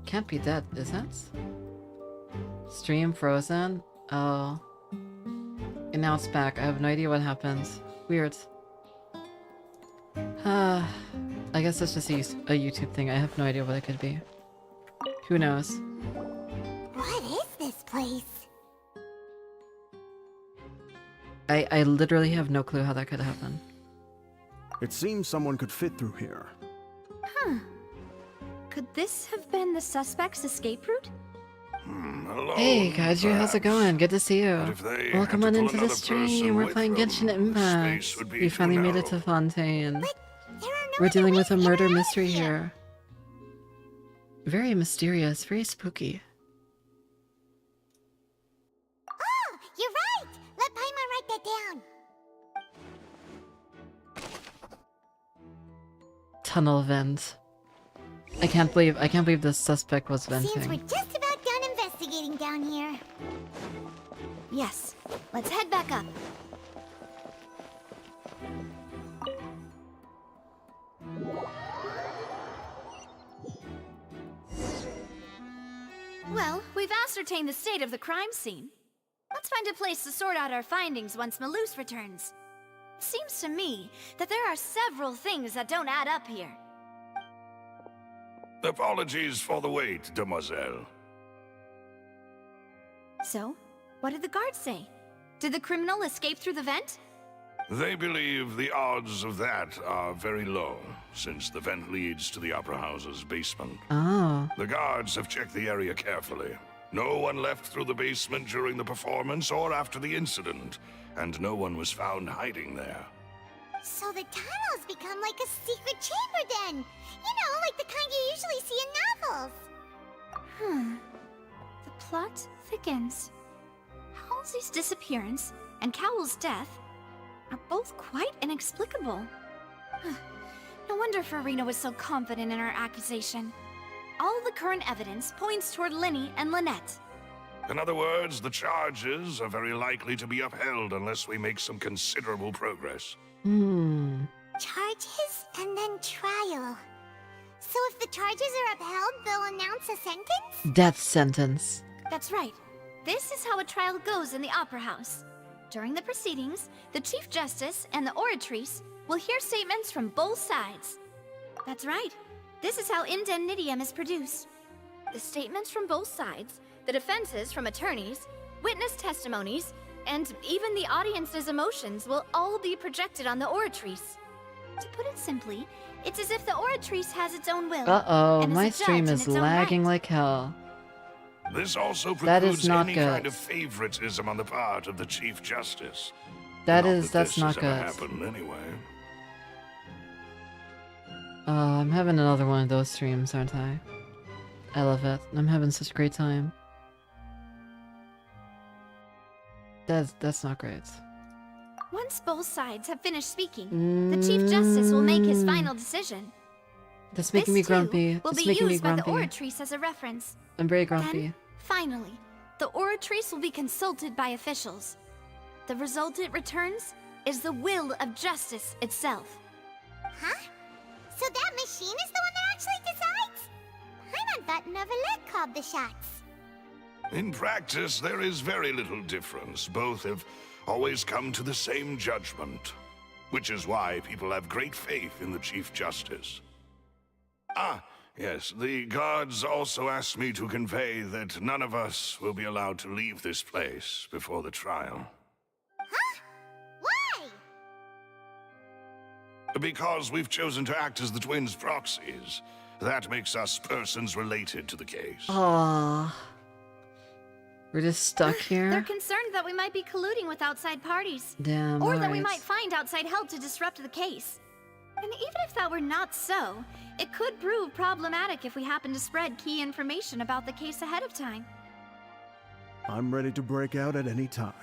S1: Can't be dead, is it? Stream frozen? Oh. And now it's back. I have no idea what happened. Weird. I guess that's just a YouTube thing. I have no idea what it could be. Who knows?
S2: What is this place?
S1: I literally have no clue how that could happen.
S18: It seems someone could fit through here.
S17: Huh. Could this have been the suspect's escape route?
S19: Hello,
S1: Hey, Kaiju, how's it going? Good to see you.
S19: if they
S1: Welcome
S19: had
S1: on
S19: to
S1: into
S19: pull
S1: the
S19: another
S1: stream.
S19: person
S1: We're
S19: with
S1: playing
S19: them,
S1: Genshin
S19: the
S1: Impact.
S19: space would be
S1: We
S19: too
S1: finally made it to
S19: narrow.
S1: Fontaine. We're dealing with a murder mystery here. Very mysterious, very spooky.
S2: Oh, you're right! Let Paimon write that down.
S1: Tunnel vent. I can't believe the suspect was
S2: Seems we're
S1: venting.
S2: just about done investigating down here.
S17: Yes. Let's head back up. Well, we've ascertained the state of the crime scene. Let's find a place to sort out our findings once Malus returns. It seems to me that there are several things that don't add up here.
S19: Apologies for the wait, demoiselle.
S17: So, what did the guards say? Did the criminal escape through the vent?
S19: They believe the odds of that are very low, since the vent leads to the Opera House's basement.
S1: Oh.
S19: The guards have checked the area carefully. No one left through the basement during the performance or after the incident, and no one was found hiding there.
S2: So the tunnels become like a secret chamber then! You know, like the kind you usually see in novels!
S17: The plot thickens. Halsey's disappearance and Cowell's death are both quite inexplicable. No wonder Farina was so confident in her accusation. All the current evidence points toward Linny and Lynette.
S19: In other words, the charges are very likely to be upheld unless we make some considerable progress.
S2: Charges and then trial. So if the charges are upheld, they'll announce a sentence?
S1: Death sentence.
S17: That's right. This is how a trial goes in the Opera House. During the proceedings, the Chief Justice and the Oratrice will hear statements from both sides. That's right. This is how indemnitium is produced. The statements from both sides, the defenses from attorneys, witness testimonies, and even the audience's emotions will all be projected on the Oratrice. To put it simply, it's as if the Oratrice has its own will.
S1: Uh-oh,
S17: and is
S1: my
S17: a
S1: stream
S17: judge in
S1: is
S17: its own
S1: lagging
S17: right.
S1: like hell.
S19: This also
S1: That is
S19: precludes
S1: not
S19: any
S1: good.
S19: kind of favoritism on the part of the Chief Justice.
S1: That's
S19: this
S1: not
S19: has ever
S1: good.
S19: happened anyway.
S1: I'm having another one of those streams, aren't I? I love it. I'm having such a great time. That's not great.
S17: Once both sides have finished speaking, the Chief Justice will make his final decision.
S1: That's making me
S17: This, too,
S1: grumpy.
S17: will
S1: It's
S17: be
S1: making me
S17: used by the
S1: grumpy.
S17: Oratrice as a reference.
S1: I'm very grumpy.
S17: Then, finally, the Oratrice will be consulted by officials. The result it returns is the will of justice itself.
S2: Huh? So that machine is the one that actually decides? Paimon thought Neuvillette called the shots.
S19: In practice, there is very little difference. Both have always come to the same judgment, which is why people have great faith in the Chief Justice. Ah, Yes, the guards also asked me to convey that none of us will be allowed to leave this place before the trial.
S2: Why?
S19: Because we've chosen to act as the twins' proxies. That makes us persons related to the case.
S1: Aww. We're just stuck
S17: They're
S1: here?
S17: concerned that we might be colluding with outside parties.
S1: Damn,
S17: Or that we
S1: alright.
S17: might find outside help to disrupt the case. And even if that were not so, it could prove problematic if we happen to spread key information about the case ahead of time.
S18: I'm ready to break out at any time.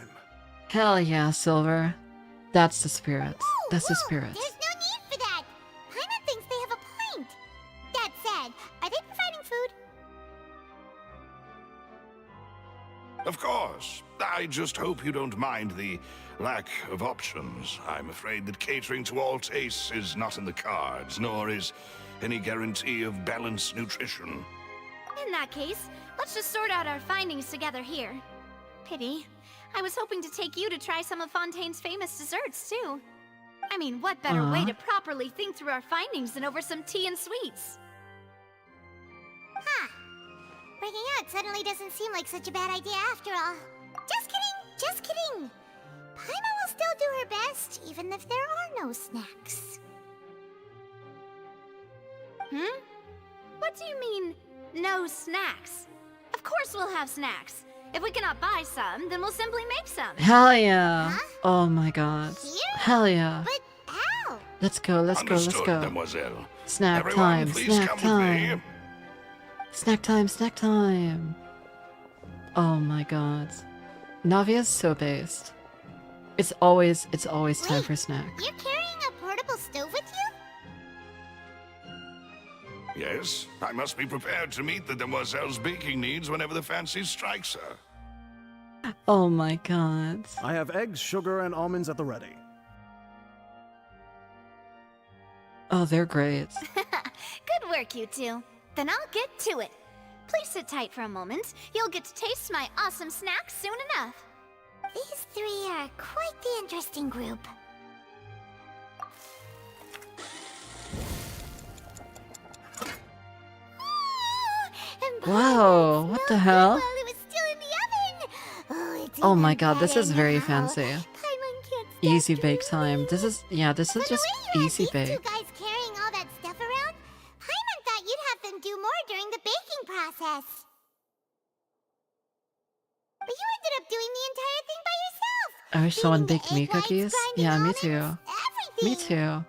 S1: Hell yeah, Silver. That's the spirit. That's the spirit.
S2: There's no need for that. Paimon thinks they have a point. That said, are they providing food?
S19: Of course. I just hope you don't mind the lack of options. I'm afraid that catering to all tastes is not in the cards, nor is any guarantee of balanced nutrition.
S17: In that case, let's just sort out our findings together here. Pity. I was hoping to take you to try some of Fontaine's famous desserts, too. I mean, what better way to properly think through our findings than over some tea and sweets?
S2: Huh. Breaking out suddenly doesn't seem like such a bad idea after all. Just kidding, just kidding. Paimon will still do her best, even if there are no snacks.
S17: Hmm? What do you mean, no snacks? Of course we'll have snacks. If we cannot buy some, then we'll simply make some.
S1: Hell yeah. Oh my god. Hell yeah.
S2: But how?
S1: Let's go, let's go, let's
S19: Understood,
S1: go.
S19: Mademoiselle.
S1: Snack
S19: Everyone,
S1: time,
S19: please
S1: snack
S19: come with
S1: time.
S19: me.
S1: Snack time, snack time. Oh my god. Navia's so based. It's always time for snack.
S2: You're carrying a portable stove with you?
S19: Yes, I must be prepared to meet the demoiselle's baking needs whenever the fancy strikes her.
S1: Oh my god.
S18: I have eggs, sugar, and almonds at the ready.
S1: Oh, they're great.
S17: Good work, you two. Then I'll get to it. Please sit tight for a moment. You'll get to taste my awesome snacks soon enough.
S2: These three are quite the interesting group.
S1: Whoa, what the hell?
S2: While it was still in the oven. Oh, it's
S1: Oh my
S2: even
S1: god, this
S2: better
S1: is very
S2: now.
S1: fancy.
S2: Paimon can't
S1: Easy bake time. This is just easy
S2: These
S1: bake.
S2: two guys carrying all that stuff around? Paimon thought you'd have them do more during the baking process. But you ended up doing the entire thing by yourself.
S1: I wish someone baked me
S2: egg whites,
S1: cookies.
S2: grinding
S1: Yeah, me
S2: almonds,
S1: too. Me too.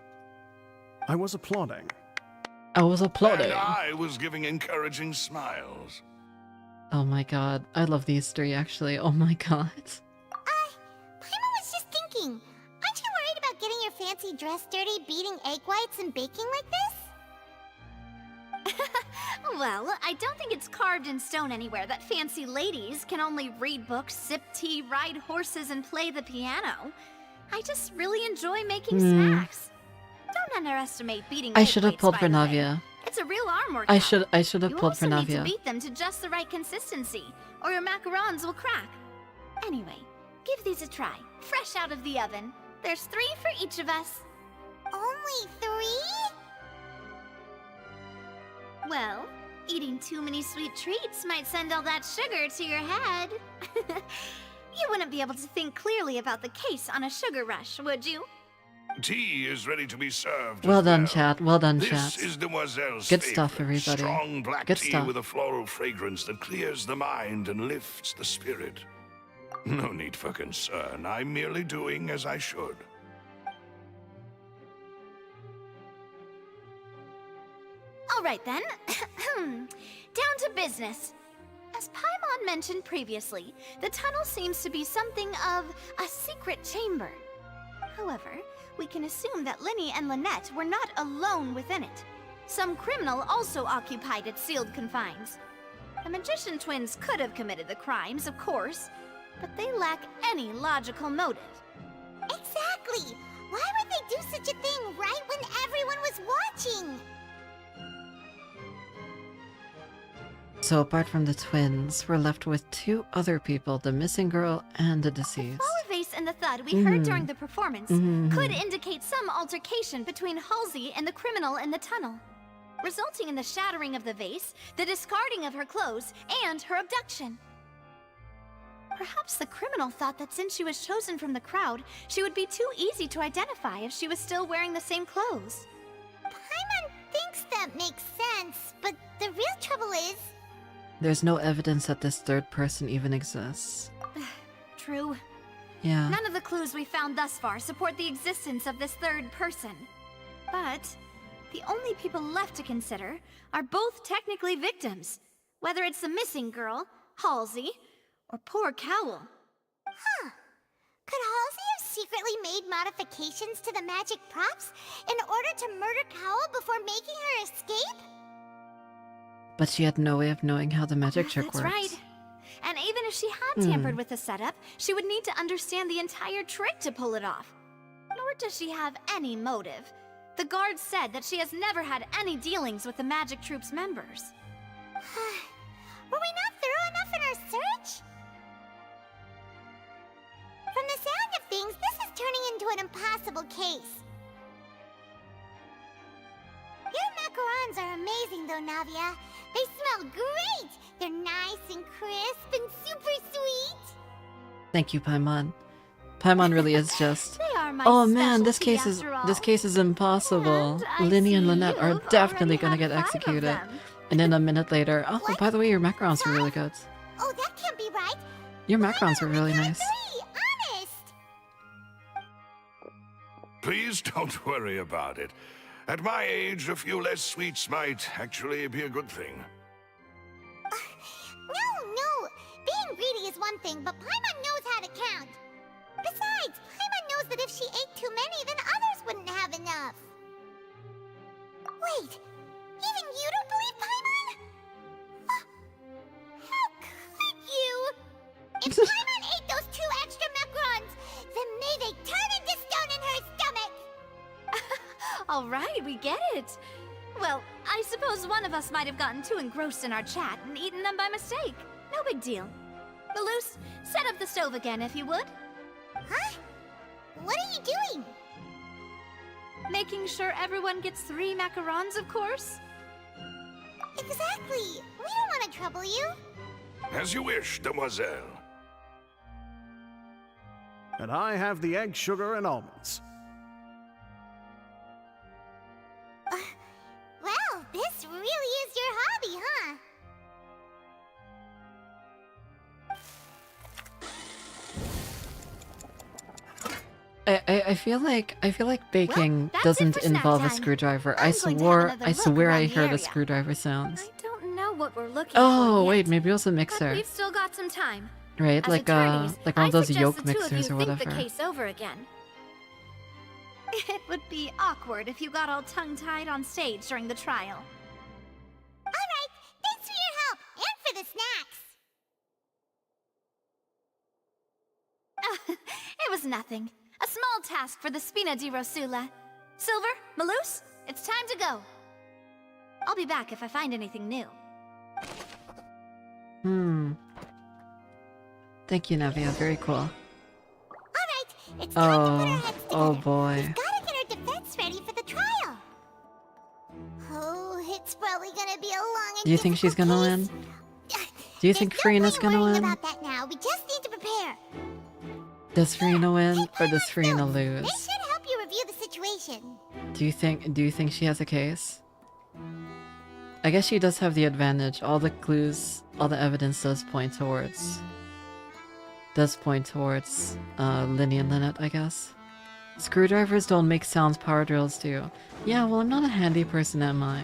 S18: I was applauding.
S1: I was applauding.
S19: And I was giving encouraging smiles.
S1: Oh my god. I love these three actually. Oh my god.
S2: Paimon was just thinking, aren't you worried about getting your fancy dress dirty beating egg whites and baking like this?
S17: Well, I don't think it's carved in stone anywhere that fancy ladies can only read books, sip tea, ride horses, and play the piano. I just really enjoy making snacks. Don't underestimate beating
S1: I
S17: egg
S1: should have
S17: whites,
S1: pulled
S17: by
S1: for
S17: the way.
S1: Navia.
S17: It's a real arm workout.
S1: I should have pulled for
S17: You also need to
S1: Navia.
S17: beat them to just the right consistency, or your macarons will crack. Anyway, give these a try, fresh out of the oven. There's 3 for each of us.
S2: Only 3?
S17: Well, eating too many sweet treats might send all that sugar to your head. You wouldn't be able to think clearly about the case on a sugar rush, would you?
S19: Tea is ready to be served.
S1: Well
S19: as
S1: done, chat. Well done,
S19: This
S1: chat.
S19: is Demoiselle's
S1: Good
S19: favorite.
S1: stuff, everybody.
S19: Strong black
S1: Good
S19: tea
S1: stuff.
S19: with a floral fragrance that clears the mind and lifts the spirit. No need for concern. I'm merely doing as I should.
S17: All right then. Down to business. As Paimon mentioned previously, the tunnel seems to be something of a secret chamber. However, we can assume that Linny and Lynette were not alone within it. Some criminal also occupied its sealed confines. The magician twins could have committed the crimes, of course, but they lack any logical motive.
S2: Exactly! Why would they do such a thing right when everyone was watching?
S1: So apart from the twins, we're left with 2 other people, the missing girl and the deceased.
S17: The vase and the thud we heard
S1: Mhm.
S17: during the performance
S1: Mhm.
S17: could indicate some altercation between Halsey and the criminal in the tunnel. resulting in the shattering of the vase, the discarding of her clothes, and her abduction. Perhaps the criminal thought that since she was chosen from the crowd, she would be too easy to identify if she was still wearing the same clothes.
S2: Paimon thinks that makes sense, but the real trouble is...
S1: There's no evidence that this third person even exists.
S17: True.
S1: Yeah.
S17: None of the clues we found thus far support the existence of this third person. But the only people left to consider are both technically victims, whether it's the missing girl, Halsey, or poor Cowl.
S2: Huh. Could Halsey have secretly made modifications to the magic props in order to murder Cowl before making her escape?
S1: But she had no way of knowing how the magic trick
S17: That's
S1: works.
S17: right. And even if she had tampered with the setup, she would need to understand the entire trick to pull it off. Nor does she have any motive. The guard said that she has never had any dealings with the magic troop's members.
S2: Were we not thorough enough in our search? From the sound of things, this is turning into an impossible case. Your macarons are amazing though, Navia. They smell great! They're nice and crisp and super sweet!
S1: Thank you, Paimon. Paimon really is just...
S17: They are my
S1: Oh man, this case
S17: specialty
S1: is
S17: after all.
S1: this case is impossible.
S17: I
S1: Linny and
S17: see
S1: Lynette are
S17: you've
S1: definitely
S17: already
S1: gonna
S17: had
S1: get
S17: 5 of
S1: executed.
S17: them.
S1: And then a minute later, oh, by the way, your macarons were really good.
S2: Oh, that can't be right!
S1: Your macarons were really nice.
S2: Honest!
S19: Please don't worry about it. At my age, a few less sweets might actually be a good thing.
S2: No! Being greedy is one thing, but Paimon knows how to count. Besides, Paimon knows that if she ate too many, then others wouldn't have enough. Wait, even you don't believe Paimon? How could you? If Paimon ate those 2 extra macarons, then may they turn into stone in her stomach!
S17: All right, we get it. Well, I suppose one of us might have gotten too engrossed in our chat and eaten them by mistake. No big deal. Malus, set up the stove again if you would.
S2: Huh? What are you doing?
S17: Making sure everyone gets 3 macarons, of course.
S2: Exactly. We don't want to trouble you.
S19: As you wish, demoiselle.
S18: And I have the egg, sugar, and almonds.
S2: Well, this really is your hobby, huh?
S1: I feel like baking
S17: that's it
S1: doesn't
S17: for snack
S1: involve a
S17: time.
S1: screwdriver.
S17: I'm going to have another look
S1: swear I
S17: around the
S1: heard a
S17: area.
S1: screwdriver sounds.
S17: I don't know what we're looking
S1: Oh
S17: for
S1: wait,
S17: yet,
S1: maybe it was a
S17: but
S1: mixer.
S17: we've still got some time.
S1: Right,
S17: As
S1: like
S17: attorneys,
S1: one of
S17: I
S1: those
S17: suggest
S1: yolk
S17: the two of
S1: mixers
S17: you
S1: or
S17: think
S1: whatever.
S17: the case over again. It would be awkward if you got all tongue-tied on stage during the trial.
S2: Alright, thanks for your help, and for the snacks.
S17: It was nothing. A small task for the Spina di Rosula. Silver, Malus, it's time to go. I'll be back if I find anything new.
S1: Thank you, Navia. Very cool.
S2: Alright, it's time to put our heads together.
S1: Oh boy.
S2: We've gotta get our defense ready for the trial. Oh, it's probably gonna be a long and
S1: Do you think she's gonna win? Do you think Farina's gonna
S2: worrying
S1: win?
S2: about that now. We just need to prepare.
S1: Does Farina win or does Farina
S2: They
S1: lose?
S2: should help you review the situation.
S1: Do you think she has a case? I guess she does have the advantage. All the clues, all the evidence does point towards Linny and Lynette, I guess. Screwdrivers don't make sounds, power drills do. Yeah, well, I'm not a handy person, am I?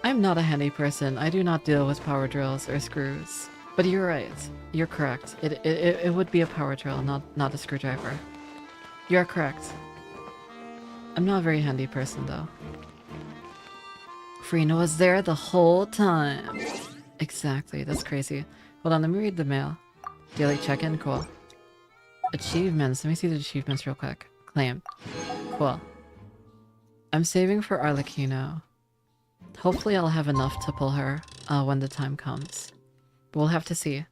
S1: I'm not a handy person. I do not deal with power drills or screws. But you're right. You're correct. It would be a power drill, not a screwdriver. You're correct. I'm not a very handy person, though. Farina was there the whole time. Exactly, that's crazy. Hold on, let me read the mail. Daily check-in, cool. Achievements, let me see the achievements real quick. Claim. Cool. I'm saving for Arlecchino. Hopefully I'll have enough to pull her when the time comes. We'll have to see.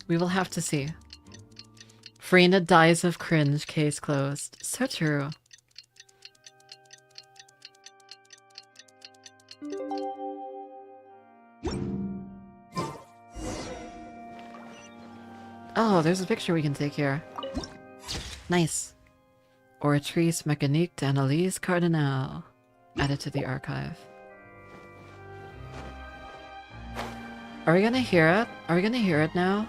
S1: We will have to see. Farina dies of cringe, case closed. So true. Oh, there's a picture we can take here. Nice. Oratrice mécanique d'Analyse Cardinal. Added to the archive. Are we gonna hear it? Are we gonna hear it now?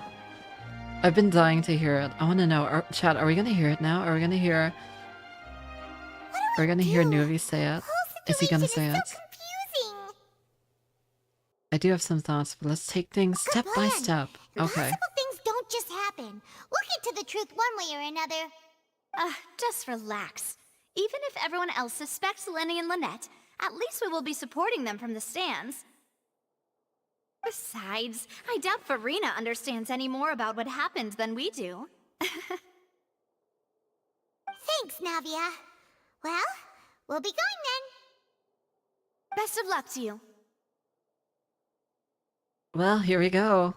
S1: I've been dying to hear it. I wanna know. Chat, are we gonna hear it now? Are we gonna hear... Are we gonna hear Nuvi say it? Is he gonna say it? I do have some thoughts, but let's take things step by step. Okay.
S2: Impossible things don't just happen. We'll get to the truth one way or another.
S17: Just relax. Even if everyone else suspects Lenny and Lynette, at least we will be supporting them from the stands. Besides, I doubt Farina understands any more about what happened than we do.
S2: Thanks, Navia. Well, we'll be going then.
S17: Best of luck to you.
S1: Well, here we go.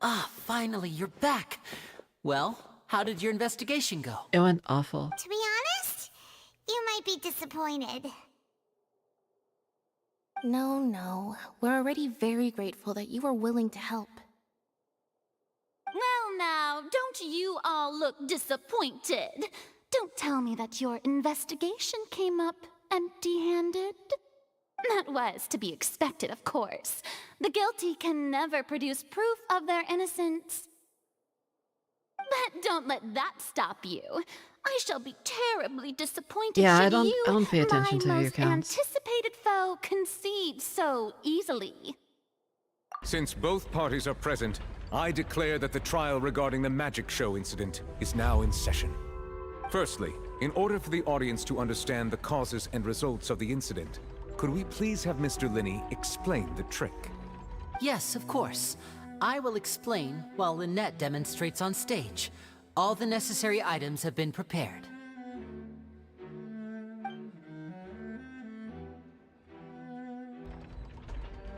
S7: Ah, finally, you're back. Well, how did your investigation go?
S1: It went awful.
S2: To be honest, you might be disappointed.
S6: No. We're already very grateful that you were willing to help.
S12: Well now, don't you all look disappointed? Don't tell me that your investigation came up empty-handed. That was to be expected, of course. The guilty can never produce proof of their innocence. But don't let that stop you. I shall be terribly disappointed
S1: Yeah,
S12: should
S1: I
S12: you,
S1: don't pay attention to
S12: my
S1: your
S12: most
S1: accounts.
S12: anticipated foe, concede so easily.
S9: Since both parties are present, I declare that the trial regarding the magic show incident is now in session. Firstly, in order for the audience to understand the causes and results of the incident, could we please have Mr. Linney explain the trick?
S7: Yes, of course. I will explain while Lynette demonstrates on stage. All the necessary items have been prepared.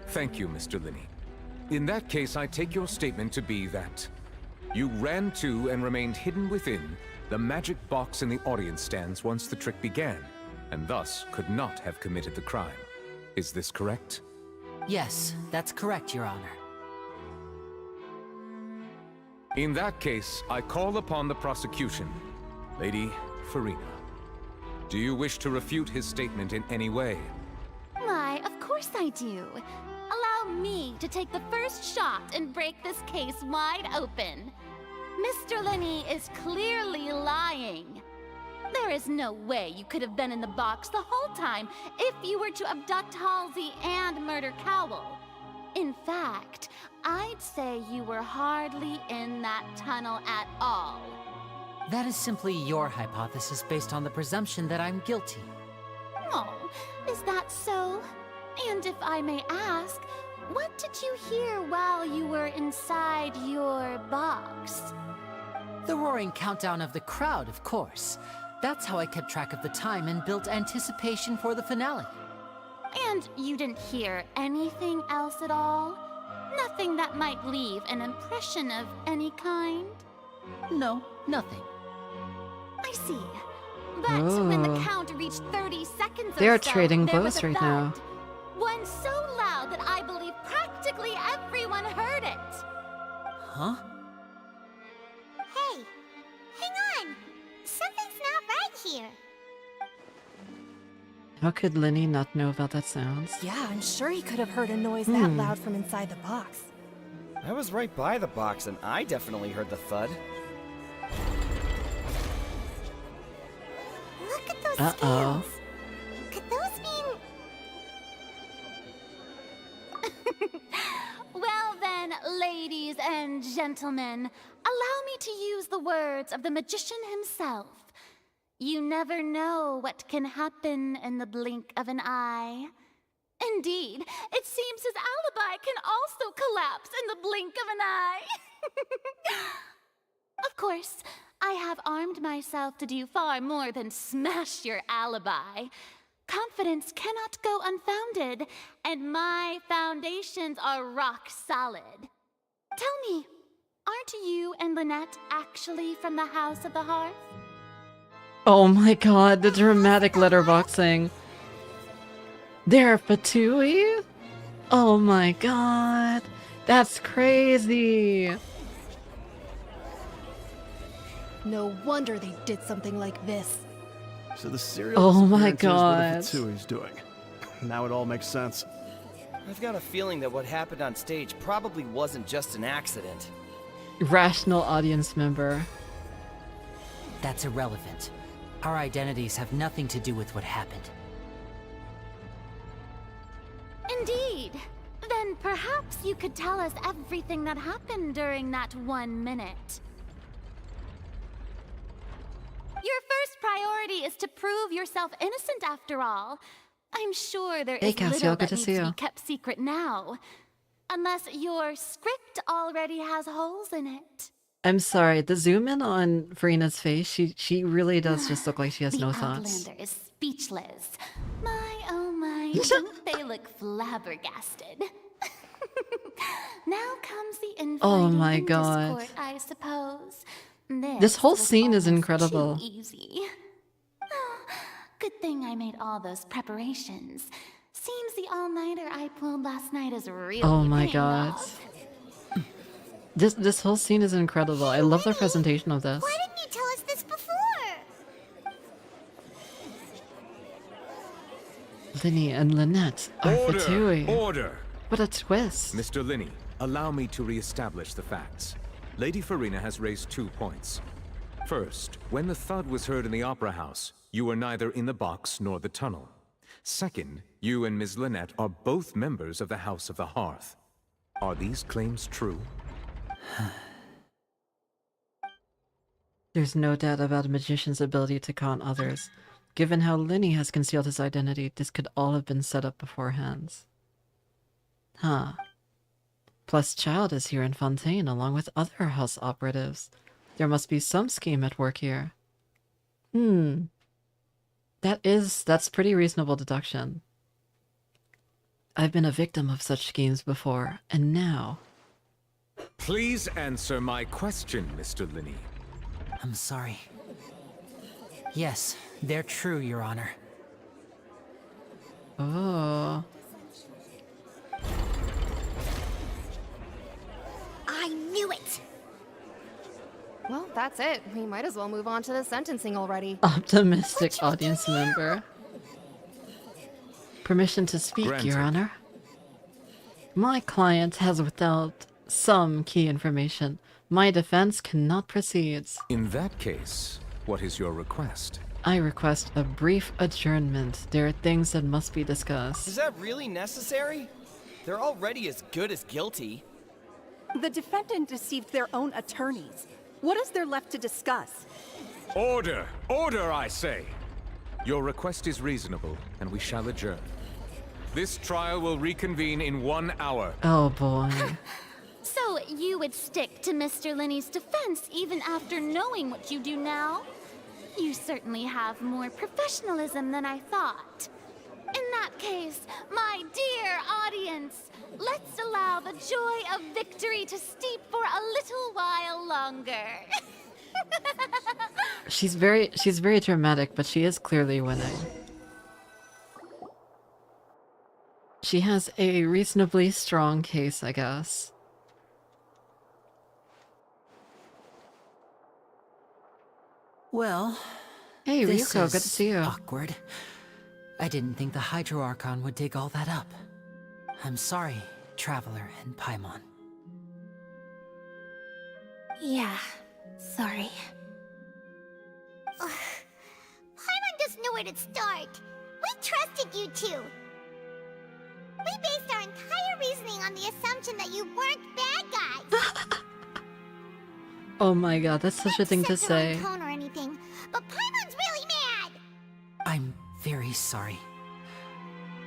S9: Thank you, Mr. Linney. In that case, I take your statement to be that you ran to and remained hidden within the magic box in the audience stands once the trick began, and thus could not have committed the crime. Is this correct?
S7: Yes, that's correct, Your Honor.
S9: In that case, I call upon the prosecution. Lady Farina, do you wish to refute his statement in any way?
S12: Why, of course I do. Allow me to take the first shot and break this case wide open. Mr. Linney is clearly lying. There is no way you could have been in the box the whole time if you were to abduct Halsey and murder Cowell. In fact, I'd say you were hardly in that tunnel at all.
S7: That is simply your hypothesis based on the presumption that I'm guilty.
S12: Oh, is that so? And if I may ask, what did you hear while you were inside your box?
S7: The roaring countdown of the crowd, of course. That's how I kept track of the time and built anticipation for the finale.
S12: And you didn't hear anything else at all? Nothing that might leave an impression of any kind?
S7: No, nothing.
S12: I see. But when the
S1: Oh.
S12: count reached 30 seconds
S1: They
S12: or
S1: are
S12: so,
S1: trading
S12: there was
S1: blows
S12: a
S1: right
S12: thud.
S1: now.
S12: One so loud that I believe practically everyone heard it.
S7: Huh?
S2: Hey, hang on. Something's not right here.
S1: How could Linny not know about that sound?
S8: Yeah, I'm sure he could have heard a noise that loud from inside the box.
S16: I was right by the box and I definitely heard the thud.
S2: Look at those
S1: Uh-oh.
S2: scales. Could those mean...
S12: Well then, ladies and gentlemen, allow me to use the words of the magician himself. You never know what can happen in the blink of an eye. Indeed, it seems his alibi can also collapse in the blink of an eye. Of course, I have armed myself to do far more than smash your alibi. confidence cannot go unfounded, and my foundations are rock solid. Tell me, aren't you and Lynette actually from the House of the Hearth?
S1: Oh my god, the dramatic letterboxing. They're Fatui? Oh my god. That's crazy.
S8: No wonder they did something like this.
S18: So the serial
S1: Oh my
S18: disappearance is
S1: god.
S18: what Fatsui's doing. Now it all makes sense.
S16: I've got a feeling that what happened on stage probably wasn't just an accident.
S1: Rational audience member.
S7: That's irrelevant. Our identities have nothing to do with what happened.
S12: Indeed. Then perhaps you could tell us everything that happened during that 1 minute. Your first priority is to prove yourself innocent after all. I'm sure there
S1: Hey,
S12: is
S1: Cassio,
S12: little
S1: good
S12: that
S1: to
S12: needs
S1: see
S12: to be
S1: you.
S12: kept secret now. Unless your script already has holes in it.
S1: I'm sorry, the zoom in on Farina's face, she really does just look like she has
S12: The
S1: no thoughts.
S12: Outlander is speechless. My, oh my, don't they look flabbergasted? Now comes the infighting
S1: Oh my
S12: and
S1: god.
S12: discord, I suppose.
S1: This whole
S12: was
S1: scene is
S12: almost
S1: incredible.
S12: Too easy. Good thing I made all those preparations. Seems the all-nighter I pulled last night is really
S1: Oh my
S12: paying
S1: god.
S12: off.
S1: This whole scene is incredible. I love the presentation of this.
S2: Why didn't you tell us this before?
S1: Linny and Lynette are
S9: Order!
S1: Fatui.
S9: Order!
S1: What a twist.
S9: Mr. Linney, allow me to re-establish the facts. Lady Farina has raised 2 points. First, when the thud was heard in the Opera House, you were neither in the box nor the tunnel. Second, you and Ms. Lynette are both members of the House of the Hearth. Are these claims true?
S1: There's no doubt about a magician's ability to con others. Given how Linny has concealed his identity, this could all have been set up beforehand. Huh. Plus Child is here in Fontaine along with other house operatives. There must be some scheme at work here. That's pretty reasonable deduction. I've been a victim of such schemes before, and now...
S9: Please answer my question, Mr. Linney.
S7: I'm sorry. Yes, they're true, Your Honor.
S1: Oh.
S2: I knew it!
S3: Well, that's it. We might as well move on to the sentencing already.
S1: Optimistic audience member. Permission to speak,
S9: Granted.
S1: Your Honor. My client has withheld some key information. My defense cannot proceed.
S9: In that case, what is your request?
S1: I request a brief adjournment. There are things that must be discussed.
S16: Is that really necessary? They're already as good as guilty.
S5: The defendant deceived their own attorneys. What is there left to discuss?
S9: Order! Order, I say! Your request is reasonable, and we shall adjourn. This trial will reconvene in 1 hour.
S1: Oh boy.
S12: So you would stick to Mr. Linney's defense even after knowing what you do now? You certainly have more professionalism than I thought. In that case, my dear audience, let's allow the joy of victory to steep for a little while longer.
S1: She's very dramatic, but she is clearly winning. She has a reasonably strong case, I guess.
S7: Well,
S1: Hey,
S7: this
S1: Ryuko,
S7: is
S1: good to see you.
S7: awkward. I didn't think the Hydro Archon would dig all that up. I'm sorry, Traveler and Paimon.
S6: Yeah, sorry.
S2: Paimon doesn't know where to start. We trusted you two. We based our entire reasoning on the assumption that you weren't bad guys.
S1: Oh my god, that's such a thing to
S2: Set the wrong
S1: say.
S2: tone or anything, but Paimon's really mad.
S7: I'm very sorry.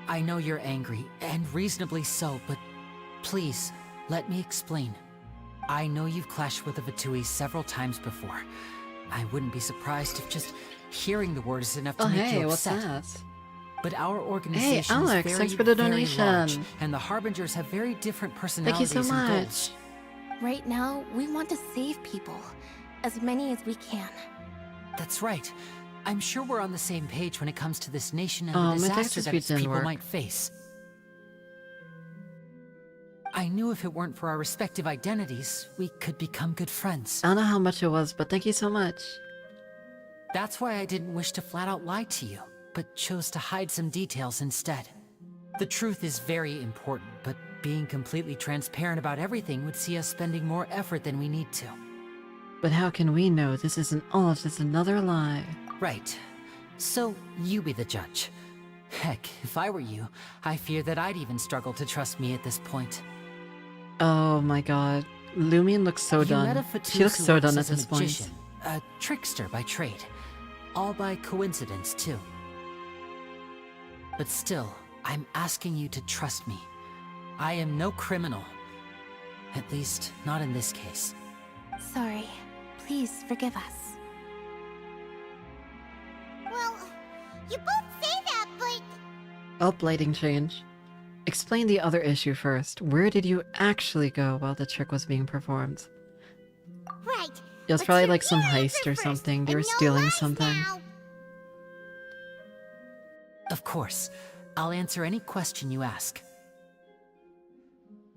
S7: I know you're angry, and reasonably so, but please, let me explain. I know you've clashed with the Fatui several times before. I wouldn't be surprised if just hearing the word is enough to
S1: Oh
S7: make
S1: hey,
S7: you
S1: what's
S7: upset.
S1: that?
S7: But our organization
S1: Alex,
S7: is very,
S1: thanks for the
S7: very large,
S1: donation.
S7: and the Harbingers have very different
S1: Thank
S7: personalities
S1: you so
S7: and
S1: much.
S7: goals.
S6: Right now, we want to save people. As many as we can.
S7: That's right. I'm sure we're on the same page when it comes to this nation and
S1: Oh,
S7: the
S1: my
S7: disaster
S1: Texas
S7: that
S1: speech
S7: its
S1: didn't
S7: people
S1: work.
S7: might face. I knew if it weren't for our respective identities, we could become good friends.
S1: I don't know how much it was, but thank you so much.
S7: That's why I didn't wish to flat out lie to you, but chose to hide some details instead. The truth is very important, but being completely transparent about everything would see us spending more effort than we need to.
S1: But how can we know this isn't all just another lie?
S7: Right. So, you be the judge. Heck, if I were you, I fear that I'd even struggle to trust me at this point.
S1: Oh my god. Lumion looks so
S7: You met
S1: done.
S7: a
S1: She looks
S7: Fatuz who
S1: so
S7: works
S1: done at
S7: as a
S1: this point.
S7: magician, a trickster by trade. All by coincidence, too. But still, I'm asking you to trust me. I am no criminal. At least, not in this case.
S6: Sorry. Please forgive us.
S2: Well, you both say that, but
S1: Oh, lighting change. Explain the other issue first. Where did you actually go while the trick was being performed?
S2: right.
S1: It was
S2: What's
S1: probably
S2: your
S1: like some
S2: real
S1: heist
S2: answer
S1: or
S2: first,
S1: something. They
S2: and
S1: were
S2: no
S1: stealing
S2: lies
S1: something.
S2: now.
S7: Of course. I'll answer any question you ask.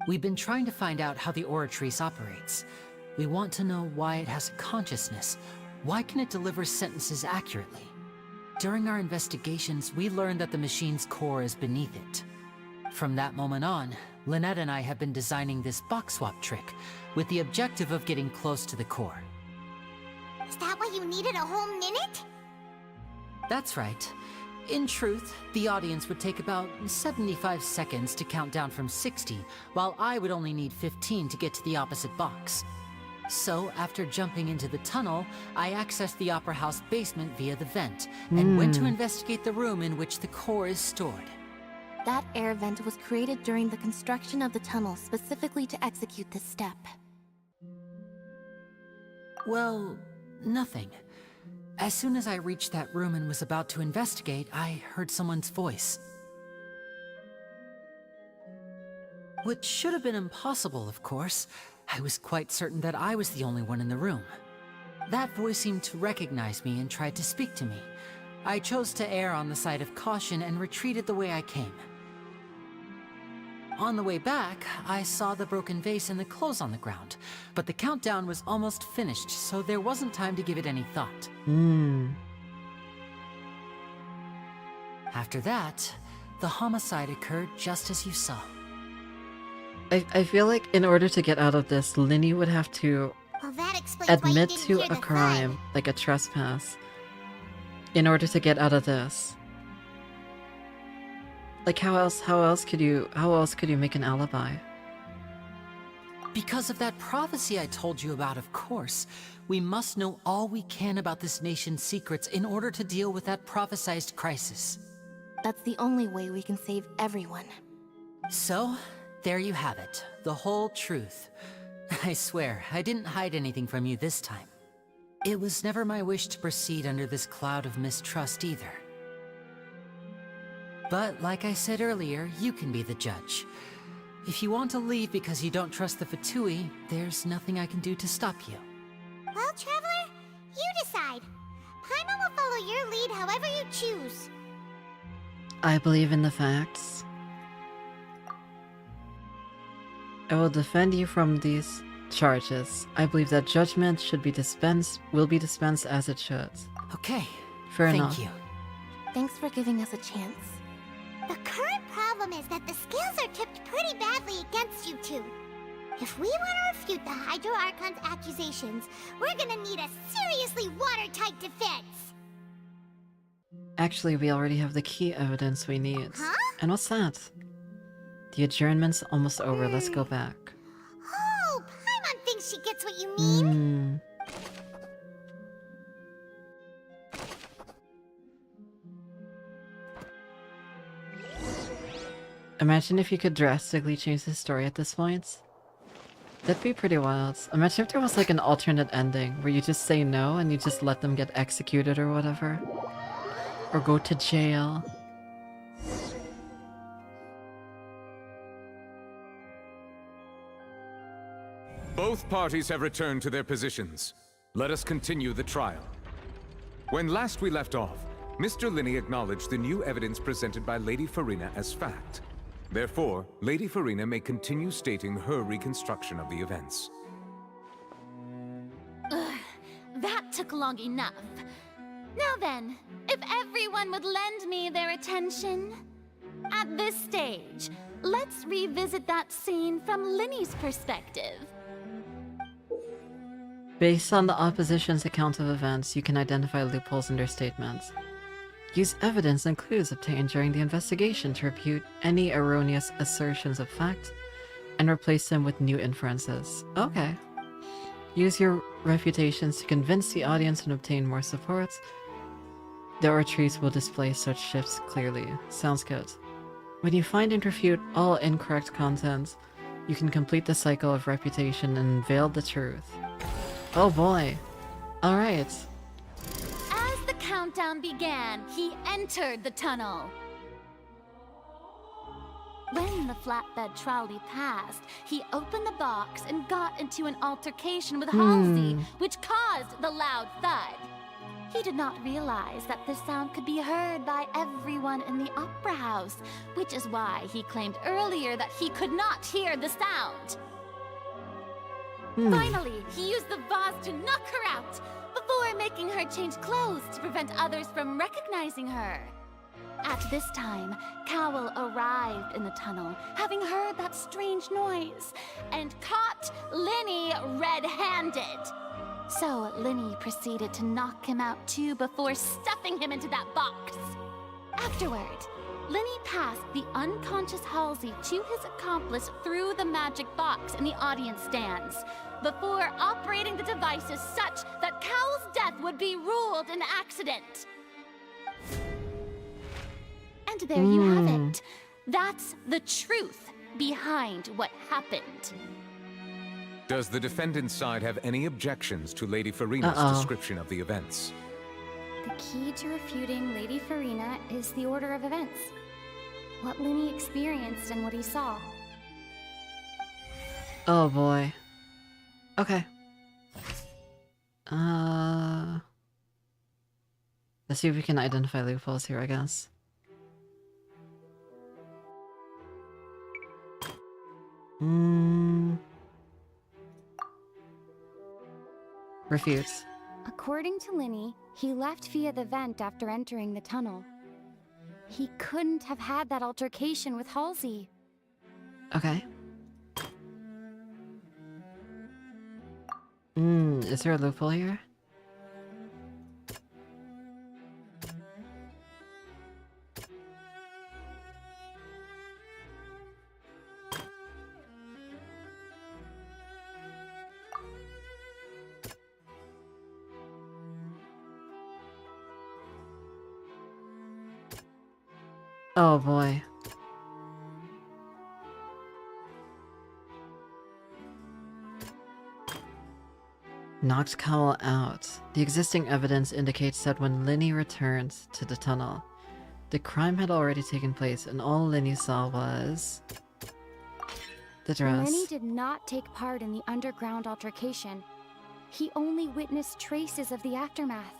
S7: We've been trying to find out how the Oratrice operates. We want to know why it has a consciousness. Why can it deliver sentences accurately? During our investigations, we learned that the machine's core is beneath it. From that moment on, Lynette and I have been designing this box swap trick, with the objective of getting close to the core.
S2: Is that why you needed a whole minute?
S7: That's right. In truth, the audience would take about 75 seconds to count down from 60, while I would only need 15 to get to the opposite box. So, after jumping into the tunnel, I accessed the Opera House basement via the vent, and went to investigate the room in which the core is stored.
S6: That air vent was created during the construction of the tunnel specifically to execute this step.
S7: Well, nothing. As soon as I reached that room and was about to investigate, I heard someone's voice. Which should have been impossible, of course. I was quite certain that I was the only one in the room. That voice seemed to recognize me and tried to speak to me. I chose to err on the side of caution and retreated the way I came. On the way back, I saw the broken vase and the clothes on the ground, but the countdown was almost finished, so there wasn't time to give it any thought. After that, the homicide occurred just as you saw.
S1: I feel like in order to get out of this, Linny would have to
S2: Well, that explains why you
S1: admit
S2: didn't
S1: to
S2: hear
S1: a
S2: the
S1: crime,
S2: thud.
S1: like a trespass, in order to get out of this. Like how else could you make an alibi?
S7: Because of that prophecy I told you about, of course. We must know all we can about this nation's secrets in order to deal with that prophesized crisis.
S6: That's the only way we can save everyone.
S7: So, there you have it. The whole truth. I swear, I didn't hide anything from you this time. It was never my wish to proceed under this cloud of mistrust either. But like I said earlier, you can be the judge. If you want to leave because you don't trust the Fatui, there's nothing I can do to stop you.
S2: Well, Traveler, you decide. Paimon will follow your lead however you choose.
S1: I believe in the facts. I will defend you from these charges. I believe that judgment will be dispensed as it should.
S7: Okay.
S1: Fair enough.
S7: Thank you.
S6: Thanks for giving us a chance.
S2: The current problem is that the scales are tipped pretty badly against you two. If we want to refute the Hydro Archon's accusations, we're gonna need a seriously watertight defense.
S1: Actually, we already have the key evidence we need.
S2: Huh?
S1: And what's that? The adjournment's almost over. Let's go back.
S2: Oh, Paimon thinks she gets what you mean.
S1: Imagine if you could drastically change the story at this point. That'd be pretty wild. Imagine if there was like an alternate ending where you just say no and you just let them get executed or whatever. Or go to jail.
S9: Both parties have returned to their positions. Let us continue the trial. When last we left off, Mr. Linney acknowledged the new evidence presented by Lady Farina as fact. Therefore, Lady Farina may continue stating her reconstruction of the events.
S12: Ugh, that took long enough. Now then, if everyone would lend me their attention. At this stage, let's revisit that scene from Linney's perspective.
S1: Based on the opposition's account of events, you can identify loopholes in their statements. Use evidence and clues obtained during the investigation to refute any erroneous assertions of fact and replace them with new inferences. Okay. Use your refutations to convince the audience and obtain more support. The oratrice will display such shifts clearly. Sounds good. When you find and refute all incorrect content, you can complete the cycle of refutation and unveil the truth. Oh boy. Alright.
S12: As the countdown began, he entered the tunnel. When the flatbed trolley passed, he opened the box and got into an altercation with Halsey, which caused the loud thud. He did not realize that the sound could be heard by everyone in the opera house, which is why he claimed earlier that he could not hear the sound. Finally, he used the vase to knock her out, before making her change clothes to prevent others from recognizing her. At this time, Cowell arrived in the tunnel, having heard that strange noise, and caught Linney red-handed. So Linney proceeded to knock him out too before stuffing him into that box. Afterward, Linney passed the unconscious Halsey to his accomplice through the magic box in the audience stands, before operating the devices such that Cowell's death would be ruled an accident. And there you have it. That's the truth behind what happened.
S9: Does the defendant's side have any objections to Lady Farina's description of the events?
S11: The key to refuting Lady Farina is the order of events. What Linney experienced and what he saw.
S1: Oh boy. Okay. Let's see if we can identify loopholes here, I guess. Refutes.
S11: According to Linney, he left via the vent after entering the tunnel. He couldn't have had that altercation with Halsey.
S1: Okay. Is there a loophole here? Oh boy. Knocked Cowell out. The existing evidence indicates that when Linney returned to the tunnel, the crime had already taken place and all Linney saw was the dress.
S11: Linney did not take part in the underground altercation. He only witnessed traces of the aftermath.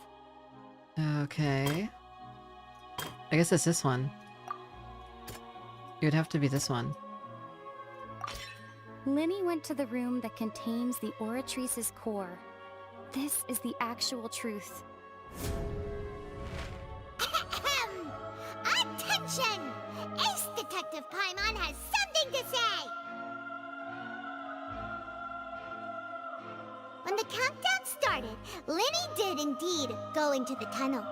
S1: Okay. I guess it's this one. It would have to be this one.
S11: Linney went to the room that contains the Oratrice's core. This is the actual truth.
S2: Attention! Ace Detective Paimon has something to say! When the countdown started, Linney did indeed go into the tunnel.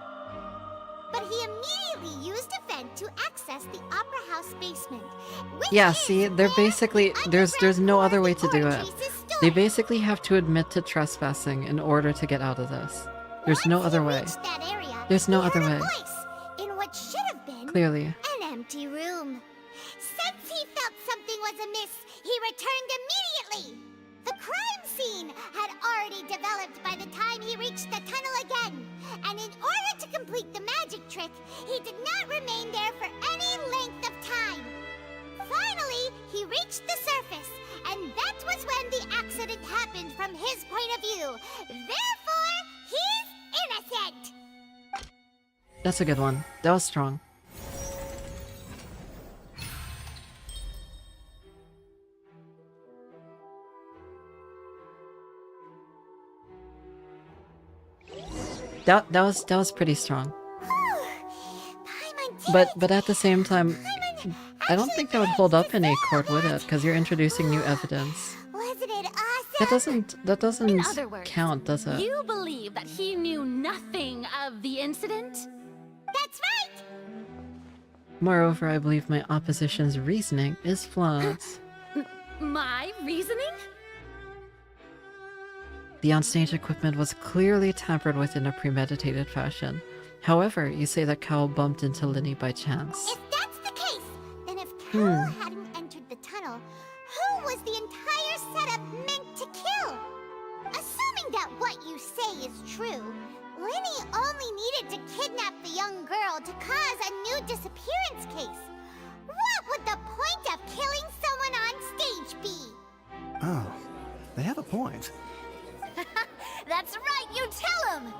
S2: But he immediately used a vent to access the Opera House basement.
S1: Yeah, see, they're basically there's no other way to do it. They basically have to admit to trespassing in order to get out of this. There's no other way. There's no other way.
S2: In what should have been
S1: Clearly.
S2: an empty room. Since he felt something was amiss, he returned immediately. The crime scene had already developed by the time he reached the tunnel again, and in order to complete the magic trick, he did not remain there for any length of time. Finally, he reached the surface, and that was when the accident accident happened from his point of view. Therefore, he's innocent.
S1: That's a good one. That was strong. That was pretty strong. But at the same time, I don't think that would hold up in a court, would it? Because you're introducing new evidence.
S2: Wasn't it awesome?
S1: That doesn't
S12: In other words,
S1: count, does it?
S12: You believe that he knew nothing of the incident?
S2: That's right.
S1: Moreover, I believe my opposition's reasoning is flawed.
S12: My reasoning?
S1: The onstage equipment was clearly tampered with in a premeditated fashion. However, you say that Cowell bumped into Linny by chance.
S2: If that's the case, then if Cowell hadn't entered the tunnel, who was the entire setup meant to kill? Assuming that what you say is true, Linny only needed to kidnap the young girl to cause a new disappearance case. What would the point of killing someone on stage be?
S18: Oh, they have a point.
S17: That's right, you tell them!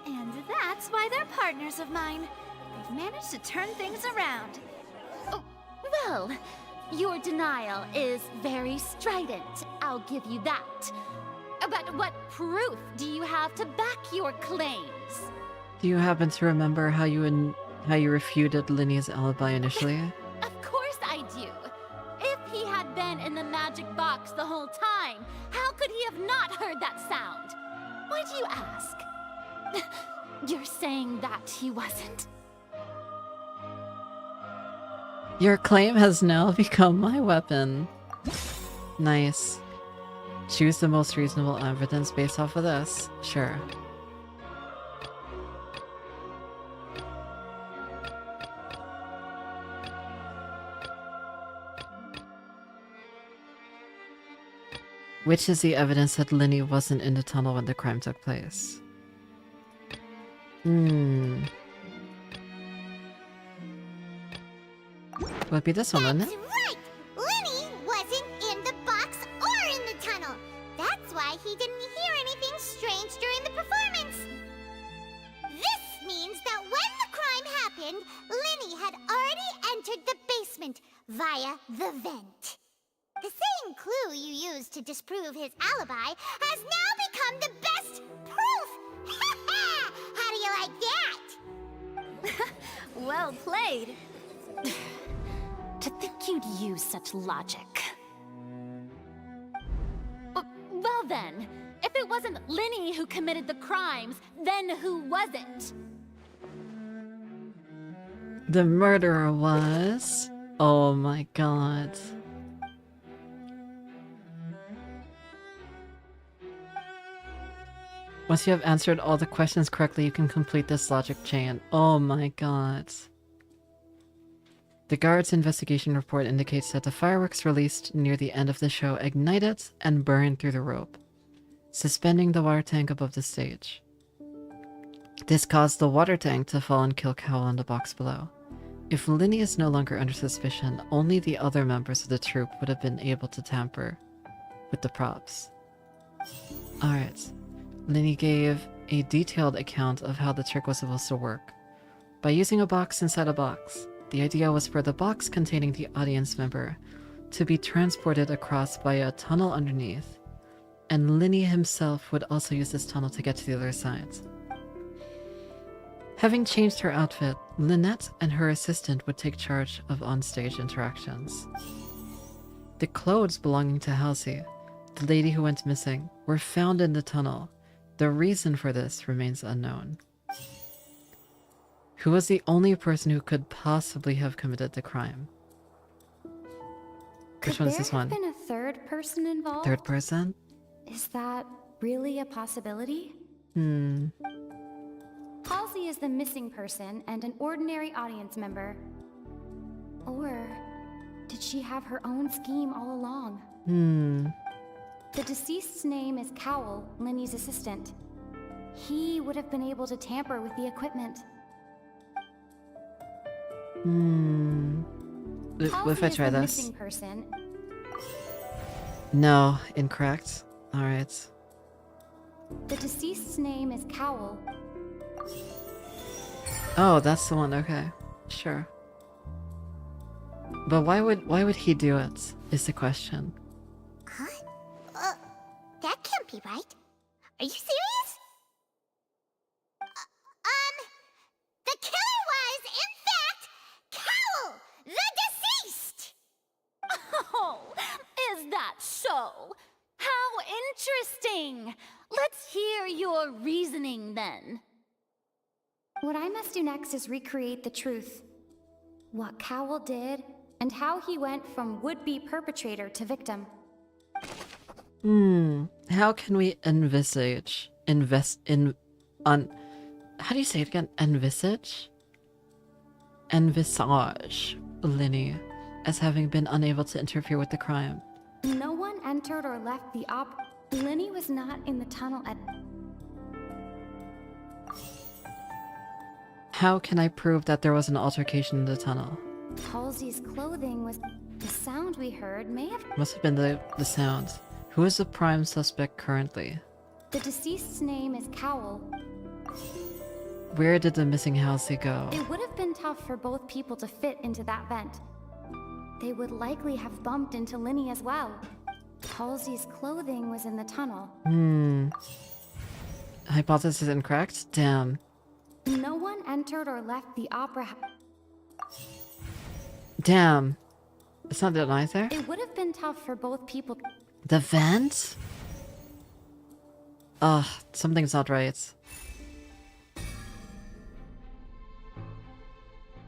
S17: And that's why they're partners of mine. They've managed to turn things around.
S12: Oh, well, your denial is very strident, I'll give you that. But what proof do you have to back your claims?
S1: Do you happen to remember how you refuted Linny's alibi initially?
S12: Of course I do. If he had been in the magic box the whole time, how could he have not heard that sound? Why do you ask? You're saying that he wasn't?
S1: Your claim has now become my weapon. Nice. Choose the most reasonable evidence based off of this. Sure. Which is the evidence that Linny wasn't in the tunnel when the crime took place? Would be this one, wouldn't it?
S2: That's right! Linny wasn't in the box or in the tunnel. That's why he didn't hear anything strange during the performance. This means that when the crime happened, Linny had already entered the basement via the vent. The same clue you used to disprove his alibi has now become the best proof! How do you like that?
S17: Well played.
S12: To think you'd use such logic. Well then, if it wasn't Linny who committed the crimes, then who was it?
S1: The murderer was... Oh my god. Once you have answered all the questions correctly, you can complete this logic chain. Oh my god. The guard's investigation report indicates that the fireworks released near the end of the show ignited and burned through the rope, suspending the water tank above the stage. This caused the water tank to fall and kill Cowell in the box below. If Linny is no longer under suspicion, only the other members of the troupe would have been able to tamper with the props. Alright. Linny gave a detailed account of how the trick was supposed to work. By using a box inside a box, the idea was for the box containing the audience member to be transported across by a tunnel underneath, and Linny himself would also use this tunnel to get to the other side. Having changed her outfit, Lynette and her assistant would take charge of onstage interactions. The clothes belonging to Halsey, the lady who went missing, were found in the tunnel. The reason for this remains unknown. Who was the only person who could possibly have committed the crime? Which one is this one?
S11: Could there have been a third person involved?
S1: Third person?
S11: Is that really a possibility? Halsey is the missing person and an ordinary audience member. Or did she have her own scheme all along? The deceased's name is Cowell, Linny's assistant. He would have been able to tamper with the equipment.
S1: What if I try
S11: the
S1: this?
S11: missing person.
S1: No, incorrect. Alright.
S11: The deceased's name is Cowl.
S1: Oh, that's the one. Okay, sure. But why would he do it? Is the question.
S2: Huh? That can't be right. Are you serious? The killer was, in fact, Cowl, the deceased!
S12: Oh, is that so? How interesting! Let's hear your reasoning then.
S11: What I must do next is recreate the truth. What Cowl did, and how he went from would-be perpetrator to victim.
S1: How can we envisage? How do you say it again? Envisage Lenny as having been unable to interfere with the crime.
S11: No one entered or left the Lenny was not in the tunnel at...
S1: How can I prove that there was an altercation in the tunnel?
S11: Halsey's clothing was... The sound we heard may have...
S1: Must have been the sound. Who is the prime suspect currently?
S11: The deceased's name is Cowl.
S1: Where did the missing Halsey go?
S11: It would have been tough for both people to fit into that vent. They would likely have bumped into Lenny as well. Halsey's clothing was in the tunnel.
S1: Hypothesis incorrect? Damn.
S11: No one entered or left the opera house.
S1: Damn. It's not denied there?
S11: It would have been tough for both people.
S1: The vent? Ugh, something's not right.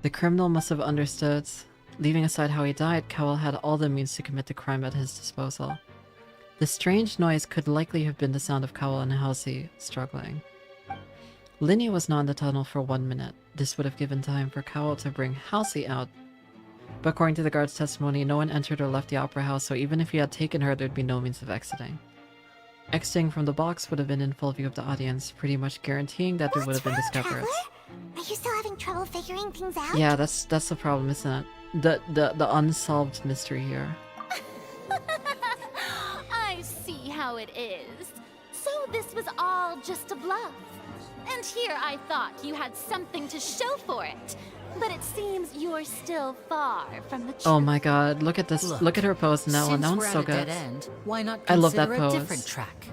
S1: The criminal must have understood. Leaving aside how he died, Cowl had all the means to commit the crime at his disposal. The strange noise could likely have been the sound of Cowl and Halsey struggling. Lenny was not in the tunnel for 1 minute. This would have given time for Cowl to bring Halsey out. But according to the guard's testimony, no one entered or left the opera house, so even if he had taken her, there'd be no means of exiting. Exiting from the box would have been in full view of the audience, pretty much guaranteeing that they would have been discovered.
S2: Are you still having trouble figuring things out?
S1: Yeah, that's the problem, isn't it? The unsolved mystery here.
S12: I see how it is. So this was all just a bluff. And here I thought you had something to show for it. But it seems you're still far from the truth.
S1: Oh my god, look at this. Look at her pose now.
S7: Since
S1: That
S7: we're
S1: one's
S7: at
S1: so
S7: a
S1: good.
S7: dead end, why not
S1: I love that
S7: consider a
S1: pose.
S7: different track?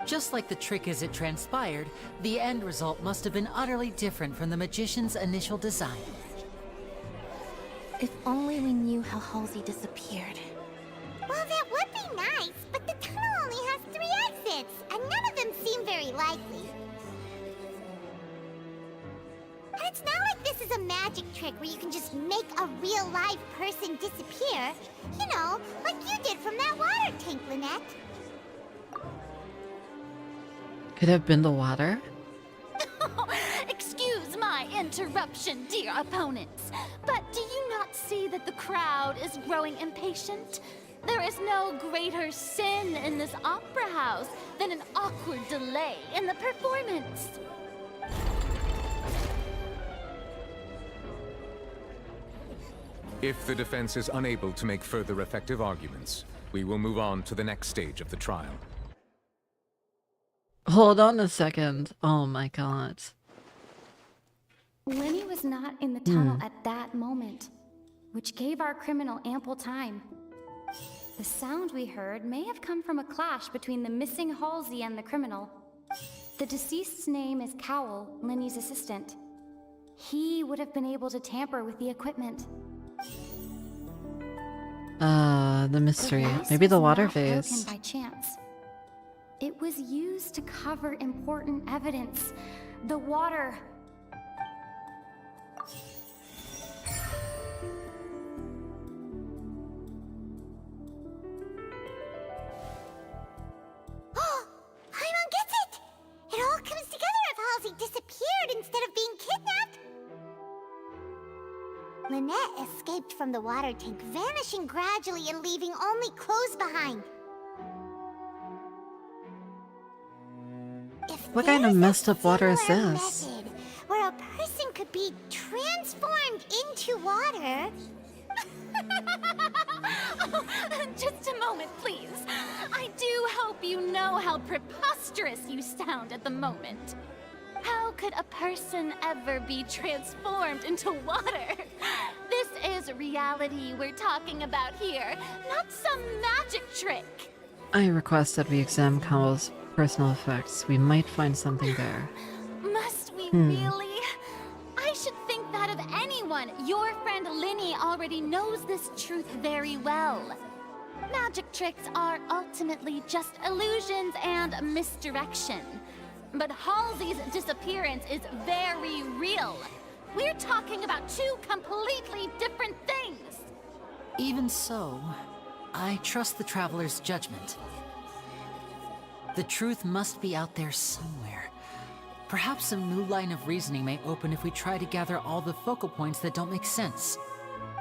S7: Just like the trick as it transpired, the end result must have been utterly different from the magician's initial design.
S6: If only we knew how Halsey disappeared.
S2: Well, that would be nice, but the tunnel only has 3 exits, and none of them seem very likely. And it's not like this is a magic trick where you can just make a real live person disappear. You know, like you did from that water tank, Lynette.
S1: Could have been the water?
S12: Excuse my interruption, dear opponents, but do you not see that the crowd is growing impatient? There is no greater sin in this opera house than an awkward delay in the performance.
S9: If the defense is unable to make further effective arguments, we will move on to the next stage of the trial.
S1: Hold on a second. Oh my god.
S11: Lenny was not in the tunnel at that moment, which gave our criminal ample time. The sound we heard may have come from a clash between the missing Halsey and the criminal. The deceased's name is Cowl, Lenny's assistant. He would have been able to tamper with the equipment.
S1: The mystery. Maybe the water
S11: Not broken
S1: vase.
S11: by chance. It was used to cover important evidence. The water.
S2: Paimon gets it! It all comes together if Halsey disappeared instead of being kidnapped. Lynette escaped from the water tank, vanishing gradually and leaving only clothes behind.
S1: What kind of messed up water is
S2: Similar
S1: this?
S2: method where a person could be transformed into water.
S12: Just a moment. moment, please. I do hope you know how preposterous you sound at the moment. How could a person ever be transformed into water? This is reality we're talking about here, not some magic trick.
S1: I request that we examine Cowell's personal effects. We might find something there.
S12: Must we really? I should think that of anyone. Your friend Linny already knows this truth very well. Magic tricks are ultimately just illusions and misdirection. But Halsey's disappearance is very real. We're talking about two completely different things.
S7: Even so, I trust the Traveler's judgment. The truth must be out there somewhere. Perhaps a new line of reasoning may open if we try to gather all the focal points that don't make sense.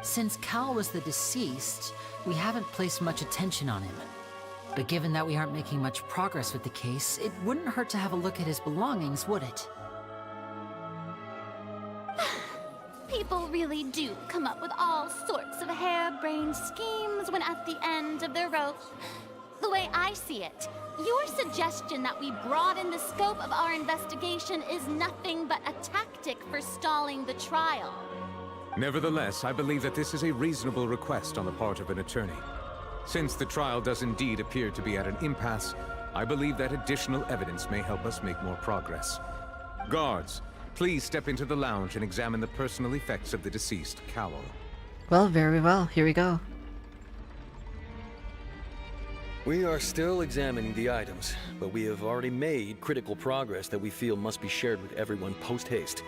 S7: Since Cal was the deceased, we haven't placed much attention on him. But given that we aren't making much progress with the case, it wouldn't hurt to have a look at his belongings, would it?
S12: People really do come up with all sorts of harebrained schemes when at the end of their rope. The way I see it, your suggestion that we broaden the scope of our investigation is nothing but a tactic for stalling the trial.
S9: Nevertheless, I believe that this is a reasonable request on the part of an attorney. Since the trial does indeed appear to be at an impasse, I believe that additional evidence may help us make more progress. Guards, please step into the lounge and examine the personal effects of the deceased Cowell.
S1: Well, very well. Here we go.
S13: We are still examining the items, but we have already made critical progress that we feel must be shared with everyone post-haste.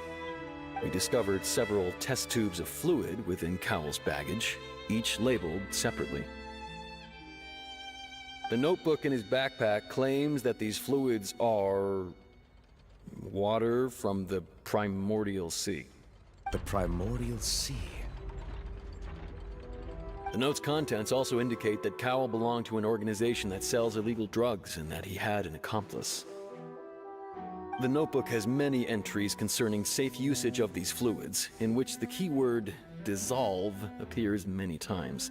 S13: We discovered several test tubes of fluid within Cowell's baggage, each labeled separately. The notebook in his backpack claims that these fluids are water from the primordial sea.
S9: The primordial sea?
S13: The note's contents also indicate that Cowell belonged to an organization that sells illegal drugs and that he had an accomplice. The notebook has many entries concerning safe usage of these fluids, in which the keyword dissolve appears many times.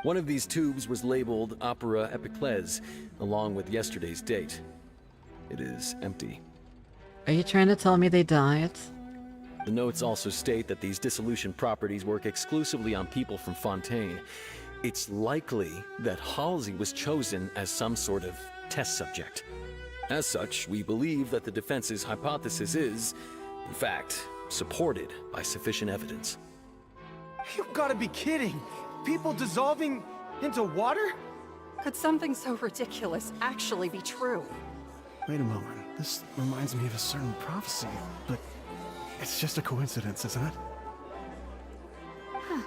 S13: One of these tubes was labeled Opera Epiclese, along with yesterday's date. It is empty.
S1: Are you trying to tell me they died?
S13: The notes also state that these dissolution properties work exclusively on people from Fontaine. It's likely that Halsey was chosen as some sort of test subject. As such, we believe that the defense's hypothesis is, in fact, supported by sufficient evidence.
S4: You've got to be kidding! People dissolving into water?
S5: Could something so ridiculous actually be true?
S18: Wait a moment. This reminds me of a certain prophecy, but it's just a coincidence, isn't it?
S17: Huh.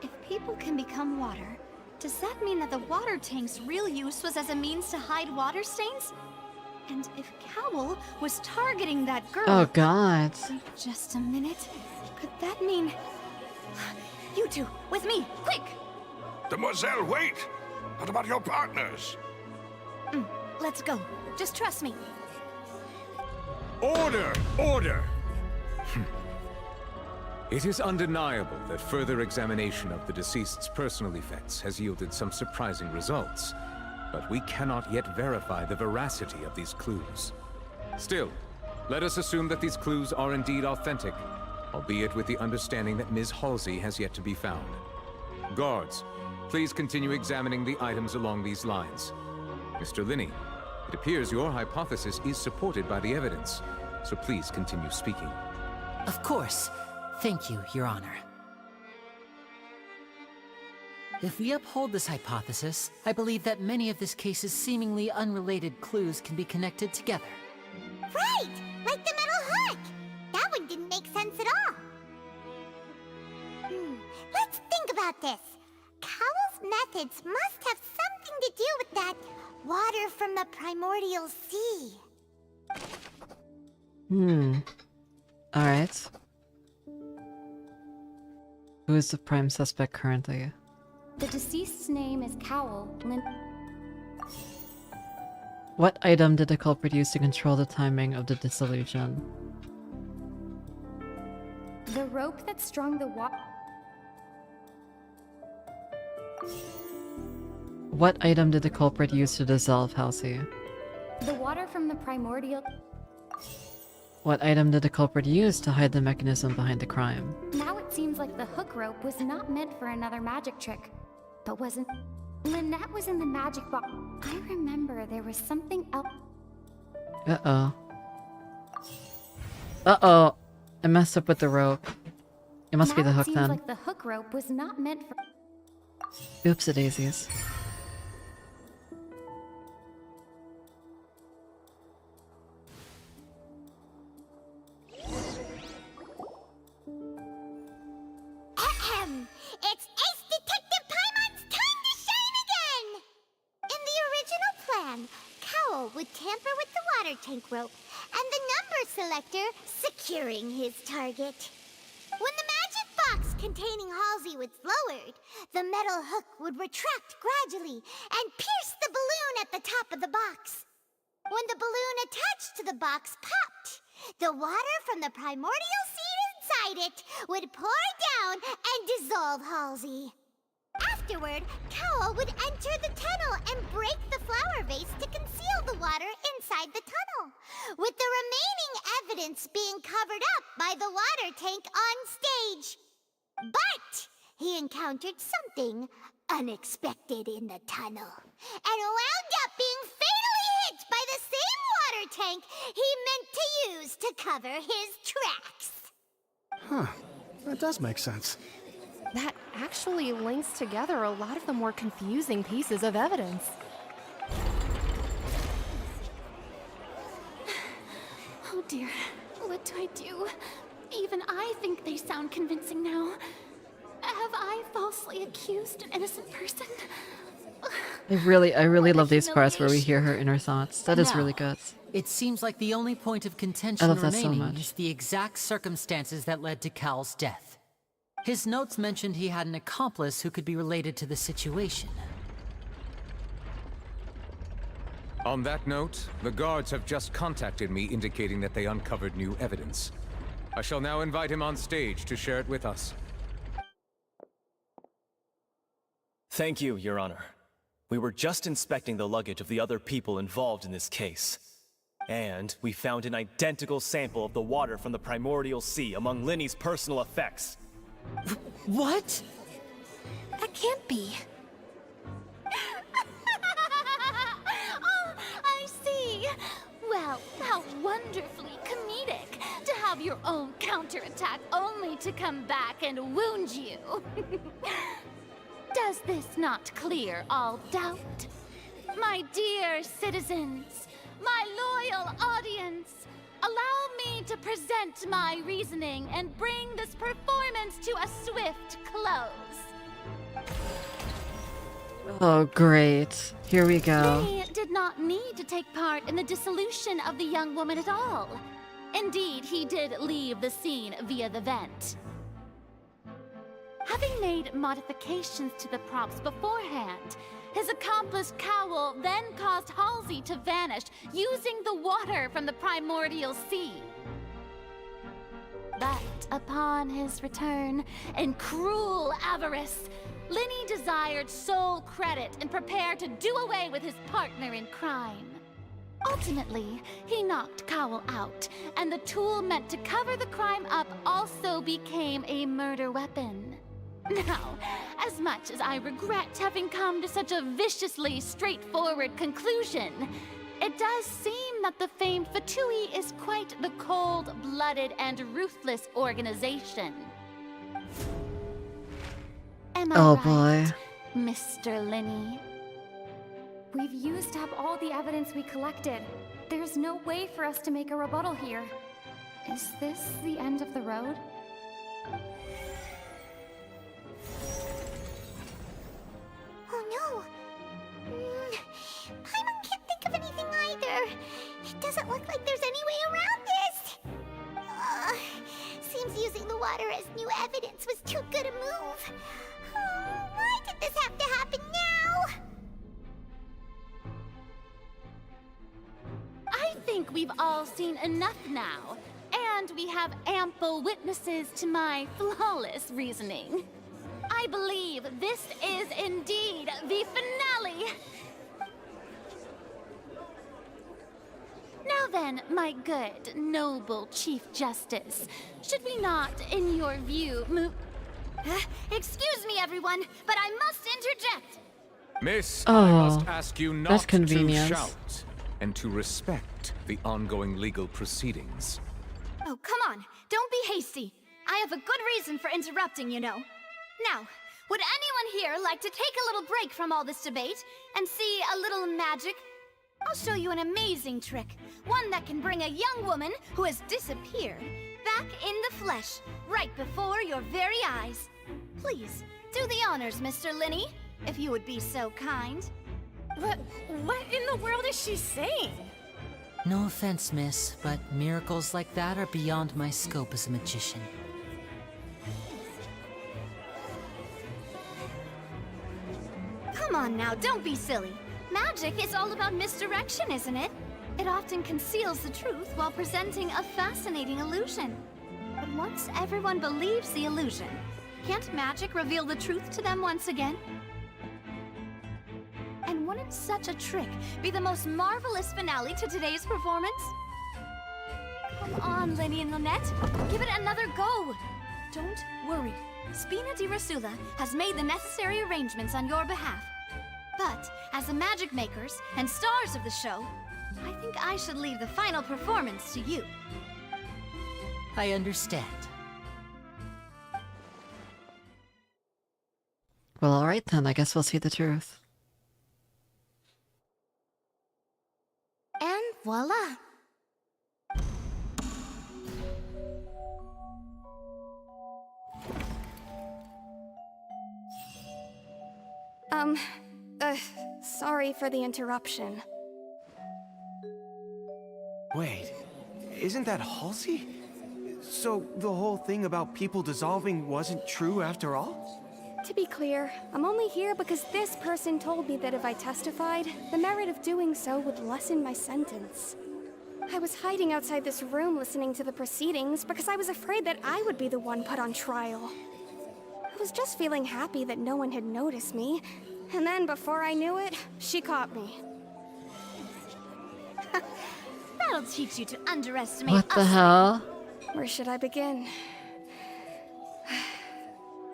S17: If people can become water, does that mean that the water tank's real use was as a means to hide water stains? And if Cowell was targeting that girl...
S1: Oh, God.
S17: Wait just a minute. Could that mean... You two, with me, quick!
S19: Demoiselle, wait! What about your partners?
S17: Let's go. Just trust me.
S9: Order! Order! It is undeniable that further examination of the deceased's personal effects has yielded some surprising results, but we cannot yet verify the veracity of these clues. Still, let us assume that these clues are indeed authentic, albeit with the understanding that Ms. Halsey has yet to be found. Guards, please continue examining the items along these lines. Mr. Linney, it appears your hypothesis is supported by the evidence, so please continue speaking.
S7: Of course. Thank you, Your Honor. If we uphold this hypothesis, I believe that many of this case's seemingly unrelated clues can be connected together.
S2: Right! Like the metal hook! That one didn't make sense at all. Let's think about this. Cowell's methods must have something to do with that water from the primordial sea.
S1: Alright. Who is the prime suspect currently?
S11: The deceased's name is Cowell.
S1: What item did the culprit use to control the timing of the dissolution?
S11: The rope that strung the
S1: What item did the culprit use to dissolve Halsey?
S11: The water from the primordial...
S1: What item did the culprit use to hide the mechanism behind the crime?
S11: Now it seems like the hook rope was not meant for another magic trick. But wasn't... Lynette was in the magic box. I remember there was something else...
S1: Uh-oh. Uh-oh. I messed up with the rope. It must be the hook
S11: now it
S1: then.
S11: seems like the hook rope was not meant for...
S1: Oopsie-daisies.
S2: Ahem! It's Ace Detective Paimon's time to shine again! In the original plan, Cowl would tamper with the water tank rope and the number selector securing his target. When the magic box containing Halsey was lowered, the metal hook would retract gradually and pierce the balloon at the top of the box. When the balloon attached to the box popped, the water from the primordial seed inside it would pour down and dissolve Halsey. Afterward, Cowl would enter the tunnel and break the flower vase to conceal the water inside the tunnel, with the remaining evidence being covered up by the water tank on stage. But he encountered something unexpected in the tunnel, and wound up being fatally hit by the same water tank he meant to use to cover his tracks.
S18: Huh. That does make sense.
S8: That actually links together a lot of the more confusing pieces of evidence.
S12: Oh dear, what do I do? Even I think they sound convincing now. Have I falsely accused an innocent person?
S1: I really love these parts where we hear her inner thoughts. That is really good.
S7: It seems like the only point of contention
S1: love that so
S7: remaining
S1: much.
S7: is the exact circumstances that led to Cal's death. His notes mentioned he had an accomplice who could be related to the situation.
S9: On that note, the guards have just contacted me indicating that they uncovered new evidence. I shall now invite him on stage to share it with us.
S15: Thank you, Your Honor. We were just inspecting the luggage of the other people involved in this case. And we found an identical sample of the water from the primordial sea among Linny's personal effects.
S7: What?
S8: That can't be.
S12: Oh, I see. Well, how wonderfully comedic to have your own counterattack only to come back and wound you. Does this not clear all doubt? My dear citizens, my loyal audience, allow me to present my reasoning and bring this performance to a swift close.
S1: Oh, great. Here we go.
S12: Lenny did not need to take part in the dissolution of the young woman at all. Indeed, he did leave the scene via the vent. Having made modifications to the props beforehand, his accomplice Cowl then caused Halsey to vanish using the water from the primordial sea. But upon his return, in cruel avarice, Lenny desired sole credit and prepared to do away with his partner in crime. Ultimately, he knocked Cowl out, and the tool meant to cover the crime up also became a murder weapon. Now, as much as I regret having come to such a viciously straightforward conclusion, it does seem that the famed Fatui is quite the cold-blooded and ruthless organization. Am I right, Mr. Lenny?
S11: We've used up all the evidence we collected. There's no way for us to make a rebuttal here. Is this the end of the road?
S2: Oh no! Paimon can't think of anything either. It doesn't look like there's any way around this. Seems using the water as new evidence was too good a move. Why did this have to happen now?
S12: I think we've all seen enough now, and we have ample witnesses to my flawless reasoning. I believe this is indeed the finale. then, my good, noble Chief Justice, should we not, in your view, move...
S17: Excuse me, everyone, but I must interject.
S9: Miss,
S1: Oh,
S9: I must ask you
S1: that's
S9: not to
S1: convenience.
S9: shout and to respect the ongoing legal proceedings.
S17: Oh, come on. Don't be hasty. I have a good reason for interrupting, you know. Now, would anyone here like to take a little break from all this debate and see a little magic? I'll show you an amazing trick. One that can bring a young woman who has disappeared back in the flesh, right before your very eyes. Please, do the honors, Mr. Linny, if you would be so kind.
S5: What in the world is she saying?
S7: No offense, miss, but miracles like that are beyond my scope as a magician.
S17: Come on now, don't be silly. Magic is all about misdirection, isn't it? It often conceals the truth while presenting a fascinating illusion. But once everyone believes the illusion, can't magic reveal the truth to them once again? And wouldn't such a trick be the most marvelous finale to today's performance? Come on, Linny and Lynette. Give it another go. Don't worry. Spina di Rasula has made the necessary arrangements on your behalf. But, as the magic makers and stars of the show, I think I should leave the final performance to you.
S7: I understand.
S1: Well, alright then, I guess we'll see the truth.
S6: And voila!
S8: Sorry for the interruption.
S4: Wait, isn't that Halsey? So the whole thing about people dissolving wasn't true after all?
S8: To be clear, I'm only here because this person told me that if I testified, the merit of doing so would lessen my sentence. I was hiding outside this room listening to the proceedings because I was afraid that I would be the one put on trial. I was just feeling happy that no one had noticed me, and then before I knew it, she caught me.
S17: That'll teach you to underestimate
S1: What the
S17: us.
S1: hell?
S8: Where should I begin?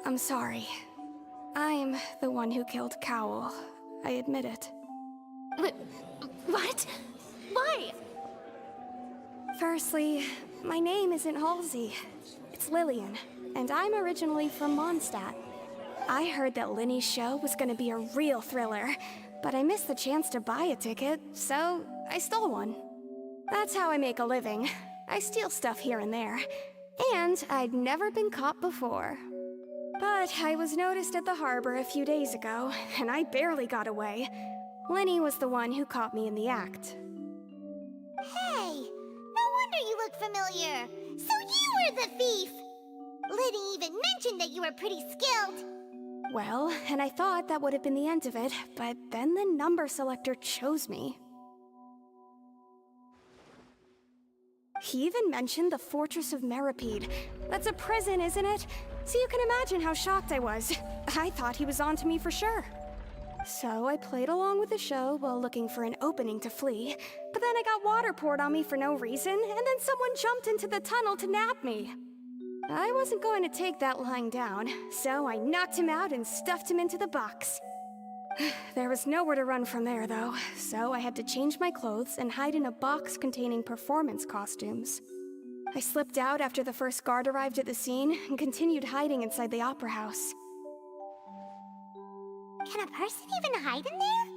S8: I'm sorry. I'm the one who killed Cowl. I admit it.
S17: What? Why?
S8: Firstly, my name isn't Halsey. It's Lillian, and I'm originally from Mondstadt. I heard that Linny's show was gonna be a real thriller, but I missed the chance to buy a ticket, so I stole one. That's how I make a living. I steal stuff here and there. And I'd never been caught before. But I was noticed at the harbor a few days ago, and I barely got away. Linny was the one who caught me in the act.
S2: Hey, no wonder you look familiar. So you were the thief. Liddy even mentioned that you were pretty skilled.
S8: Well, and I thought that would have been the end of it, but then the number selector chose me. He even mentioned the Fortress of Meripede. That's a prison, isn't it? So you can imagine how shocked I was. I thought he was onto me for sure. So I played along with the show while looking for an opening to flee, but then I got water poured on me for no reason, and then someone jumped into the tunnel to nab me. I wasn't going to take that lying down, so I knocked him out and stuffed him into the box. There was nowhere to run from there, though, so I had to change my clothes and hide in a box containing performance costumes. I slipped out after the first guard arrived at the scene and continued hiding inside the opera house.
S2: Can a person even hide in there?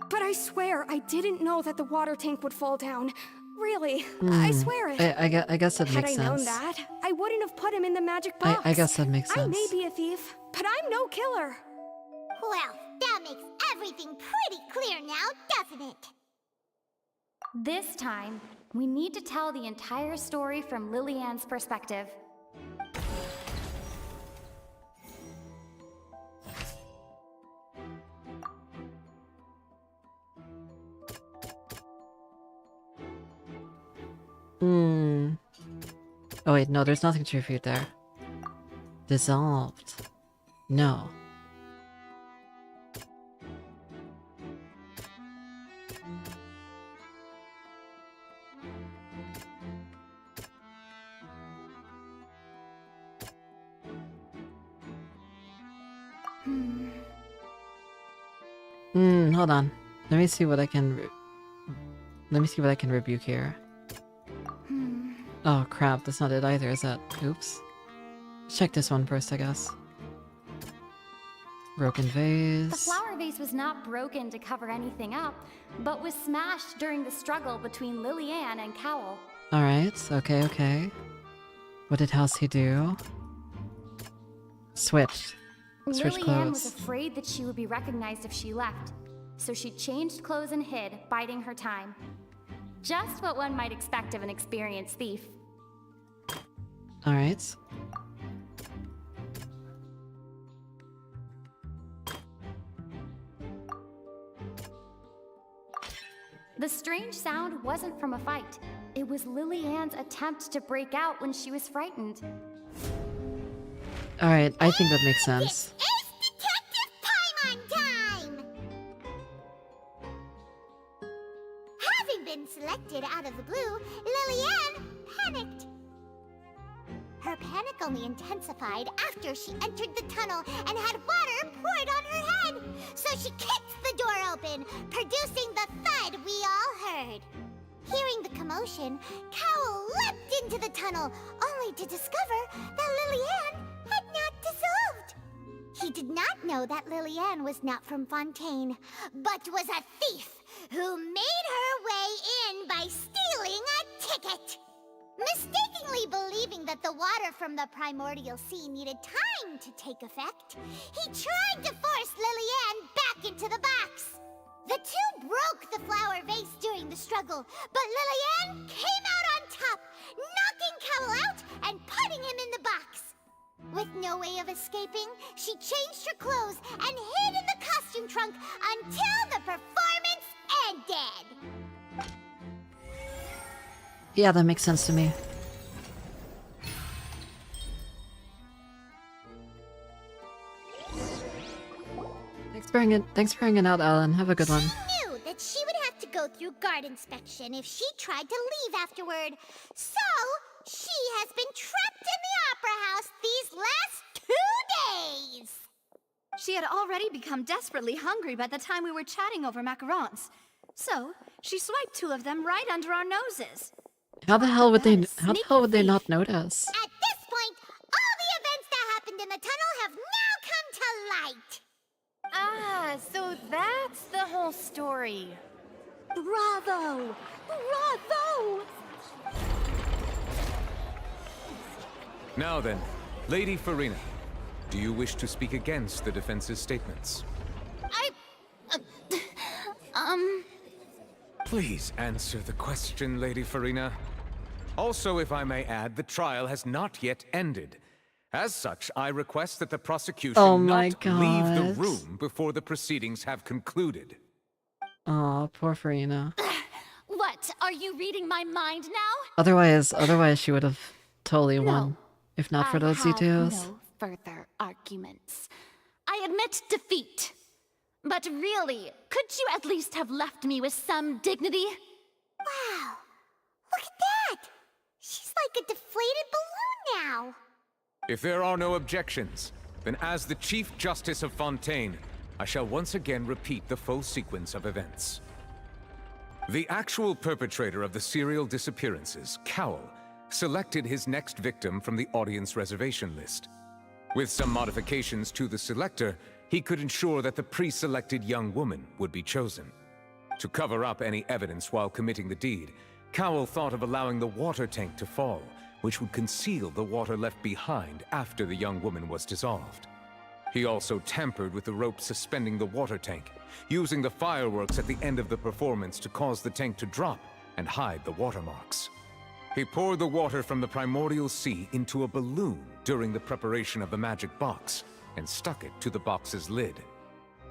S8: But I swear, I didn't know that the water tank would fall down. Really, I swear it.
S1: I guess it
S8: Had
S1: makes
S8: I known
S1: sense.
S8: that, I wouldn't have put him in the magic box.
S1: I guess that makes
S8: I
S1: sense.
S8: may be a thief, but I'm no killer.
S2: Well, that makes everything pretty clear now, doesn't it?
S11: This time, we need to tell the entire story from Lillian's perspective.
S1: Oh wait, no, there's nothing to refute there. Dissolved. No. Hold on. Let me see what I can. Let me see what I can rebuke here. Oh crap, that's not it either, is that? Oops. Check this one first, I guess. Broken vase.
S11: The flower vase was not broken to cover anything up, but was smashed during the struggle between Lillian and Cowell.
S1: Alright, okay. What did Halsey do? Switch
S11: Lillian
S1: clothes.
S11: was afraid that she would be recognized if she left, so she changed clothes and hid, biding her time. Just what one might expect of an experienced thief.
S1: Alright.
S11: The strange sound wasn't from a fight. It was Lillian's attempt to break out when she was frightened.
S1: Alright, I think that makes sense.
S2: Ace Detective Paimon time! Having been selected out of the blue, Lillian panicked. Her panic only intensified after she entered the tunnel and had water poured on her head. So she kicked the door open, producing the thud we all heard. Hearing the commotion, Cowell leapt into the tunnel, only to discover that Lillian had not dissolved. He did not know that Lillian was not from Fontaine, but was a thief who made her way in by stealing a ticket. Mistakenly believing that the water from the primordial sea needed time to take effect, he tried to force Lillian back into the box. The two broke the flower vase during the struggle, but Lillian came out on top, knocking Cowell out and putting him in the box. With no way of escaping, she changed her clothes and hid in the costume trunk until the performance ended.
S1: Yeah, that makes sense to me. Thanks for hanging out, Alan. Have a good one.
S2: She knew that she would have to go through guard inspection if she tried to leave afterward. So, she has been trapped in the Opera House these last 2 days.
S17: She had already become desperately hungry by the time we were chatting over macarons. So, she swiped 2 of them right under our noses.
S1: How the hell would they not notice?
S2: At this point, all the events that happened in the tunnel have now come to light.
S11: Ah, so that's the whole story.
S5: Bravo! Bravo!
S9: Now then, Lady Farina, do you wish to speak against the defense's statements? Please answer the question, Lady Farina. Also, if I may add, the trial has not yet ended. As such, I request that the prosecution not leave the room before the proceedings have concluded.
S1: Aw, poor Farina.
S12: What? Are you reading my mind now?
S1: Otherwise she would have totally won. If not for those details.
S12: No further arguments. I admit defeat. But really, could you at least have left me with some dignity?
S2: Wow, look at that! She's like a deflated balloon now.
S9: If there are no objections, then as the Chief Justice of Fontaine, I shall once again repeat the full sequence of events. The actual perpetrator of the serial disappearances, Cowell, selected his next victim from the audience reservation list. With some modifications to the selector, he could ensure that the pre-selected young woman would be chosen. To cover up any evidence while committing the deed, Cowell thought of allowing the water tank to fall, which would conceal the water left behind after the young woman was dissolved. He also tampered with the rope suspending the water tank, using the fireworks at the end of the performance to cause the tank to drop and hide the watermarks. He poured the water from the primordial sea into a balloon during the preparation of the magic box, and stuck it to the box's lid.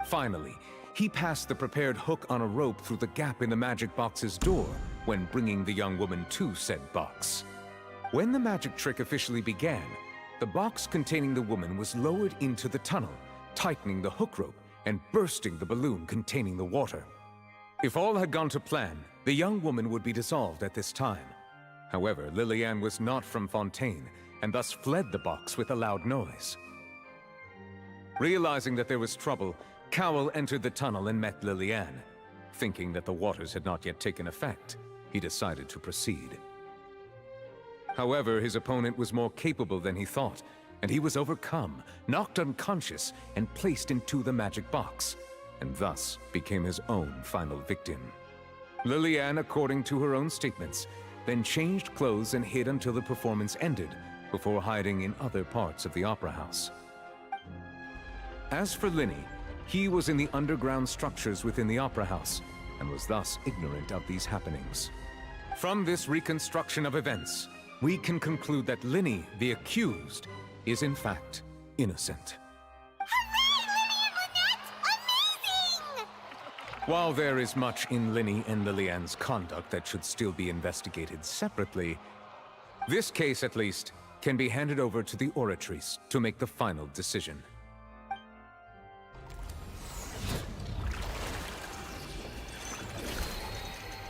S9: Finally, he passed the prepared hook on a rope through the gap in the magic box's door when bringing the young woman to said box. When the magic trick officially began, the box containing the woman was lowered into the tunnel, tightening the hook rope and bursting the balloon containing the water. If all had gone to plan, the young woman would be dissolved at this time. However, Lillian was not from Fontaine, and thus fled the box with a loud noise. Realizing that there was trouble, Cowell entered the tunnel and met Liliane. Thinking that the waters had not yet taken effect, he decided to proceed. However, his opponent was more capable than he thought, and he was overcome, knocked unconscious, and placed into the magic box, and thus became his own final victim. Liliane, according to her own statements, then changed clothes and hid until the performance ended, before hiding in other parts of the opera house. As for Linny, he was in the underground structures within the opera house, and was thus ignorant of these happenings. From this reconstruction of events, we can conclude that Linny, the accused, is in fact innocent. While there is much in Linny and Liliane's conduct that should still be investigated separately, this case, at least, can be handed over to the Oratrice to make the final decision.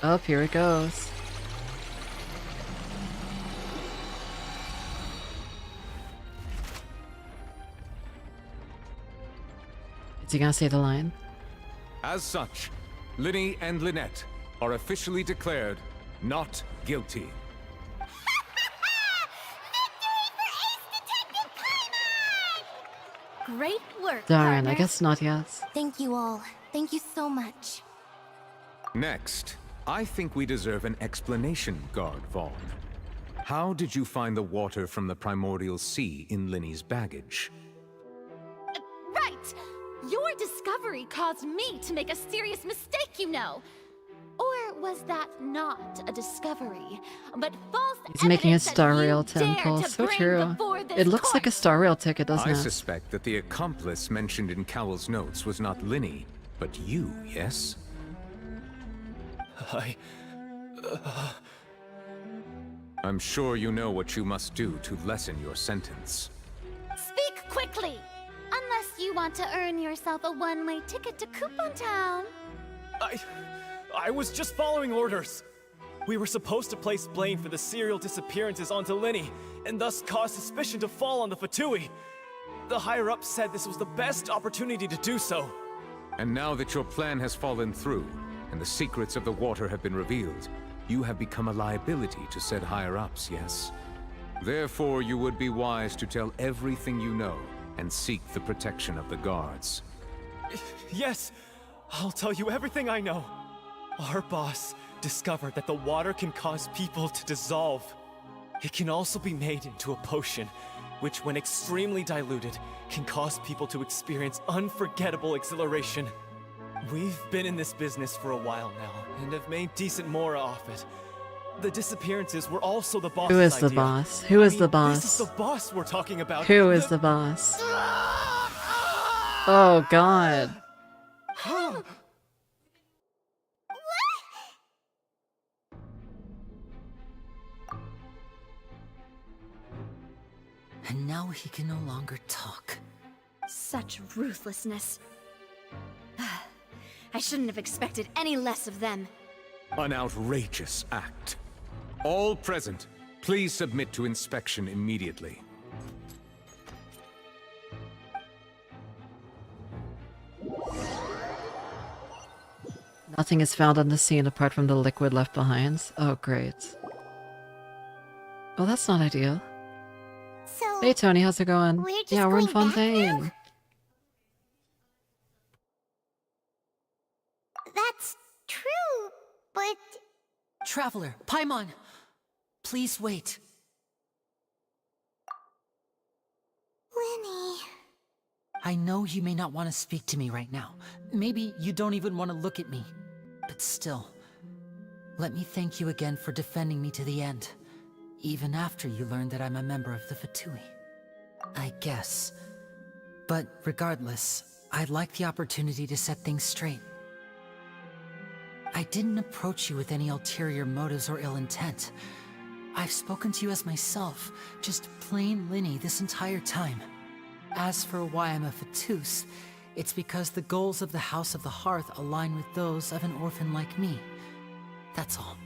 S1: Oh, here it goes. Is he gonna say the line?
S9: As such, Linny and Lynette are officially declared not guilty.
S17: Great work,
S1: Darn, I
S17: partners.
S1: guess not yet.
S6: Thank you all. Thank you so much.
S9: Next, I think we deserve an explanation, Guard Vaughn. How did you find the water from the primordial sea in Linny's baggage?
S12: Right! Your discovery caused me to make a serious mistake, you know. Or was that not a discovery, but false
S1: He's making a
S12: evidence
S1: Star
S12: that you
S1: Rail
S12: dared
S1: temple.
S12: to
S1: So
S12: bring
S1: true.
S12: before this
S1: It looks like a
S12: court?
S1: Star Rail ticket, doesn't
S9: I
S1: it?
S9: suspect that the accomplice mentioned in Cowell's notes was not Linny, but you, yes? I'm sure you know what you must do to lessen your sentence.
S12: Speak quickly! Unless you want to earn yourself a one-way ticket to Coupon Town.
S15: I was just following orders. We were supposed to place blame for the serial disappearances onto Linny, and thus cause suspicion to fall on the Fatui. The higher-ups said this was the best opportunity to do so.
S9: And now that your plan has fallen through, and the secrets of the water have been revealed, you have become a liability to said higher-ups, yes? Therefore, you would be wise to tell everything you know, and seek the protection of the guards.
S15: Yes, I'll tell you everything I know. Our boss discovered that the water can cause people to dissolve. It can also be made into a potion, which when extremely diluted, can cause people to experience unforgettable exhilaration. We've been in this business for a while now, and have made decent more off it. The disappearances were also the boss's
S1: Who is the
S15: idea.
S1: boss? Who is the boss?
S15: This is the boss we're talking about.
S1: Who is the boss? Oh god.
S7: And now he can no longer talk.
S17: Such ruthlessness. I shouldn't have expected any less of them.
S9: An outrageous act. All present, please submit to inspection immediately.
S1: Nothing is found on the scene apart from the liquid left behind. Oh, great. Well, that's not ideal.
S2: So,
S1: Hey, Tony, how's it going?
S2: we're just
S1: Yeah, we're in
S2: going back
S1: Fontaine.
S2: that's true, but
S7: Traveler, Paimon! Please wait.
S2: Linny.
S7: I know you may not want to speak to me right now. Maybe you don't even want to look at me. But still, let me thank you again for defending me to the end. Even after you learned that I'm a member of the Fatui. I guess. But regardless, I'd like the opportunity to set things straight. I didn't approach you with any ulterior motives or ill intent. I've spoken to you as myself, just plain Linny this entire time. As for why I'm a Fatus, it's because the goals of the House of the Hearth align with those of an orphan like me. That's all.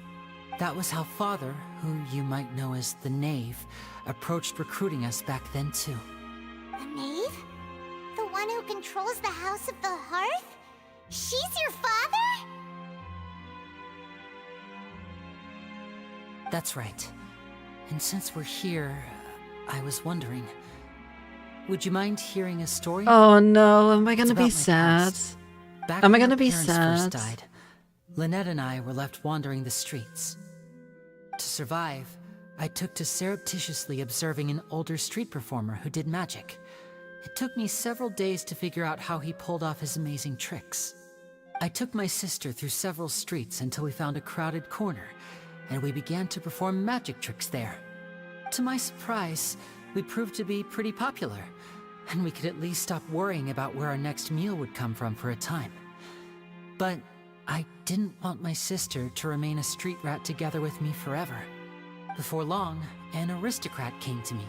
S7: That was how Father, who you might know as the Knave, approached recruiting us back then too.
S2: The knave? The one who who controls the House of the Hearth? She's your father?
S7: That's right. And since we're here, I was wondering, would you mind hearing a story?
S1: Oh no, am I gonna
S7: It's
S1: be
S7: about my
S1: sad?
S7: past. Back
S1: Am I
S7: when
S1: gonna
S7: our
S1: be
S7: parents
S1: sad?
S7: first died, Lynette and I were left wandering the streets. To survive, I took to surreptitiously observing an older street performer who did magic. It took me several days to figure out how he pulled off his amazing tricks. I took my sister through several streets until we found a crowded corner, and we began to perform magic tricks there. To my surprise, we proved to be pretty popular, and we could at least stop worrying about where our next meal would come from for a time. But I didn't want my sister to remain a street rat together with me forever. Before long, an aristocrat came to me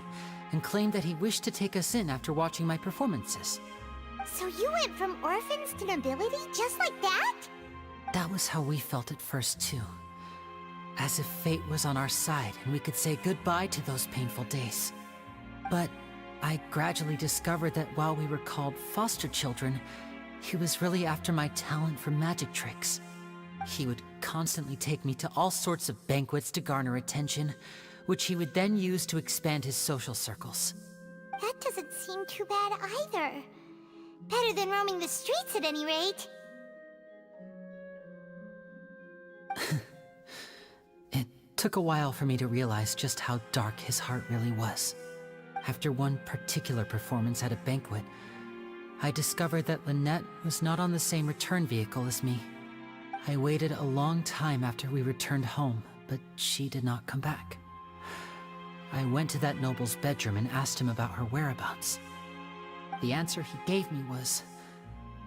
S7: and claimed that he wished to take us in after watching my performances.
S2: So you went from orphans to nobility just like that?
S7: That was how we felt at first too. As if fate was on our side and we could say goodbye to those painful days. But I gradually discovered that while we were called foster children, he was really after my talent for magic tricks. He would constantly take me to all sorts of banquets to garner attention, which he would then use to expand his social circles.
S2: That doesn't seem too bad either. Better than roaming the streets at any rate.
S7: It took a while for me to realize just how dark his heart really was. After one particular performance at a banquet, I discovered that Lynette was not on the same return vehicle as me. I waited a long time after we returned home, but she did not come back. I went to that noble's bedroom and asked him about her whereabouts. The answer he gave me was,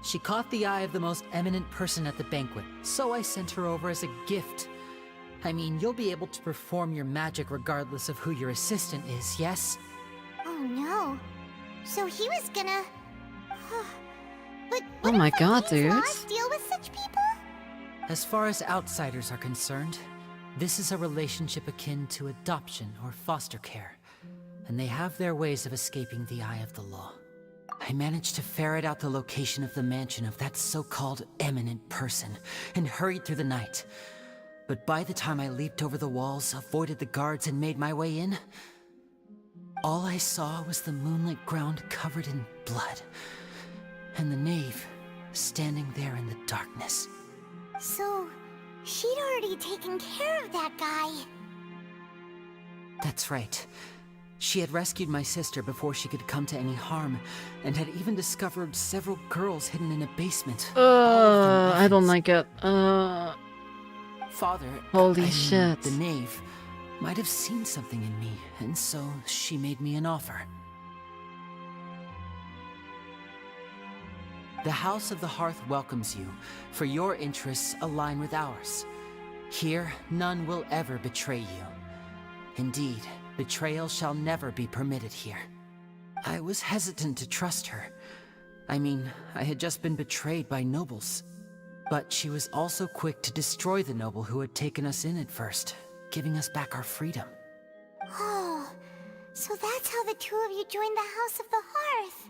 S7: she caught the eye of the most eminent person at the banquet, so I sent her over as a gift. I mean, you'll be able to perform your magic regardless of who your assistant is, yes?
S2: Oh no. So he was gonna... But
S1: Oh my god, dude.
S2: laws deal with such people?
S7: As far as outsiders are concerned, this is a relationship akin to adoption or foster care, and they have their ways of escaping the eye of the law. I managed to ferret out the location of the mansion of that so-called eminent person and hurried through the night. But by the time I leaped over the walls, avoided the guards, and made my way in, all I saw was the moonlit ground covered in blood, and the knave standing there in the darkness.
S2: So, she'd already taken care of that guy.
S7: That's right. She had rescued my sister before she could come to any harm, and had even discovered several girls hidden in a basement.
S1: I don't like it.
S7: Father,
S1: Holy
S7: I mean,
S1: shit.
S7: the knave, might have seen something in me, and so she made me an offer. The House of the Hearth welcomes you, for your interests align with ours. Here, none will ever betray you. Indeed, betrayal shall never be permitted here. I was hesitant to trust her. I mean, I had just been betrayed by nobles. But she was also quick to destroy the noble who had taken us in at first, giving us back our freedom.
S2: Oh, so that's how the two of you joined the House of the Hearth.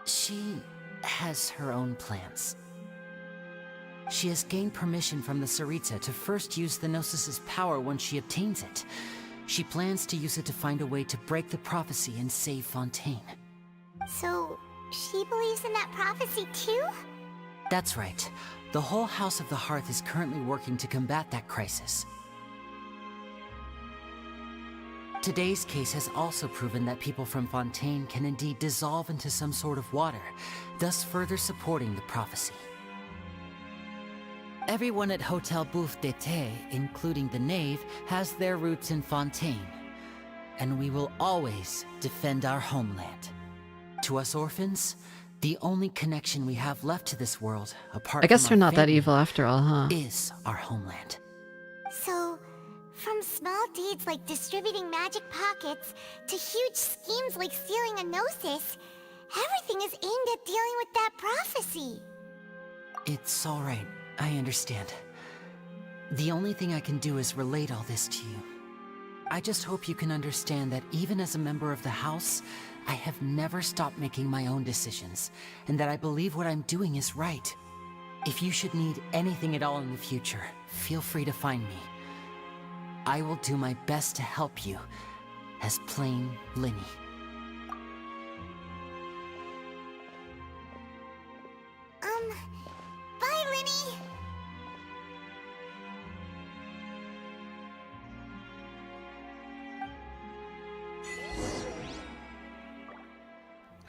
S7: She has her own plans. She has gained permission from the Tsaritsa to first use the Gnosis' power once she obtains it. She plans to use it to find a way to break the prophecy and save Fontaine.
S2: So, she believes in that prophecy too?
S7: That's right. The whole House of the Hearth is currently working to combat that crisis. Today's case has also proven that people from Fontaine can indeed dissolve into some sort of water, thus further supporting the prophecy. Everyone at Hotel Bouffe d'été, including the knave, has their roots in Fontaine. And we will always defend our homeland. To us orphans, the only connection we have left to this world, apart
S1: I guess
S7: from
S1: they're
S7: our
S1: not that
S7: family,
S1: evil after all, huh?
S7: is our homeland.
S2: So, from small deeds like distributing magic pockets to huge schemes like stealing a Gnosis, everything is aimed at dealing with that prophecy.
S7: It's all right. I understand. The only thing I can do is relate all this to you. I just hope you can understand that even as a member of the House, I have never stopped making my own decisions, and that I believe what I'm doing is right. If you should need anything at all in the future, feel free to find me. I will do my best to help you, as plain Linny.
S2: Bye, Linny.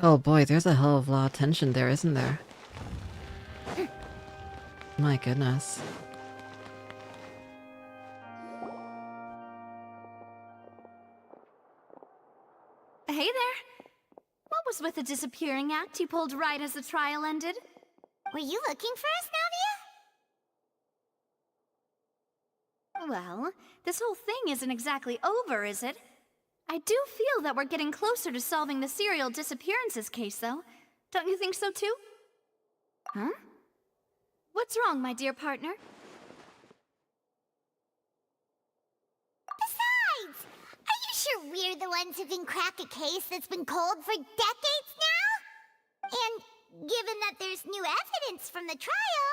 S1: Oh boy, there's a hell of a lot of tension there, isn't there? My goodness.
S17: Hey there. What was with the disappearing act you pulled right as the trial ended?
S2: Were you looking for us, Navia?
S17: Well, this whole thing isn't exactly over, is it? I do feel that we're getting closer to solving the serial disappearances case, though. Don't you think so, too? Huh? What's wrong, my dear partner?
S2: Besides, are you sure we're the ones who can crack a case that's been cold for decades now? And given that there's new evidence from the trial,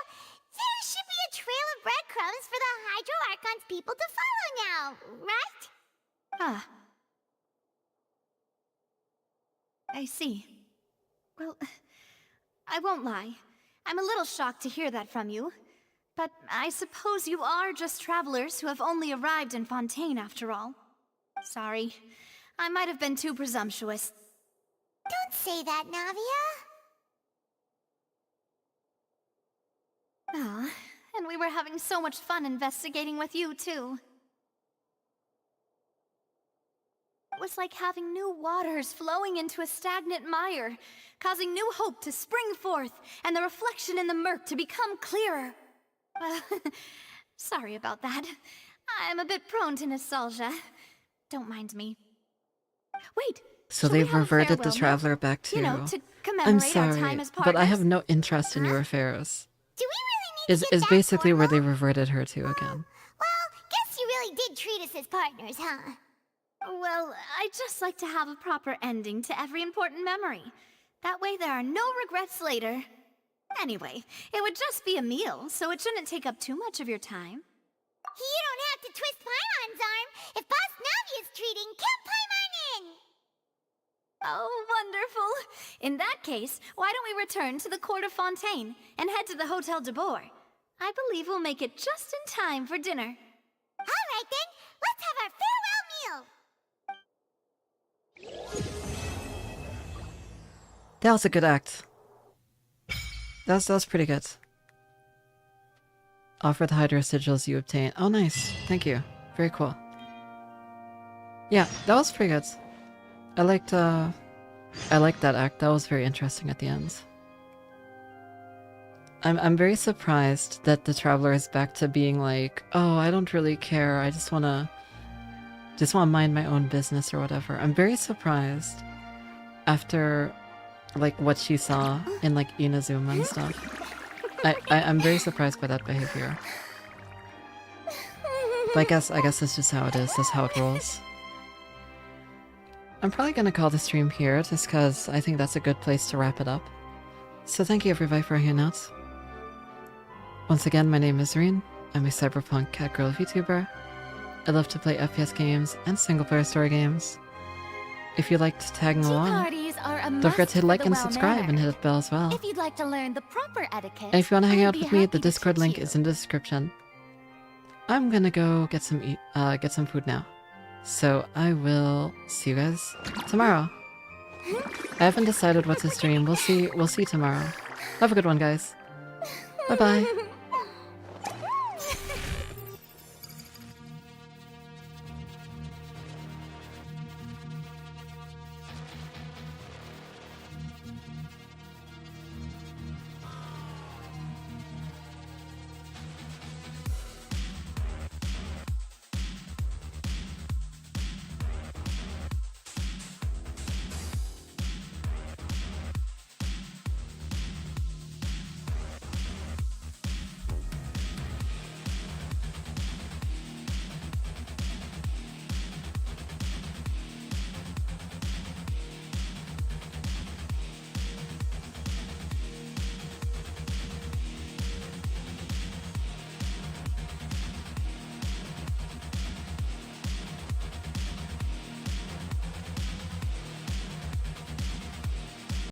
S2: there should be a trail of breadcrumbs for the Hydro Archon's people to follow now, right?
S17: Ah. I see. Well, I won't lie. I'm a little shocked to hear that from you. But I suppose you are just travelers who have only arrived in Fontaine after all. Sorry. I might have been too presumptuous.
S2: Don't say that, Navia.
S17: Ah, and we were having so much fun investigating with you, too. It was like having new waters flowing into a stagnant mire, causing new hope to spring forth, and the reflection in the murk to become clearer. Sorry about that. I'm a bit prone to nostalgia. Don't mind me. Wait.
S1: So
S17: shall we
S1: they've
S17: have a
S1: reverted the
S17: farewell
S1: traveler
S17: meal?
S1: back to...
S17: You know, to
S1: I'm
S17: commemorate our
S1: sorry,
S17: time as
S1: but I
S17: partners?
S1: have no interest in your affairs.
S2: Do we really need to
S1: Is
S2: get
S1: basically
S2: that
S1: where they
S2: formal?
S1: reverted her to again.
S2: Well, guess you really did treat us as partners, huh?
S17: Well, I just like to have a proper ending to every important memory. That way there are no regrets later. Anyway, it would just be a meal, so it shouldn't take up too much of your time.
S2: You don't have to twist Paimon's arm. If Boss Navia's treating, count Paimon in!
S17: Oh, wonderful. In that case, why don't we return to the court of Fontaine and head to the Hotel de Boer? I believe we'll make it just in time for dinner.
S2: All right then, let's have our farewell meal.
S1: That was a good act. That was pretty good. Offer the Hydra sigils you obtain. Oh, nice. Thank you. Very cool. Yeah, that was pretty good. I liked that act. That was very interesting at the end. I'm very surprised that the traveler is back to being like, oh, I don't really care. I just wanna mind my own business or whatever. I'm very surprised after like what she saw in like Inazuma and stuff. I'm very surprised by that behavior. But I guess that's just how it is. That's how it rolls. I'm probably gonna call the stream here just because I think that's a good place to wrap it up. So thank you everybody for hanging out. Once again, my name is Reen. I'm a cyberpunk cat girl VTuber. I love to play FPS games and single-player story games. If you liked tagging along,
S12: parties are a
S1: don't forget
S12: must
S1: to hit
S12: for
S1: like
S12: the
S1: and subscribe and hit the bell as well.
S12: If you'd like to learn the proper etiquette,
S1: And if you want to hang
S12: I'd
S1: out
S12: be
S1: with me, the
S12: happy to
S1: Discord
S12: teach
S1: link
S12: you.
S1: is in the description. I'm gonna go get some food now. So I will see you guys tomorrow. I haven't decided what to stream. We'll see tomorrow. Have a good one, guys. Bye bye.